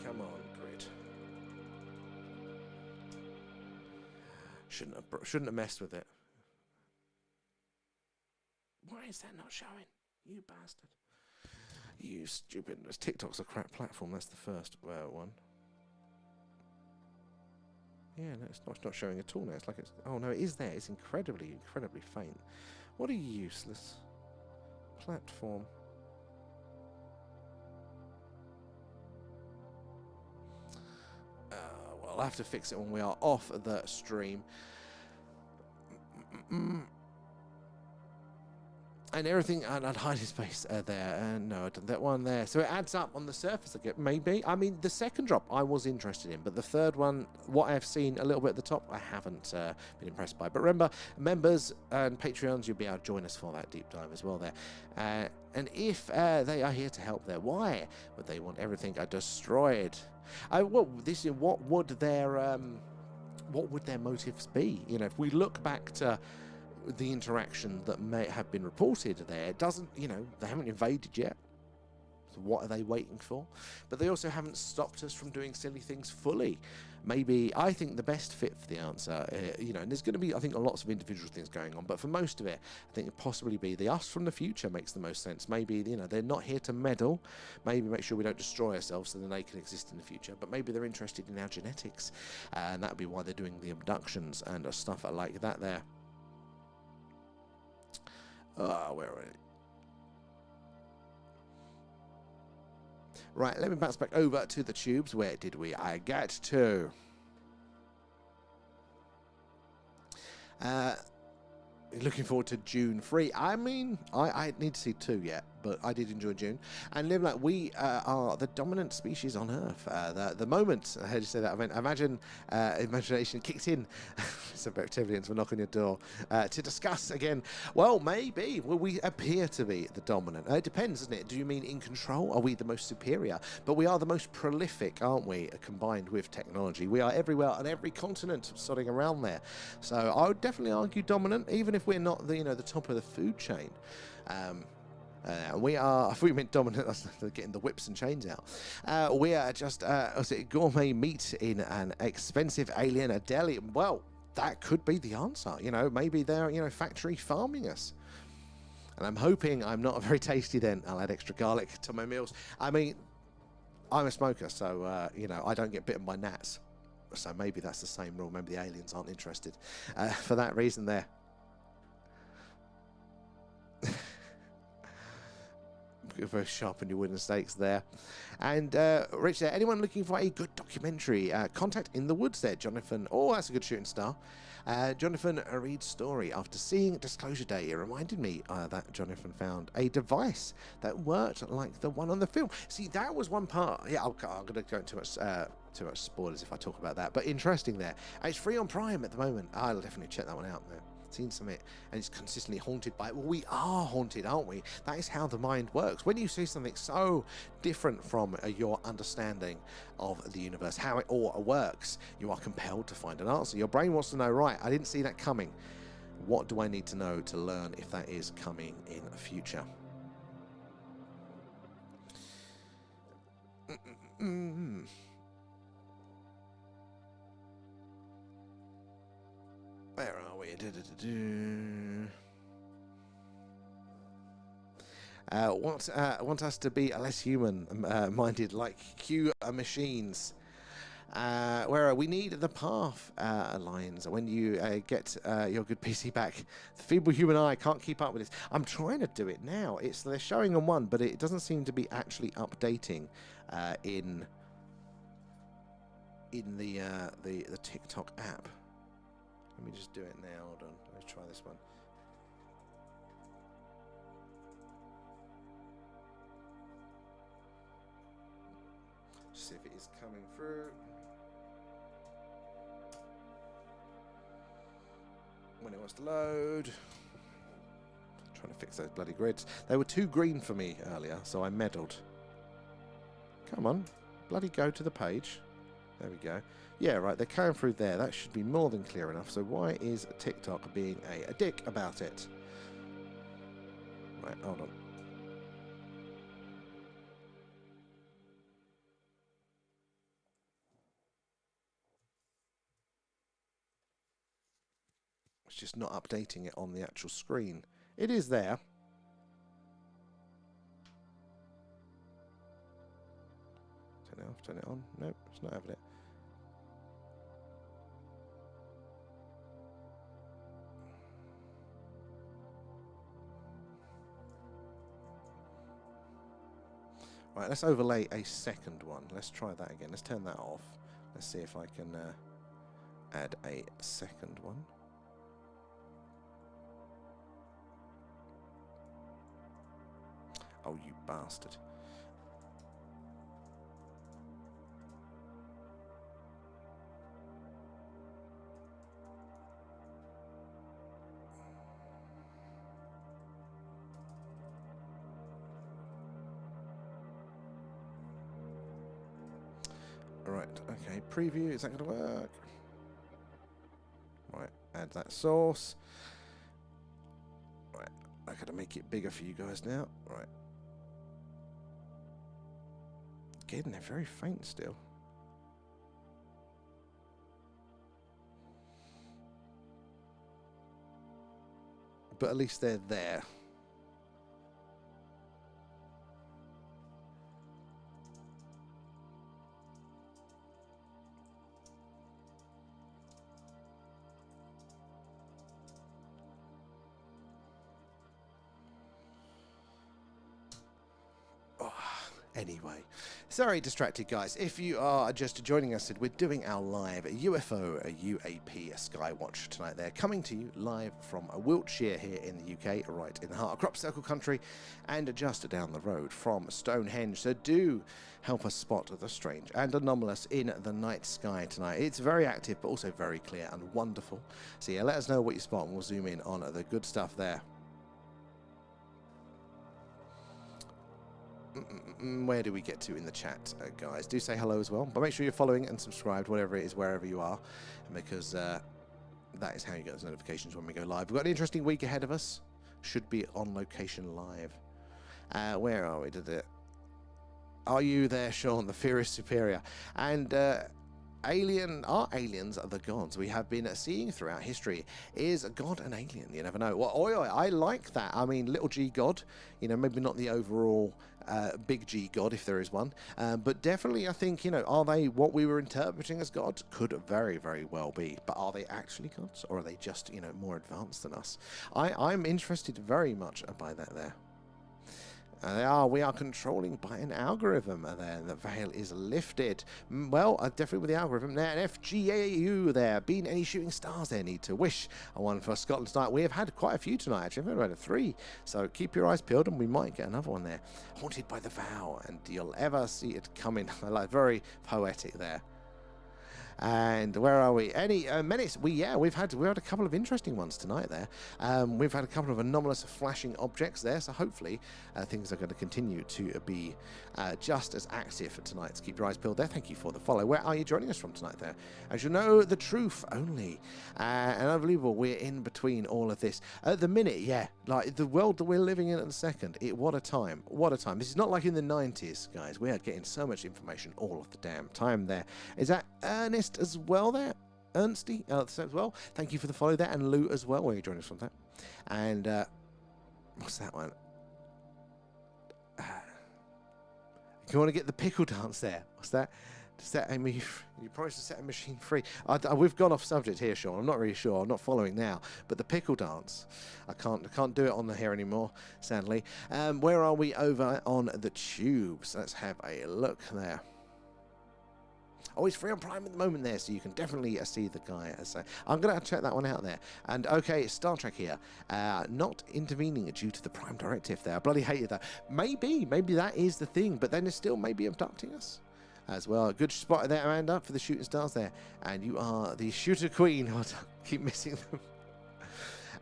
Come on, grid. Shouldn't have messed with it. Why is that not showing? You bastard. You stupid. TikTok's a crap platform. That's the first one. Yeah, no, it's not showing at all now. It's like it's... Oh, no, it is there. It's incredibly faint. What a useless platform. Well, I'll have to fix it when we are off the stream. And everything, and I'd hide his face there. No, I done that one there. So it adds up on the surface, I get maybe. I mean, the second drop I was interested in, but the third one, what I've seen a little bit at the top, I haven't been impressed by. But remember, members and Patreons, you'll be able to join us for that deep dive as well there. And if they are here to help there, why would they want everything destroyed? What would their motives be? If we look back to the interaction that may have been reported there, it doesn't, they haven't invaded yet. So what are they waiting for? But they also haven't stopped us from doing silly things fully. Maybe, I think the best fit for the answer, and there's going to be, I think, lots of individual things going on, but for most of it, I think it'd possibly be the us from the future makes the most sense. Maybe, they're not here to meddle. Maybe make sure we don't destroy ourselves so then they can exist in the future. But maybe they're interested in our genetics, and that would be why they're doing the abductions and stuff like that there. Where are we? Right, let me bounce back over to the tubes. Where did I get to? Looking forward to June 3. I mean, I need to see 2 yet, but I did enjoy June. And live like we are the dominant species on Earth. The moment I heard you say that, I imagine imagination kicked in. Some reptilians will knock on your door to discuss again. Well, maybe. Well, we appear to be the dominant. It depends, doesn't it? Do you mean in control? Are we the most superior? But we are the most prolific, aren't we? Combined with technology, we are everywhere on every continent, sodding around there. So I would definitely argue dominant, even if we're not the the top of the food chain. We are, if we meant dominant, that's getting the whips and chains out. We are just gourmet meat in an expensive alien deli. Well, that could be the answer. Maybe they're factory farming us. And I'm hoping I'm not very tasty then. I'll add extra garlic to my meals. I mean, I'm a smoker, so, you know, I don't get bitten by gnats. So maybe that's the same rule. Maybe the aliens aren't interested for that reason there. Very sharp on your wooden stakes there. And Rich there, anyone looking for a good documentary, contact In the Woods there, Jonathan. Oh, that's a good shooting star. Jonathan reads story. After seeing Disclosure Day, it reminded me that Jonathan found a device that worked like the one on the film. See, that was one part. Yeah, I'm going to go into too much spoilers if I talk about that. But interesting there. It's free on Prime at the moment. I'll definitely check that one out there. Seen something, and it's consistently haunted by it. Well, we are haunted, aren't we? That is how the mind works. When you see something so different from your understanding of the universe, how it all works, you are compelled to find an answer. Your brain wants to know, right, I didn't see that coming. What do I need to know to learn if that is coming in the future? Where are we? Want us to be less human-minded, like Q machines. Where we need the path lines. When you get your good PC back, the feeble human eye can't keep up with this. I'm trying to do it now. They're showing on one, but it doesn't seem to be actually updating in the TikTok app. Let me just do it now. Hold on. Let's try this one. Just see if it is coming through. When it wants to load. Trying to fix those bloody grids. They were too green for me earlier, so I meddled. Come on. Bloody go to the page. There we go. Yeah, right, they're coming through there. That should be more than clear enough. So why is TikTok being a dick about it? Right, hold on. It's just not updating it on the actual screen. It is there. Turn it off, turn it on. Nope, it's not having it. Right, let's overlay a second one. Let's try that again. Let's turn that off. Let's see if I can add a second one. Oh, you bastard. Right, okay, preview, is that going to work? Right, add that source. Right, I gotta make it bigger for you guys now. Right. Again, they're very faint still. But at least they're there. Anyway, sorry distracted guys. If you are just joining us, we're doing our live UFO UAP Skywatch tonight. They're coming to you live from Wiltshire here in the UK, right in the heart of crop circle country, and just down the road from Stonehenge. So do help us spot the strange and anomalous in the night sky tonight. It's very active, but also very clear and wonderful. So yeah, let us know what you spot, and we'll zoom in on the good stuff there. Where do we get to in the chat, guys? Do say hello as well, but make sure you're following and subscribed, whatever it is, wherever you are, because that is how you get those notifications when we go live. We've got an interesting week ahead of us. Should be on location live. Where are we? Are you there, Sean? The Fear is superior. And Are aliens the gods we have been seeing throughout history? Is God an alien? You never know. Well, I like that. I mean, little g God, you know, maybe not the overall big G God, if there is one, but definitely I think, you know, are they what we were interpreting as gods? Could very, very well be. But are they actually gods, or are they just, you know, more advanced than us? I'm interested very much by that there. We are controlling by an algorithm there. The veil is lifted. Well, definitely with the algorithm there. And FGAU there. Been any shooting stars there? Need to wish a one for Scotland tonight. We have had quite a few tonight, actually. We've had 3. So keep your eyes peeled and we might get another one there. Haunted by the vow, and you'll ever see it coming. Like, very poetic there. And where are we? Any minutes? We've had a couple of interesting ones tonight there. We've had a couple of anomalous flashing objects there, so hopefully things are going to continue to be just as active for tonight. So keep your eyes peeled there. Thank you for the follow. Where are you joining us from tonight there? As you know, the truth only. And unbelievable, we're in between all of this. At the minute, yeah, like the world that we're living in at the second, what a time. What a time. This is not like in the 90s, guys. We are getting so much information all of the damn time there. Is that Ernest as well there? Ernsty as well. Thank you for the follow there. And Lou as well, where you join us from that. And what's that one? You want to get the pickle dance there? What's that? You promised to set a machine free. We've gone off subject here, Sean. I'm not really sure. I'm not following now. But the pickle dance, I can't do it on the here anymore, sadly. Where are we over on the tubes? Let's have a look there. Oh, it's free on Prime at the moment there, so you can definitely see the guy. I'm going to check that one out there. And, okay, Star Trek here. Not intervening due to the Prime Directive there. I bloody hated that. Maybe that is the thing, but then it's still maybe abducting us as well. Good spot there, Amanda, for the shooting stars there. And you are the shooter queen. I keep missing them.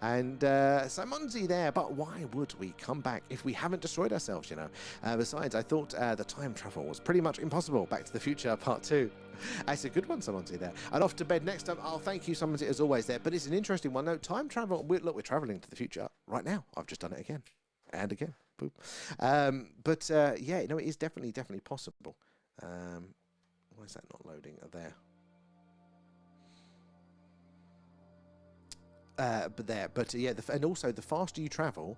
And Simonzi there, but why would we come back if we haven't destroyed ourselves, you know? Besides, I thought the time travel was pretty much impossible. Back to the Future Part 2. That's a good one, Simonzi there. And off to bed next time. I'll thank you, Simonzi, as always there. But it's an interesting one. No, time travel. Look, we're traveling to the future right now. I've just done it again. And again. Boop. Yeah, no, it is definitely possible. Why is that not loading there? And also the faster you travel,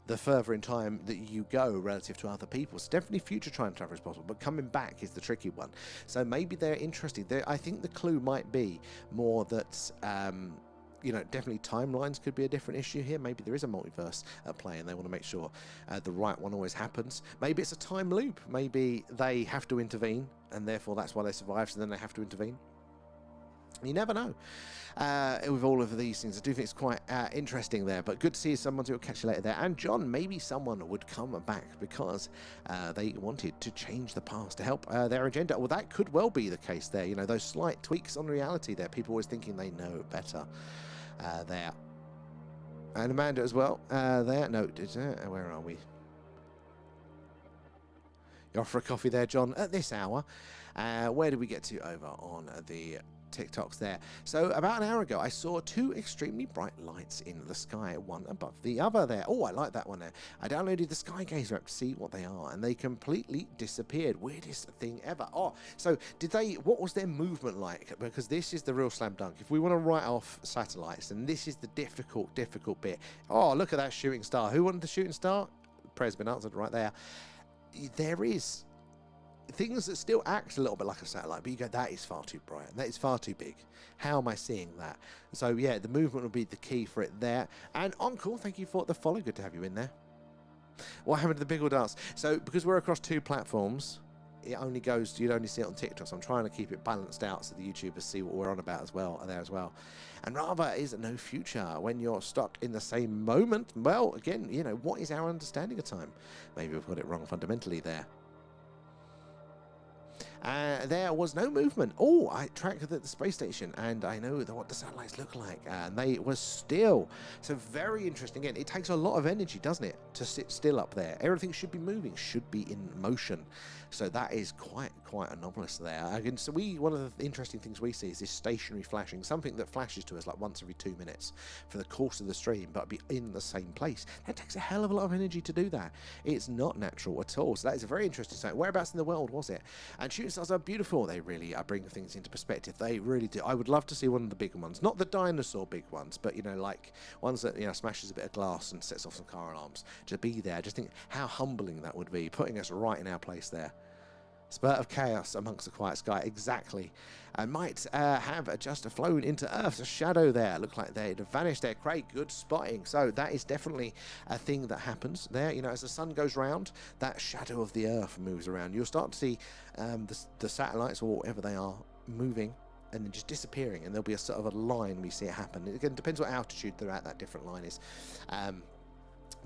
the further in time that you go relative to other people. So definitely future time travel is possible, but coming back is the tricky one. So maybe they're interested. I think the clue might be more that, you know, definitely timelines could be a different issue here. Maybe there is a multiverse at play and they want to make sure the right one always happens. Maybe it's a time loop. Maybe they have to intervene and therefore that's why they survive, so then they have to intervene. You never know. With all of these things, I do think it's quite interesting there. But good to see someone who will catch you later there. And John, maybe someone would come back because they wanted to change the past to help their agenda. Well, that could well be the case there. You know, those slight tweaks on reality there. People always thinking they know better there. And Amanda as well there. No, where are we? You're off for a coffee there, John, at this hour. Where did we get to over on the TikToks there? So about an hour ago I saw 2 extremely bright lights in the sky, one above the other there. Oh, I like that one there. I downloaded the Skygazer app to see what they are and they completely disappeared. Weirdest thing ever. Oh, so what was their movement like? Because this is the real slam dunk. If we want to write off satellites, and this is the difficult bit. Oh, look at that shooting star. Who wanted the shooting star? Prayer's been answered right there. There is things that still act a little bit like a satellite, but you go, that is far too bright, that is far too big. How am I seeing that? So yeah, the movement will be the key for it there. And Uncle, thank you for the follow. Good to have you in there. What happened to the Biggle Dance? So because we're across 2 platforms, it only goes, you'd only see it on TikTok, so I'm trying to keep it balanced out so the YouTubers see what we're on about as well there as well. And rather is no future when you're stuck in the same moment. Well, again, you know, what is our understanding of time? Maybe we've got it wrong fundamentally there. There was no movement. Oh, I tracked the space station and I know what the satellites look like, and they were still. So very interesting. Again, it takes a lot of energy, doesn't it, to sit still up there. Everything should be moving, should be in motion. So that is quite quite anomalous there. So one of the interesting things we see is this stationary flashing, something that flashes to us like once every 2 minutes for the course of the stream, but be in the same place. That takes a hell of a lot of energy to do that. It's not natural at all. So that is a very interesting sight. Whereabouts in the world was it? And shooting stars are beautiful. They really bring things into perspective. They really do. I would love to see one of the bigger ones, not the dinosaur big ones, but like ones that smashes a bit of glass and sets off some car alarms. To be there, just think how humbling that would be, putting us right in our place there. Spurt of chaos amongst the quiet sky, exactly. And might have just flown into Earth's shadow there. Looked like they'd vanished there. Craig, good spotting. So that is definitely a thing that happens there. As the sun goes round, that shadow of the Earth moves around. You'll start to see the satellites or whatever they are moving and then just disappearing, and there'll be a sort of a line we see it happen. It again depends what altitude they're at, that different line is.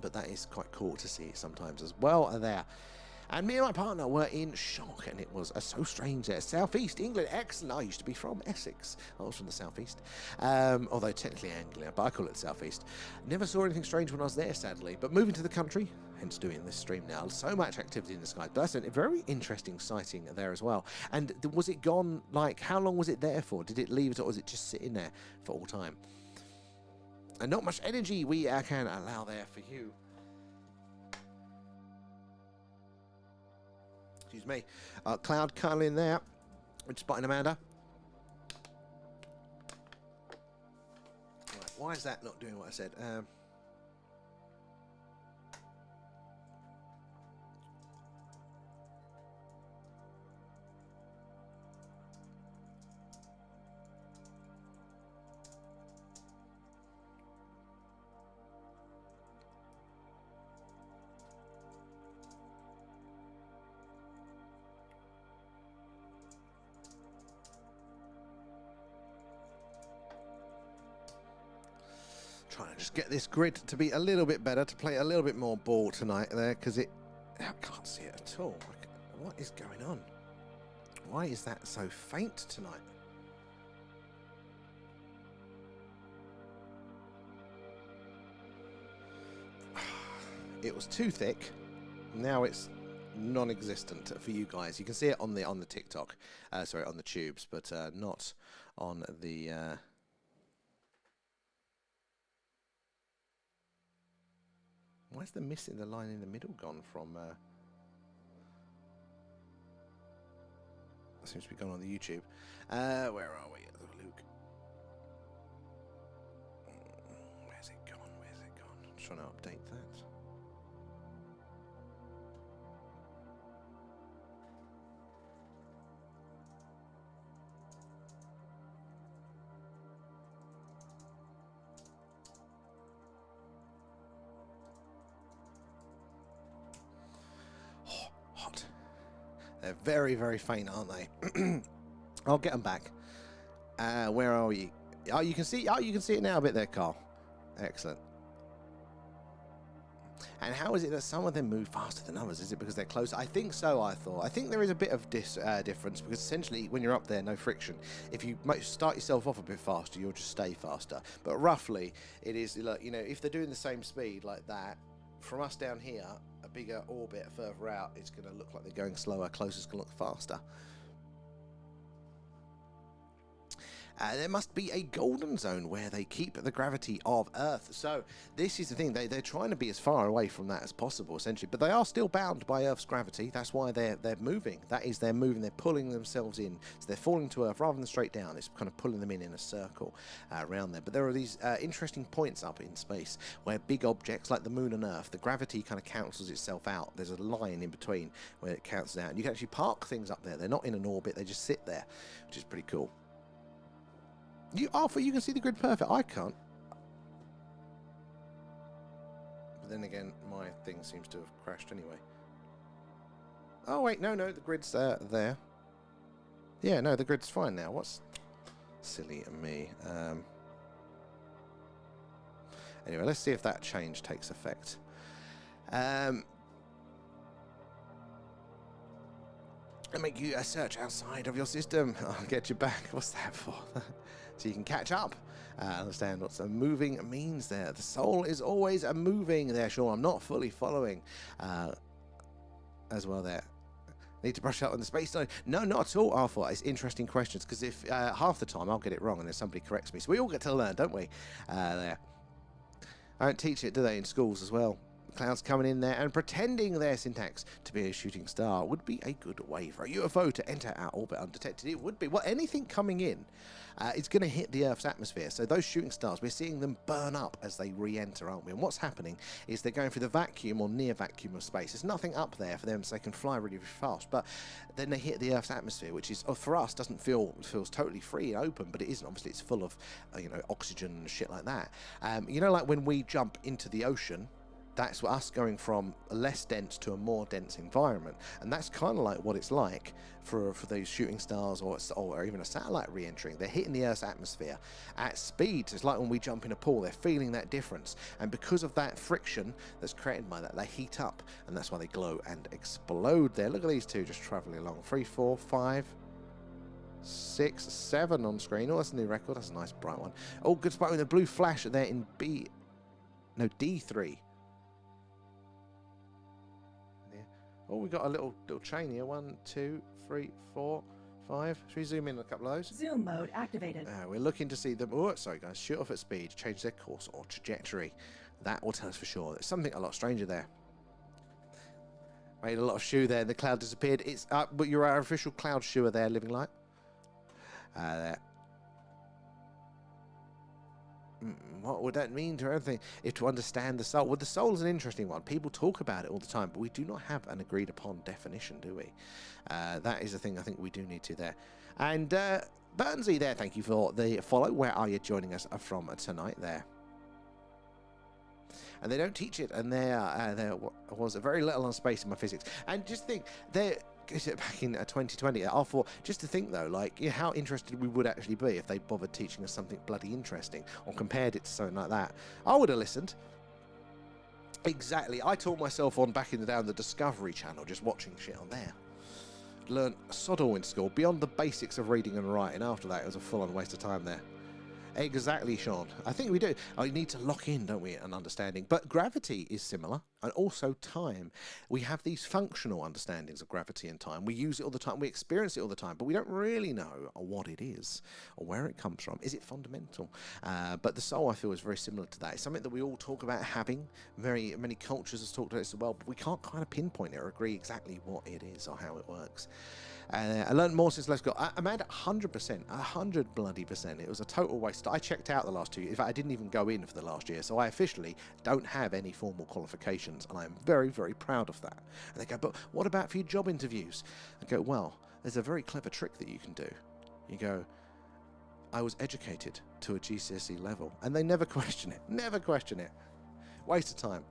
But that is quite cool to see sometimes as well there. And me and my partner were in shock, and it was so strange there. Southeast England, excellent. I used to be from Essex. I was from the southeast, although technically Anglia, but I call it the southeast. Never saw anything strange when I was there, sadly. But moving to the country, hence doing this stream now, so much activity in the sky. But that's a very interesting sighting there as well. And was it gone, like, how long was it there for? Did it leave it, or was it just sitting there for all time? And not much energy we can allow there for you. Excuse me. Cloud cuddling there. We're spotting Amanda. Right, why is that not doing what I said? Trying to just get this grid to be a little bit better, to play a little bit more ball tonight there, because I can't see it at all. What is going on? Why is that so faint tonight? It was too thick. Now it's non-existent for you guys. You can see it on the TikTok, sorry, on the tubes, but not on the. Why is the line in the middle gone from? That seems to be gone on the YouTube. Where are we? Luke. Where's it gone? Where's it gone? I'm trying to update that. They're very, very faint, aren't they? I'll get them back. Where are we? Oh, you can see. Oh, you can see it now a bit there, Carl. Excellent. And how is it that some of them move faster than others? Is it because they're closer? I think so, I thought. I think there is a bit of difference, because essentially when you're up there, no friction. If you start yourself off a bit faster, you'll just stay faster. But roughly, it is, if they're doing the same speed like that, from us down here, a bigger orbit further out, it's going to look like they're going slower. Closer's going to look faster. There must be a golden zone where they keep the gravity of Earth. So this is the thing. They're trying to be as far away from that as possible, essentially. But they are still bound by Earth's gravity. That's why they're moving. That is, they're moving. They're pulling themselves in. So they're falling to Earth rather than straight down. It's kind of pulling them in a circle around there. But there are these interesting points up in space where big objects like the Moon and Earth, the gravity kind of cancels itself out. There's a line in between where it cancels out. And you can actually park things up there. They're not in an orbit. They just sit there, which is pretty cool. Arthur, you can see the grid perfect. I can't. But then again, my thing seems to have crashed anyway. Oh, wait, no, the grid's there. Yeah, no, the grid's fine now. What's silly me? Anyway, let's see if that change takes effect. And make you a search outside of your system. I'll get you back. What's that for? So you can catch up. Understand what a moving means there. The soul is always a moving there, Sean. I'm not fully following as well there. Need to brush up on the space side? No, not at all, Arthur. It's interesting questions, because if half the time I'll get it wrong and then somebody corrects me. So we all get to learn, don't we? There. I don't teach it, do they, in schools as well? Clouds coming in there and pretending their syntax to be a shooting star would be a good way for a UFO to enter our orbit undetected. It would be. Well, anything coming in is going to hit the Earth's atmosphere. So those shooting stars, we're seeing them burn up as they re-enter, aren't we? And what's happening is they're going through the vacuum or near vacuum of space. There's nothing up there for them, so they can fly really, really fast. But then they hit the Earth's atmosphere, which is, for us, doesn't feels totally free and open, but it isn't. Obviously, it's full of oxygen and shit like that. Like when we jump into the ocean. That's us going from a less dense to a more dense environment, and that's kind of like what it's like for these shooting stars or even a satellite re-entering. They're hitting the Earth's atmosphere at speeds. It's like when we jump in a pool, they're feeling that difference, and because of that friction that's created by that, they heat up, and that's why they glow and explode there. Look at these two just traveling along. 3, 4, 5, 6, 7 on screen. Oh, that's a new record. That's a nice bright one. Oh, good spot with the blue flash there in D3. Oh, we got a little chain here. 1, 2, 3, 4, 5. Should we zoom in a couple of those? Zoom mode activated. We're looking to see them. Oh, sorry guys. Shoot off at speed, change their course or trajectory. That will tell us for sure. There's something a lot stranger there. Made a lot of shoe there. And the cloud disappeared. It's up, but you're our official cloud shoer there, living light. There. What would that mean to everything? If to understand the soul. Well, the soul is an interesting one. People talk about it all the time, but we do not have an agreed upon definition, do we? That is a thing I think we do need to there. And Burnsy there, thank you for the follow. Where are you joining us from tonight there? And they don't teach it, and there was very little on space in my physics. And just think, back in 2020, I thought, just to think though, like, how interested we would actually be if they bothered teaching us something bloody interesting or compared it to something like that. I would have listened. Exactly. I taught myself on back in the day on the Discovery Channel, just watching shit on there. Learned sod all in school, beyond the basics of reading and writing. After that, it was a full-on waste of time there. Exactly, Sean. I think we do. I need to lock in, don't we, an understanding. But gravity is similar, and also time. We have these functional understandings of gravity and time. We use it all the time. We experience it all the time, but we don't really know what it is or where it comes from. Is it fundamental? But the soul, I feel, is very similar to that. It's something that we all talk about having. Very many cultures have talked about this as well, but we can't kind of pinpoint it or agree exactly what it is or how it works. I learned more since Let's Go. I'm at 100%, 100 bloody %. It was a total waste. I checked out the last 2 years. In fact, I didn't even go in for the last year, so I officially don't have any formal qualifications, and I'm very, very proud of that. And they go, but what about for your job interviews? I go, well, there's a very clever trick that you can do. You go, I was educated to a GCSE level, and they never question it. Never question it. Waste of time.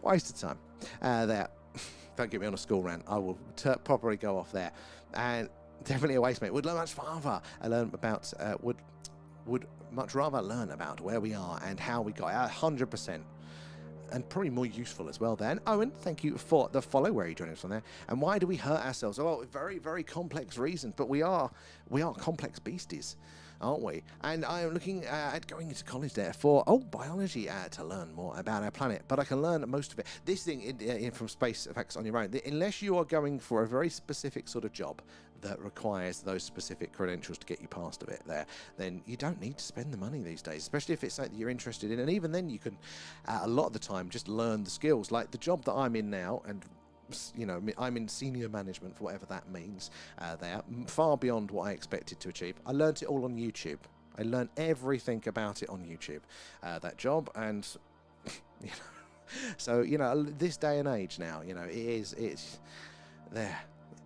Waste of time. There. Don't get me on a school rant. I will properly go off there. And definitely a waste, mate. Would learn much farther. I learned about, would much rather learn about where we are and how we got out 100%. And probably more useful as well there. And Owen, thank you for the follow. Where are you joining us from there? And why do we hurt ourselves? Well, very, very complex reasons. But we are complex beasties, aren't we? And I am looking at going into college there for biology to learn more about our planet. But I can learn most of it. This thing from space effects on your own, unless you are going for a very specific sort of job that requires those specific credentials to get you past of it there, then you don't need to spend the money these days, especially if it's something that you're interested in. And even then you can a lot of the time just learn the skills. Like the job that I'm in now, and I'm in senior management, for whatever that means there, far beyond what I expected to achieve. I learned it all on YouTube. I learned everything about it on YouTube, that job. And so this day and age now, it's there.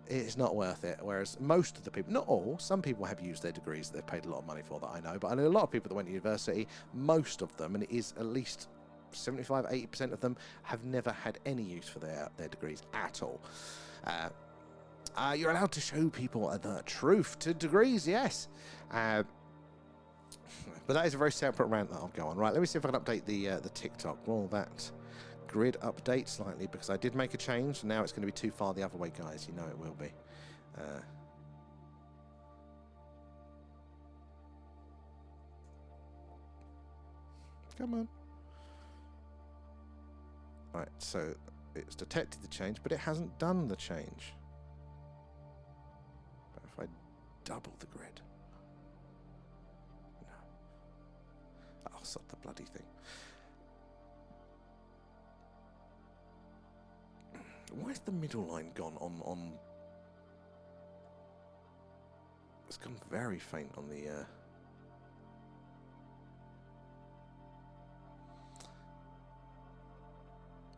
It's not worth it. Whereas most of the people, not all, some people have used their degrees that they've paid a lot of money for, that I know. But I know a lot of people that went to university, most of them, and it is at least 75-80% of them, have never had any use for their degrees at all. You're allowed to show people the truth to degrees, yes. But that is a very separate rant that I'll go on. Right, let me see if I can update the TikTok. Well, that grid update slightly, because I did make a change, and now it's going to be too far the other way, guys. You know it will be. Come on. Right, so it's detected the change, but it hasn't done the change. double the grid. No. Oh, sod the bloody thing. Why's the middle line gone on... It's gone very faint on the...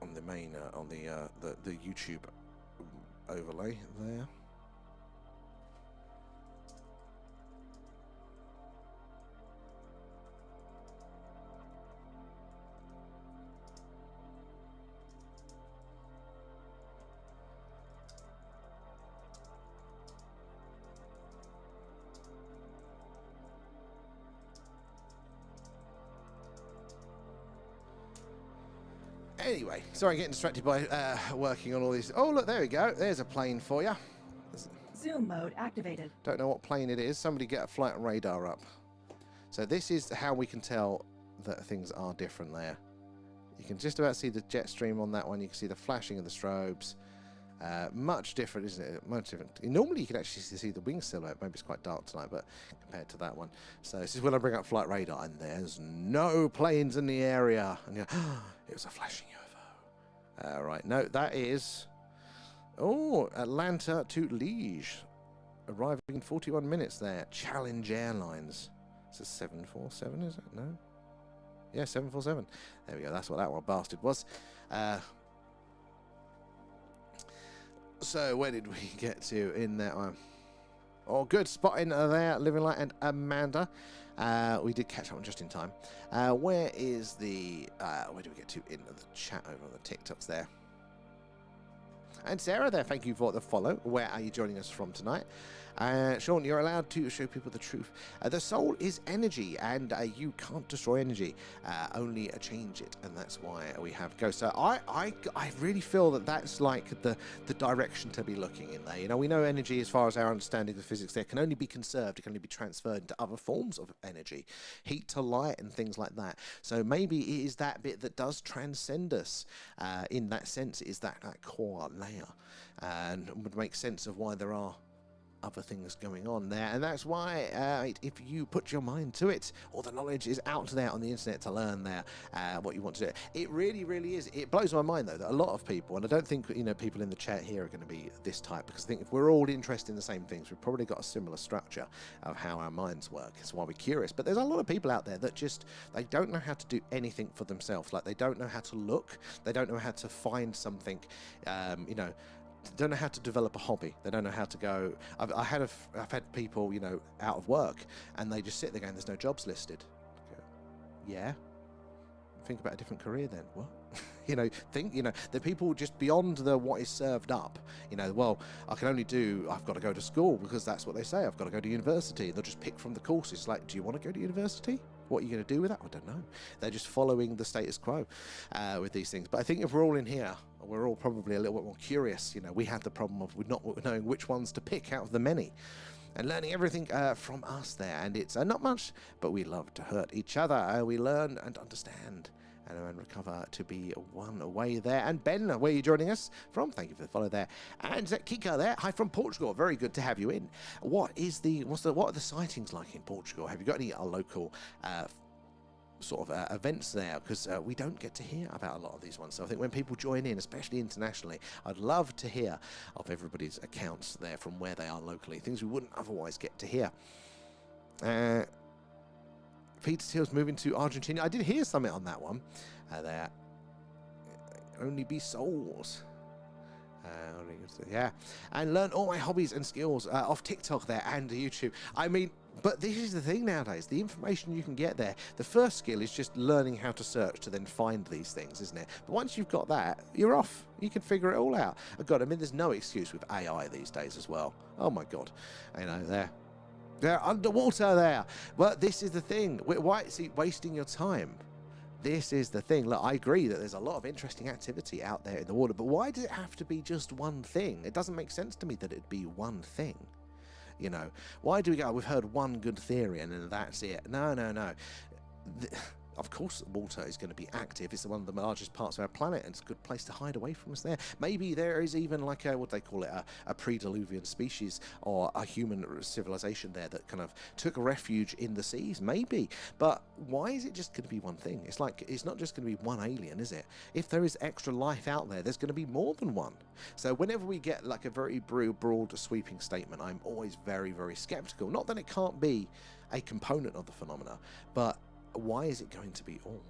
on the main, on the YouTube overlay there. Anyway, sorry, getting distracted by working on all these. Oh, look, there we go. There's a plane for you. Zoom mode activated. Don't know what plane it is. Somebody get a flight radar up. So this is how we can tell that things are different there. You can just about see the jet stream on that one. You can see the flashing of the strobes. Much different, isn't it? Much different. Normally you can actually see the wing silhouette. Maybe it's quite dark tonight, but compared to that one. So this is when I bring up flight radar, and there's no planes in the area. And you're, it was a flashing UFO. Right, no, that is... Oh, Atlanta to Liege. Arriving in 41 minutes there. Challenge Airlines. It's a 747, is it? No? Yeah, 747. There we go. That's what that one bastard was. So where did we get to in that one? Oh, good spotting there, Living Light and Amanda. We did catch up just in time. Where is the... where do we get to in the chat over on the TikToks there? And Sarah there, thank you for the follow. Where are you joining us from tonight? Sean, you're allowed to show people the truth. The soul is energy, and you can't destroy energy, only change it, and that's why we have ghosts. So I really feel that that's like the direction to be looking in there. You know, we know energy, as far as our understanding of physics, there can only be conserved, it can only be transferred into other forms of energy, heat to light and things like that. So maybe it is that bit that does transcend us. In that sense, is that core layer, and would make sense of why there are other things going on there, and that's why if you put your mind to it, all the knowledge is out there on the internet to learn there what you want to do. It really is. It blows my mind though that a lot of people, and I don't think people in the chat here are going to be this type, because I think if we're all interested in the same things, we've probably got a similar structure of how our minds work. That's why we're curious. But there's a lot of people out there that just, they don't know how to do anything for themselves. Like, they don't know how to look, they don't know how to find something, don't know how to develop a hobby. They don't know how to go. I've had people, out of work, and they just sit there going, "There's no jobs listed." Go, yeah. Think about a different career then. What? The people just beyond what is served up. Well, I've got to go to school because that's what they say. I've got to go to university. They'll just pick from the courses. Like, do you want to go to university? What are you going to do with that? I don't know. They're just following the status quo with these things. But I think if we're all in here, we're all probably a little bit more curious. We had the problem of not knowing which ones to pick out of the many, and learning everything from us there. And it's not much, but we love to hurt each other. We learn and understand and recover to be one away there. And Ben, where are you joining us from? Thank you for the follow there. And Kika there, hi from Portugal. Very good to have you in. What are the sightings like in Portugal? Have you got any local events there? Because we don't get to hear about a lot of these ones. So I think when people join in, especially internationally, I'd love to hear of everybody's accounts there from where they are locally, things we wouldn't otherwise get to hear. Peter Steele's moving to Argentina. I did hear something on that one. There only be souls. Yeah, and learn all my hobbies and skills off TikTok there and YouTube. I mean, but this is the thing nowadays, the information you can get there. The first skill is just learning how to search to then find these things, isn't it? But once you've got that, you're off. You can figure it all out. God, I mean, there's no excuse with AI these days as well. Oh my God, they're underwater there. But this is the thing. Why wasting your time? This is the thing. Look, I agree that there's a lot of interesting activity out there in the water, but why does it have to be just one thing? It doesn't make sense to me that it'd be one thing. Why do we go, we've heard one good theory and then that's it? No. Of course, water is going to be active. It's one of the largest parts of our planet, and it's a good place to hide away from us there. Maybe there is even like a, what they call it, a pre-diluvian species or a human civilization there that kind of took refuge in the seas. Maybe. But why is it just going to be one thing? It's like, it's not just going to be one alien, is it? If there is extra life out there, there's going to be more than one. So whenever we get like a very broad sweeping statement, I'm always very, very skeptical. Not that it can't be a component of the phenomena, but why is it going to be all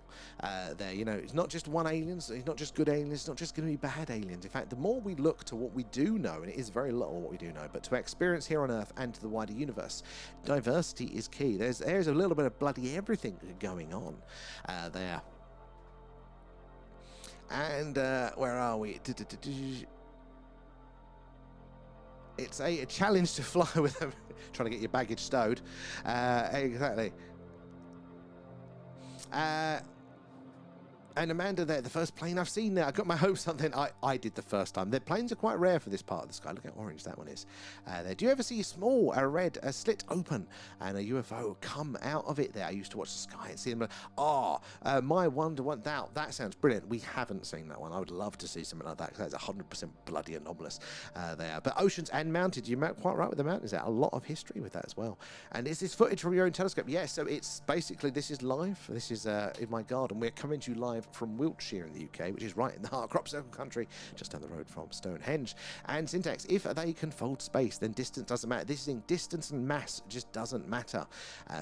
there? You know, it's not just one alien, it's not just good aliens, it's not just going to be bad aliens. In fact, the more we look to what we do know, and it is very little what we do know, but to experience here on Earth and to the wider universe, diversity is key. There's a little bit of bloody everything going on there. And where are we? It's a challenge to fly with them. Trying to get your baggage stowed. Exactly. And Amanda there, the first plane I've seen there. I got my hopes on. Then I did the first time. The planes are quite rare for this part of the sky. Look how orange that one is. There. Do you ever see a red slit open and a UFO come out of it there? I used to watch the sky and see them. My wonder what that sounds brilliant. We haven't seen that one. I would love to see something like that, because that's 100% bloody anomalous there. But oceans and mountains, you're quite right with the mountains there. A lot of history with that as well. And is this footage from your own telescope? Yes, so it's basically, this is live. This is in my garden. We're coming to you live from Wiltshire in the UK, which is right in the heart of crop circle country, just down the road from Stonehenge. And syntax, if they can fold space, then distance doesn't matter. This thing, distance and mass just doesn't matter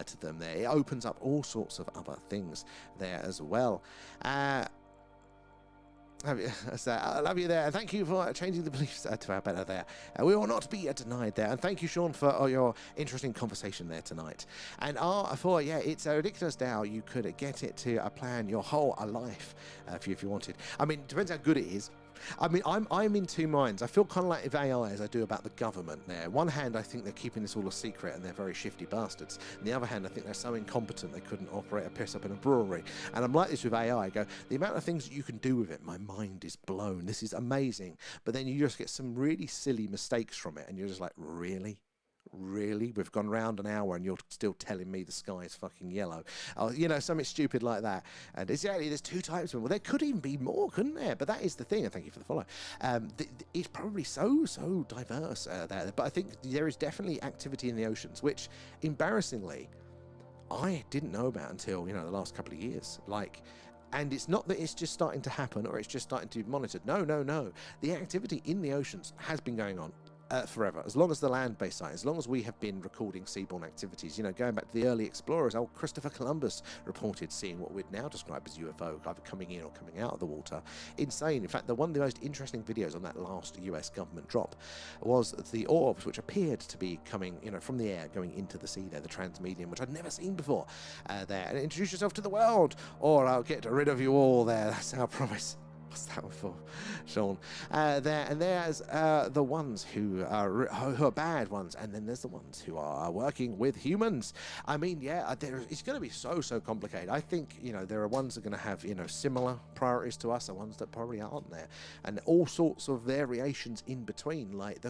to them there. It opens up all sorts of other things there as well. I love you there, and thank you for changing the beliefs to our better there. We will not be denied there, and thank you, Sean, for your interesting conversation there tonight. And it's ridiculous now you could get it to plan your whole life if you wanted. I mean, depends how good it is. I mean, I'm in two minds. I feel kind of like with AI as I do about the government there. On one hand, I think they're keeping this all a secret and they're very shifty bastards. On the other hand, I think they're so incompetent they couldn't operate a piss up in a brewery. And I'm like this with AI. I go, the amount of things that you can do with it, my mind is blown. This is amazing. But then you just get some really silly mistakes from it, and you're just like, really? Really? We've gone round an hour and you're still telling me the sky is fucking yellow. You know, something stupid like that. And exactly, there's two types of them. Well, there could even be more, couldn't there? But that is the thing, and thank you for the follow. It's probably so diverse there. But I think there is definitely activity in the oceans, which, embarrassingly, I didn't know about until, the last couple of years. And it's not that it's just starting to happen or it's just starting to be monitored. No. The activity in the oceans has been going on forever, as long as the land-based site, as long as we have been recording seaborne activities. Going back to the early explorers, old Christopher Columbus reported seeing what we'd now describe as UFO, either coming in or coming out of the water. Insane. In fact, one of the most interesting videos on that last US government drop was the orbs, which appeared to be coming, from the air, going into the sea there, the transmedium, which I'd never seen before there. And introduce yourself to the world, or I'll get rid of you all there. That's our promise. What's that one for, Sean? There's the ones who are bad ones, and then there's the ones who are working with humans. I mean, it's going to be so complicated. I think there are ones that are going to have similar priorities to us, and ones that probably aren't there, and all sorts of variations in between. Like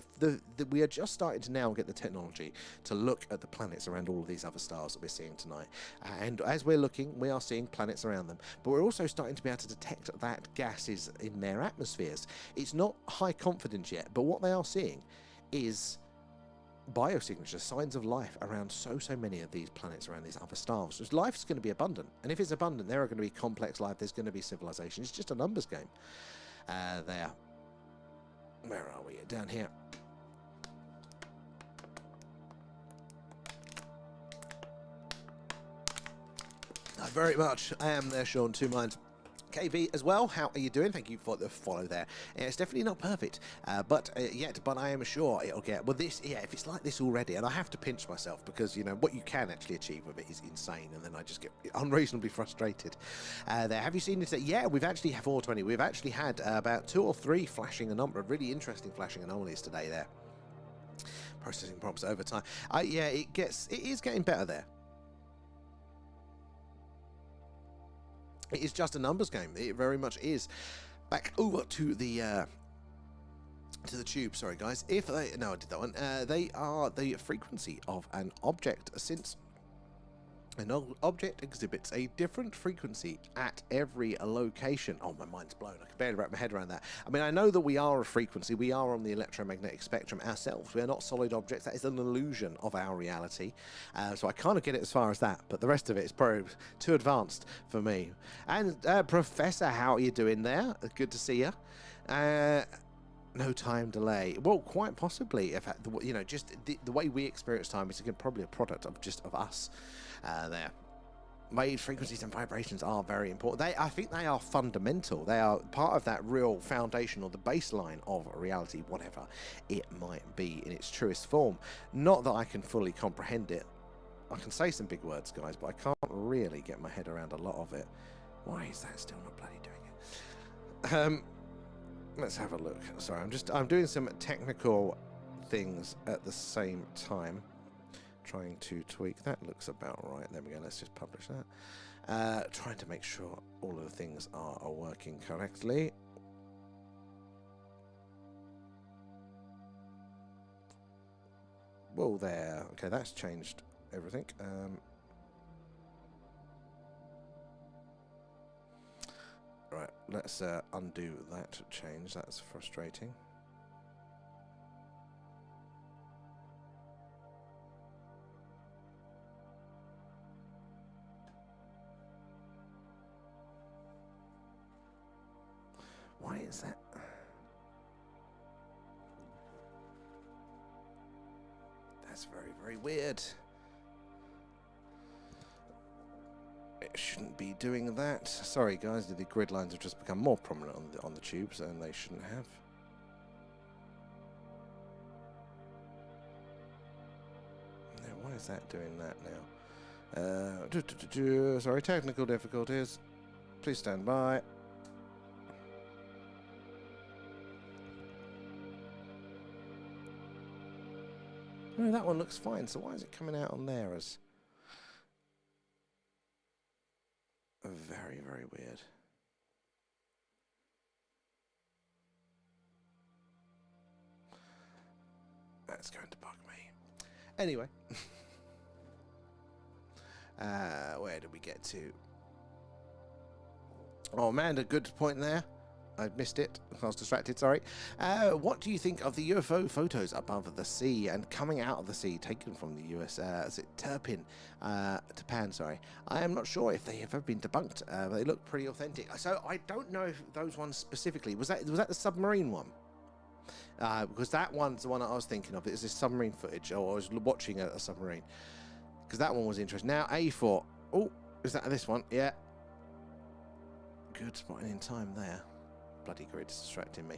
we are just starting to now get the technology to look at the planets around all of these other stars that we're seeing tonight. And as we're looking, we are seeing planets around them, but we're also starting to be able to detect that gases in their atmospheres. It's not high confidence yet, but what they are seeing is biosignatures, signs of life around so many of these planets around these other stars. So life is going to be abundant, and if it's abundant, there are going to be complex life, there's going to be civilization. It's just a numbers game there. Where are we? Down here. Very much. I am there, Sean. Two minds. KB as well, how are you doing? Thank you for the follow there. It's definitely not perfect, but I am sure it'll get, well, this, if it's like this already, and I have to pinch myself because, what you can actually achieve with it is insane, and then I just get unreasonably frustrated there. Have you seen this? Yeah, we've actually, 420, we've actually had about 2 or 3 flashing, a number of really interesting flashing anomalies today there. Processing prompts over time. It is getting better there. It is just a numbers game. It very much is. Back over to the tube. Sorry, guys. I did that one. They are the frequency of an object since An object exhibits a different frequency at every location. Oh, my mind's blown. I can barely wrap my head around that. I mean, I know that we are a frequency. We are on the electromagnetic spectrum ourselves. We are not solid objects. That is an illusion of our reality. So I kind of get it as far as that. But the rest of it is probably too advanced for me. And Professor, how are you doing there? Good to see you. No time delay. Well, quite possibly. In fact, you know, just the way we experience time is again probably a product of just of us. There, waves, frequencies, and vibrations are very important. I think they are fundamental. They are part of that real foundation or the baseline of reality, whatever it might be in its truest form. Not that I can fully comprehend it. I can say some big words, guys, but I can't really get my head around a lot of it. Why is that still not bloody doing it? Let's have a look. Sorry, I'm doing some technical things at the same time. Trying to tweak. That looks about right. There we go. Let's just publish that. Trying to make sure all of the things are working correctly. Well, there. Okay, that's changed everything. Right, let's undo that change. That's frustrating. Why is that? That's very, very weird. It shouldn't be doing that. Sorry, guys. The grid lines have just become more prominent on the tubes, and they shouldn't have. Now, why is that doing that now? Sorry, technical difficulties. Please stand by. No, that one looks fine. So why is it coming out on there as very, very weird? That's going to bug me. Anyway, where did we get to? Oh, Amanda, good point there. I missed it. I was distracted, sorry. What do you think of the UFO photos above the sea and coming out of the sea taken from the US? Is it Japan, sorry. I am not sure if they have ever been debunked, but they look pretty authentic. So I don't know if those ones specifically. Was that the submarine one? Because that one's the one I was thinking of. It was this submarine footage, or I was watching a submarine. Because that one was interesting. Now, A4. Oh, is that this one? Yeah. Good spotting in time there. Bloody grid's distracting me.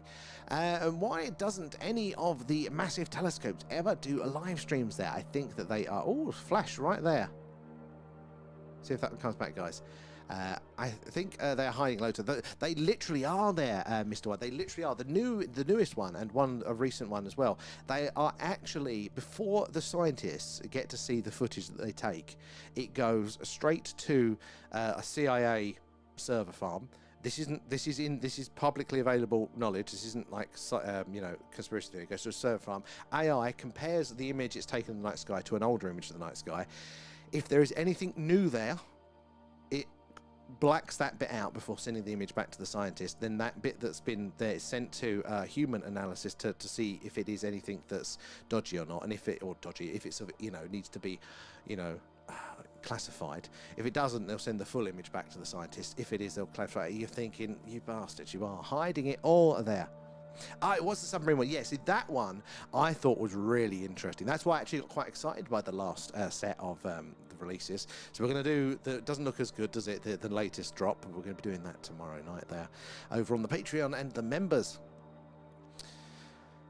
And why doesn't any of the massive telescopes ever do live streams there? I think that they are... Oh, flash right there. See if that comes back, guys. I think they're hiding loads of... They literally are there, Mr. White. They literally are. The newest one, and a recent one as well. They are actually, before the scientists get to see the footage that they take, it goes straight to a CIA server farm. This is publicly available knowledge. This isn't like conspiracy theory. It goes to a server farm. AI compares the image it's taken in the night sky to an older image of the night sky. If there is anything new there, it blacks that bit out before sending the image back to the scientist. Then that bit that's been there is sent to human analysis to see if it is anything that's dodgy or not, and if it's needs to be, classified. If it doesn't, they'll send the full image back to the scientist. If it is, they'll classify it. You're thinking, you bastards, you are hiding it all there. It was the submarine one. Yes, that one I thought was really interesting. That's why I actually got quite excited by the last set of the releases. So we're going to do, it doesn't look as good, does it, the latest drop, but we're going to be doing that tomorrow night there over on the Patreon and the members.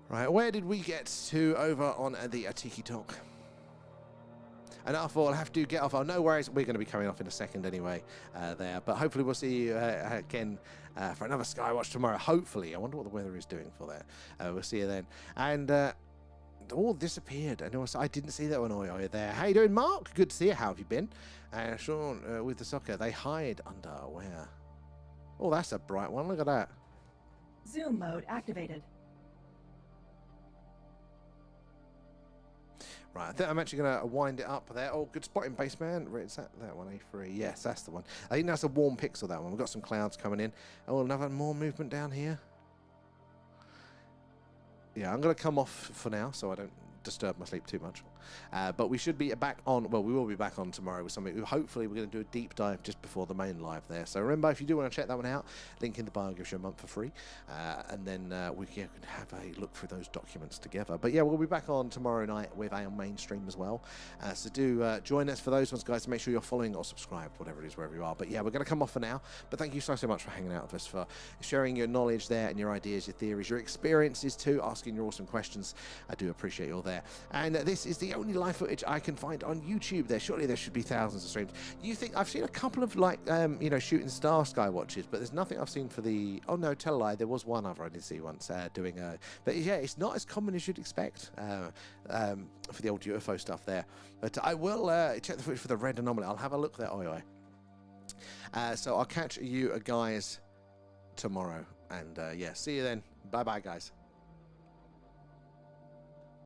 Right, where did we get to over on the Tiki Talk? And I'll have to get off. Oh, no worries. We're going to be coming off in a second anyway there. But hopefully we'll see you again for another Skywatch tomorrow. Hopefully. I wonder what the weather is doing for that. We'll see you then. And all disappeared. And I didn't see that one earlier there. How you doing, Mark? Good to see you. How have you been? Sean, with the soccer, they hide under where? Oh, that's a bright one. Look at that. Zoom mode activated. Right, I think I'm actually going to wind it up there. Oh, good spotting, base man. Is that one, A3? Yes, that's the one. I think that's a warm pixel, that one. We've got some clouds coming in. Oh, another more movement down here. Yeah, I'm going to come off for now so I don't disturb my sleep too much. But we should be back on, well, we will be back on tomorrow with something. Hopefully, we're going to do a deep dive just before the main live there. So remember, if you do want to check that one out, link in the bio gives you a month for free. And then we can have a look through those documents together. But yeah, we'll be back on tomorrow night with our mainstream as well. So do join us for those ones, guys. Make sure you're following or subscribed, whatever it is, wherever you are. But yeah, we're going to come off for now. But thank you so much for hanging out with us, for sharing your knowledge there and your ideas, your theories, your experiences too, asking your awesome questions. I do appreciate you all there. And this is the only live footage I can find on YouTube. Surely there should be thousands of streams. You think I've seen a couple of like shooting star skywatches, but there's nothing I've seen for the. Oh no, tell a lie. There was one other I did see once doing a. But yeah, it's not as common as you'd expect for the old UFO stuff there. But I will check the footage for the red anomaly. I'll have a look there. So I'll catch you guys tomorrow, and yeah, see you then. Bye bye, guys.